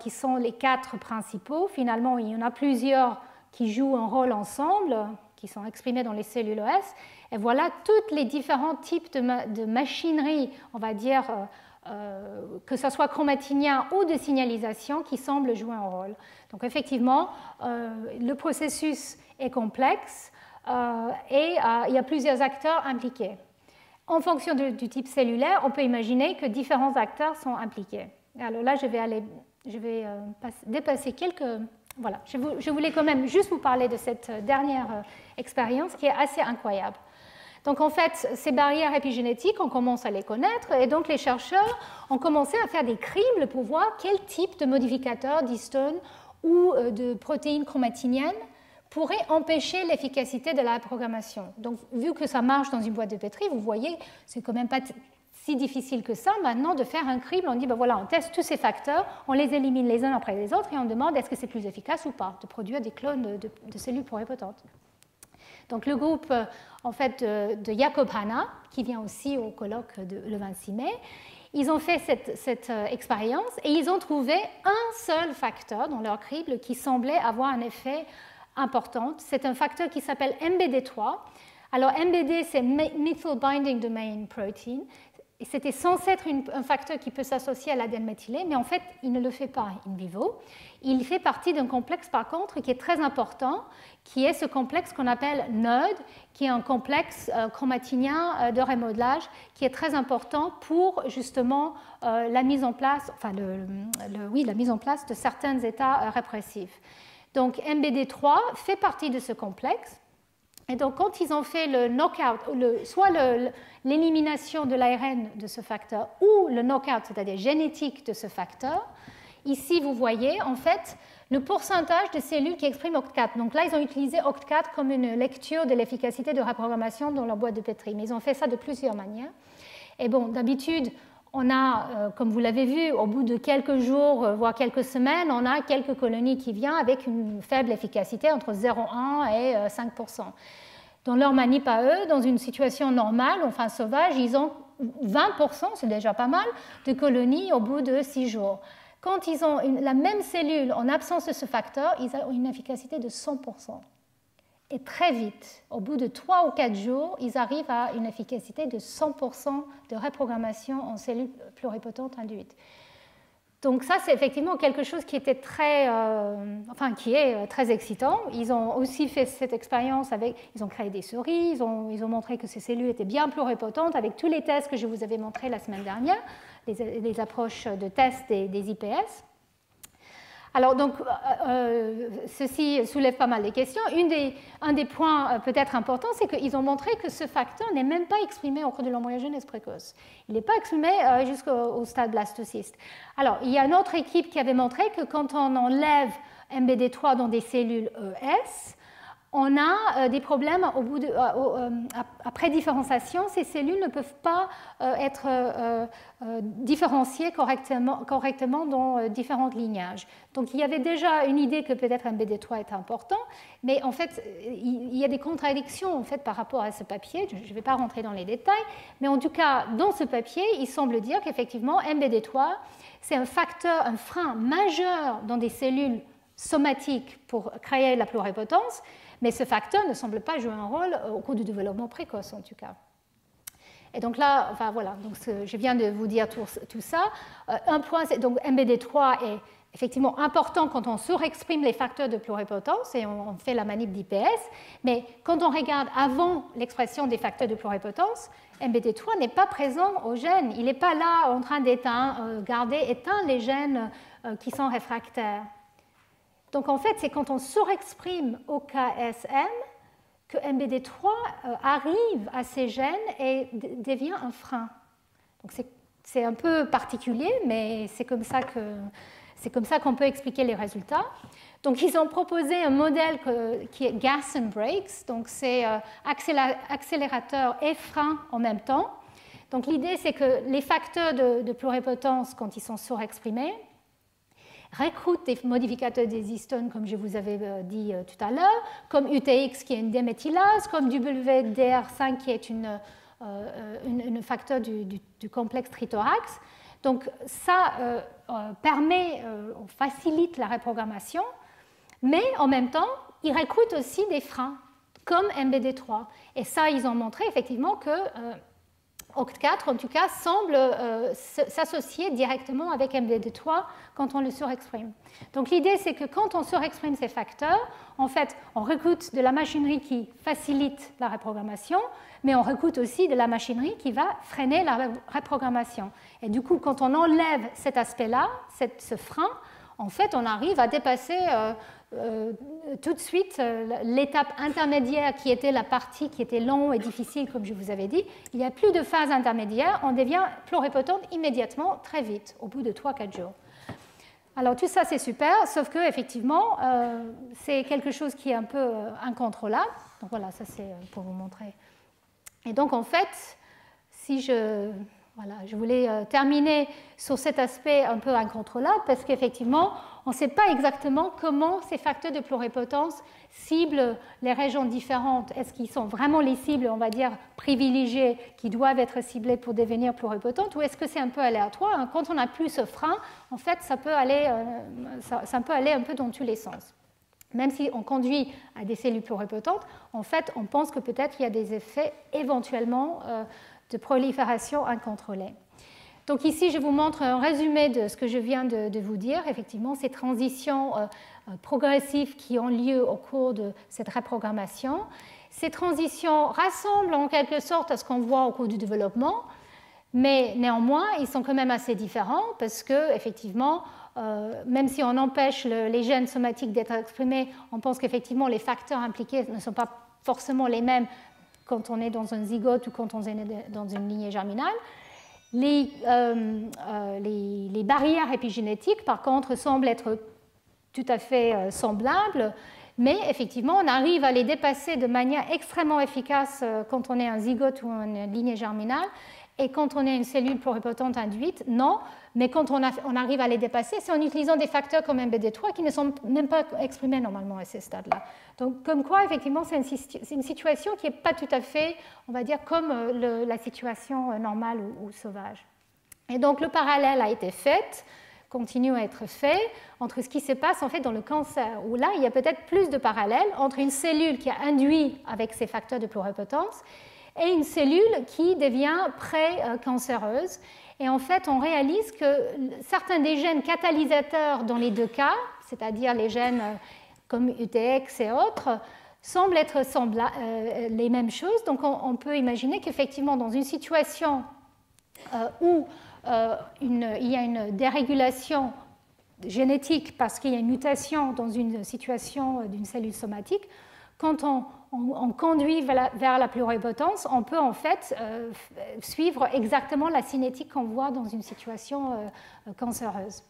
qui sont les 4 principaux, finalement, il y en a plusieurs qui jouent un rôle ensemble, qui sont exprimés dans les cellules OS. Et voilà tous les différents types de machinerie, on va dire, que ce soit chromatinien ou de signalisation, qui semblent jouer un rôle. Donc effectivement, le processus est complexe et il y a plusieurs acteurs impliqués. En fonction du type cellulaire, on peut imaginer que différents acteurs sont impliqués. Alors là, je vais dépasser quelques... Voilà, je voulais quand même juste vous parler de cette dernière expérience qui est assez incroyable. Donc en fait, ces barrières épigénétiques, on commence à les connaître, et donc les chercheurs ont commencé à faire des cribles pour voir quel type de modificateur d'histone ou de protéines chromatiniennes pourrait empêcher l'efficacité de la reprogrammation. Donc, vu que ça marche dans une boîte de Petri, vous voyez, c'est quand même pas si difficile que ça maintenant de faire un crible. On dit, ben voilà, on teste tous ces facteurs, on les élimine les uns après les autres et on demande est-ce que c'est plus efficace ou pas de produire des clones de cellules pluripotentes. Donc, le groupe en fait, de Jakob Hanna, qui vient aussi au colloque le 26 mai, ils ont fait cette expérience et ils ont trouvé un seul facteur dans leur crible qui semblait avoir un effet importante. C'est un facteur qui s'appelle MBD3. Alors MBD, c'est Methyl Binding Domain Protein. C'était censé être un facteur qui peut s'associer à l'ADN méthylé, mais en fait, il ne le fait pas in vivo. Il fait partie d'un complexe, par contre, qui est très important, qui est ce complexe qu'on appelle NOD, qui est un complexe chromatinien de remodelage, qui est très important pour justement la mise en place, enfin, la mise en place de certains états répressifs. Donc MBD3 fait partie de ce complexe. Et donc quand ils ont fait le knockout, soit l'élimination de l'ARN de ce facteur ou le knockout, c'est-à-dire génétique de ce facteur, ici vous voyez en fait le pourcentage de cellules qui expriment OCT4. Donc là ils ont utilisé OCT4 comme une lecture de l'efficacité de reprogrammation dans leur boîte de Petri. Mais ils ont fait ça de plusieurs manières. Et bon, d'habitude, on a, comme vous l'avez vu, au bout de quelques jours, voire quelques semaines, on a quelques colonies qui viennent avec une faible efficacité entre 0,1 et 5%. Dans leur manip à eux, dans une situation normale, enfin sauvage, ils ont 20%, c'est déjà pas mal, de colonies au bout de 6 jours. Quand ils ont la même cellule en absence de ce facteur, ils ont une efficacité de 100%. Et très vite, au bout de 3 ou 4 jours, ils arrivent à une efficacité de 100% de reprogrammation en cellules pluripotentes induites. Donc ça, c'est effectivement quelque chose qui était qui est très excitant. Ils ont aussi fait cette expérience ils ont créé des souris, ils ont montré que ces cellules étaient bien pluripotentes avec tous les tests que je vous avais montrés la semaine dernière, les approches de tests des IPS. Alors, donc, ceci soulève pas mal de questions. Un des points peut-être importants, c'est qu'ils ont montré que ce facteur n'est même pas exprimé au cours de l'embryogenèse précoce. Il n'est pas exprimé jusqu'au stade blastocyste. Alors, il y a une autre équipe qui avait montré que quand on enlève MBD3 dans des cellules ES, on a des problèmes après différenciation. Ces cellules ne peuvent pas être différenciées correctement dans différents lignages. Donc il y avait déjà une idée que peut-être MBD3 est important, mais en fait il y a des contradictions en fait, par rapport à ce papier. Je ne vais pas rentrer dans les détails, mais en tout cas dans ce papier, il semble dire qu'effectivement MBD3 c'est un frein majeur dans des cellules somatiques pour créer la pluripotence, mais ce facteur ne semble pas jouer un rôle au cours du développement précoce, en tout cas. Et donc là, enfin, voilà, donc je viens de vous dire tout ça. Un point, donc MBD3 est effectivement important quand on surexprime les facteurs de pluripotence et on fait la manip d'IPS, mais quand on regarde avant l'expression des facteurs de pluripotence, MBD3 n'est pas présent au gène. Il n'est pas là en train garder éteints les gènes qui sont réfractaires. Donc en fait, c'est quand on surexprime OKSM que MBD3 arrive à ces gènes et devient un frein. Donc c'est un peu particulier, mais c'est comme ça qu'on peut expliquer les résultats. Donc ils ont proposé un modèle qui est gas and brakes, donc c'est accélérateur et frein en même temps. Donc l'idée, c'est que les facteurs de pluripotence, quand ils sont surexprimés, recrutent des modificateurs des histones, comme je vous avais dit tout à l'heure, comme UTX qui est une déméthylase, comme WDR5 qui est un facteur du complexe trithorax. Donc ça facilite la reprogrammation, mais en même temps, il recrute aussi des freins, comme MBD3. Et ça, ils ont montré effectivement que OCT4, en tout cas, semble s'associer directement avec MBD3 quand on le surexprime. Donc l'idée, c'est que quand on surexprime ces facteurs, en fait, on recrute de la machinerie qui facilite la reprogrammation, mais on recrute aussi de la machinerie qui va freiner la reprogrammation. Et du coup, quand on enlève cet aspect-là, ce frein, en fait, on arrive à dépasser tout de suite l'étape intermédiaire qui était la partie qui était longue et difficile, comme je vous avais dit. Il n'y a plus de phase intermédiaire, on devient pluripotente immédiatement, très vite, au bout de 3-4 jours. Alors tout ça, c'est super, sauf que effectivement, c'est quelque chose qui est un peu incontrôlable. Donc voilà, ça c'est pour vous montrer. Et donc en fait, si je voulais terminer sur cet aspect un peu incontrôlable parce qu'effectivement, on ne sait pas exactement comment ces facteurs de pluripotence ciblent les régions différentes. Est-ce qu'ils sont vraiment les cibles, on va dire, privilégiées, qui doivent être ciblées pour devenir pluripotentes, ou est-ce que c'est un peu aléatoire? Quand on n'a plus ce frein, en fait, ça peut aller un peu dans tous les sens. Même si on conduit à des cellules pluripotentes, en fait, on pense que peut-être il y a des effets éventuellement de prolifération incontrôlée. Donc ici, je vous montre un résumé de ce que je viens de vous dire. Effectivement, ces transitions progressives qui ont lieu au cours de cette reprogrammation. Ces transitions rassemblent en quelque sorte à ce qu'on voit au cours du développement, mais néanmoins, ils sont quand même assez différents parce que, effectivement, même si on empêche les gènes somatiques d'être exprimés, on pense qu'effectivement, les facteurs impliqués ne sont pas forcément les mêmes quand on est dans un zygote ou quand on est dans une lignée germinale. Les barrières épigénétiques, par contre, semblent être tout à fait semblables. Mais effectivement, on arrive à les dépasser de manière extrêmement efficace quand on est un zygote ou une lignée germinale. Et quand on est une cellule pluripotente induite, non. Mais quand on arrive à les dépasser, c'est en utilisant des facteurs comme MBD3 qui ne sont même pas exprimés normalement à ces stades-là. Donc, comme quoi, effectivement, c'est une situation qui n'est pas tout à fait, on va dire, comme la situation normale ou sauvage. Et donc, le parallèle a été fait, continue à être fait, entre ce qui se passe en fait dans le cancer, où là, il y a peut-être plus de parallèles entre une cellule qui a induit avec ces facteurs de pluripotence et une cellule qui devient pré-cancéreuse. Et en fait, on réalise que certains des gènes catalysateurs dans les deux cas, c'est-à-dire les gènes comme UTX et autres, semblent être les mêmes choses. Donc, on peut imaginer qu'effectivement, dans une situation où il y a une dérégulation génétique parce qu'il y a une mutation dans une situation d'une cellule somatique, quand on conduit vers la pluripotence, on peut en fait suivre exactement la cinétique qu'on voit dans une situation cancéreuse.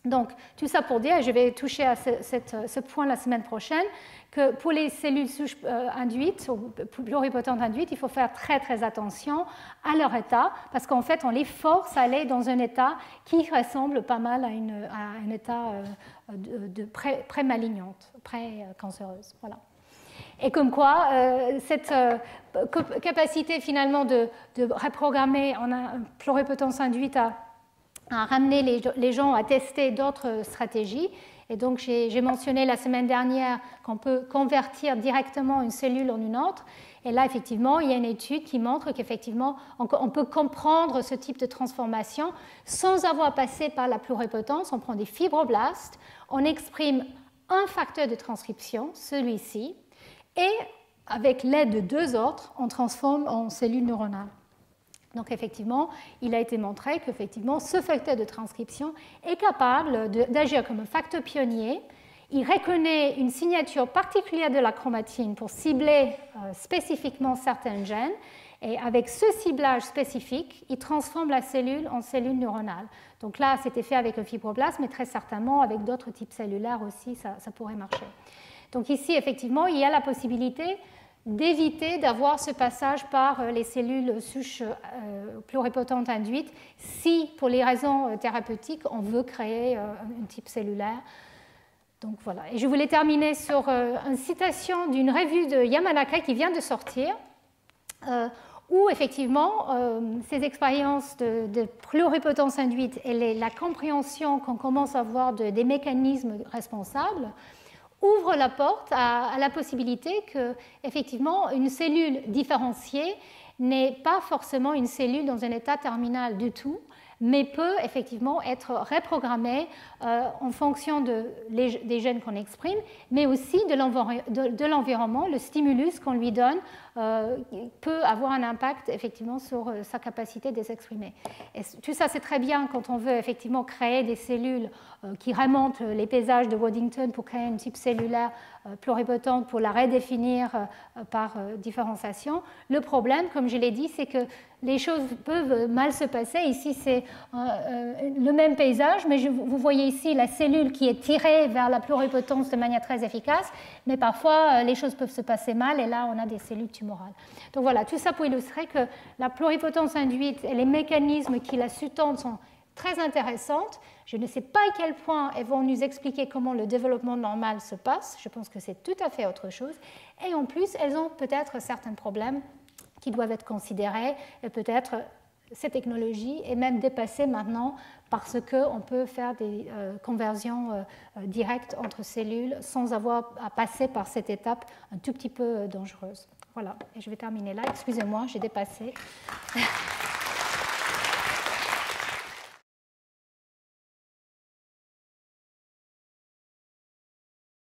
Donc, tout ça pour dire, je vais toucher à ce point la semaine prochaine, que pour les cellules souches induites, ou pluripotentes induites, il faut faire très très attention à leur état, parce qu'en fait, on les force à aller dans un état qui ressemble pas mal à un état de pré-malignante, pré-cancéreuse. Voilà. Et comme quoi, cette capacité finalement de reprogrammer en pluripotence induite à ramener les gens à tester d'autres stratégies. Et donc, j'ai mentionné la semaine dernière qu'on peut convertir directement une cellule en une autre. Et là, effectivement, il y a une étude qui montre qu'effectivement, on peut comprendre ce type de transformation sans avoir passé par la pluripotence. On prend des fibroblastes, on exprime un facteur de transcription, celui-ci, et avec l'aide de deux autres, on transforme en cellules neuronales. Donc effectivement, il a été montré qu'effectivement, ce facteur de transcription est capable d'agir comme un facteur pionnier. Il reconnaît une signature particulière de la chromatine pour cibler spécifiquement certains gènes. Et avec ce ciblage spécifique, il transforme la cellule en cellule neuronale. Donc là, c'était fait avec le fibroblast, mais très certainement avec d'autres types cellulaires aussi, ça pourrait marcher. Donc ici, effectivement, il y a la possibilité d'éviter d'avoir ce passage par les cellules souches pluripotentes induites si, pour les raisons thérapeutiques, on veut créer un type cellulaire. Donc voilà. Et je voulais terminer sur une citation d'une revue de Yamanaka qui vient de sortir, où effectivement, ces expériences de pluripotence induite et la compréhension qu'on commence à avoir des mécanismes responsables ouvre la porte à la possibilité que, effectivement, une cellule différenciée n'est pas forcément une cellule dans un état terminal du tout, mais peut effectivement être reprogrammée en fonction des gènes qu'on exprime, mais aussi de l'environnement. Le stimulus qu'on lui donne peut avoir un impact effectivement sur sa capacité de s'exprimer. Et tout ça, c'est très bien quand on veut effectivement créer des cellules qui remontent les paysages de Waddington pour créer une type cellulaire pluripotente, pour la redéfinir par différenciation. Le problème, comme je l'ai dit, c'est que les choses peuvent mal se passer. Ici, c'est le même paysage, mais vous voyez ici la cellule qui est tirée vers la pluripotence de manière très efficace, mais parfois les choses peuvent se passer mal et là on a des cellules tumorales. Donc voilà, tout ça pour illustrer que la pluripotence induite et les mécanismes qui la sous-tendent sont très intéressantes. Je ne sais pas à quel point elles vont nous expliquer comment le développement normal se passe. Je pense que c'est tout à fait autre chose. Et en plus, elles ont peut-être certains problèmes qui doivent être considérés et peut-être ces technologies est même dépassée maintenant parce qu'on peut faire des conversions directes entre cellules sans avoir à passer par cette étape un tout petit peu dangereuse. Voilà, et je vais terminer là. Excusez-moi, j'ai dépassé.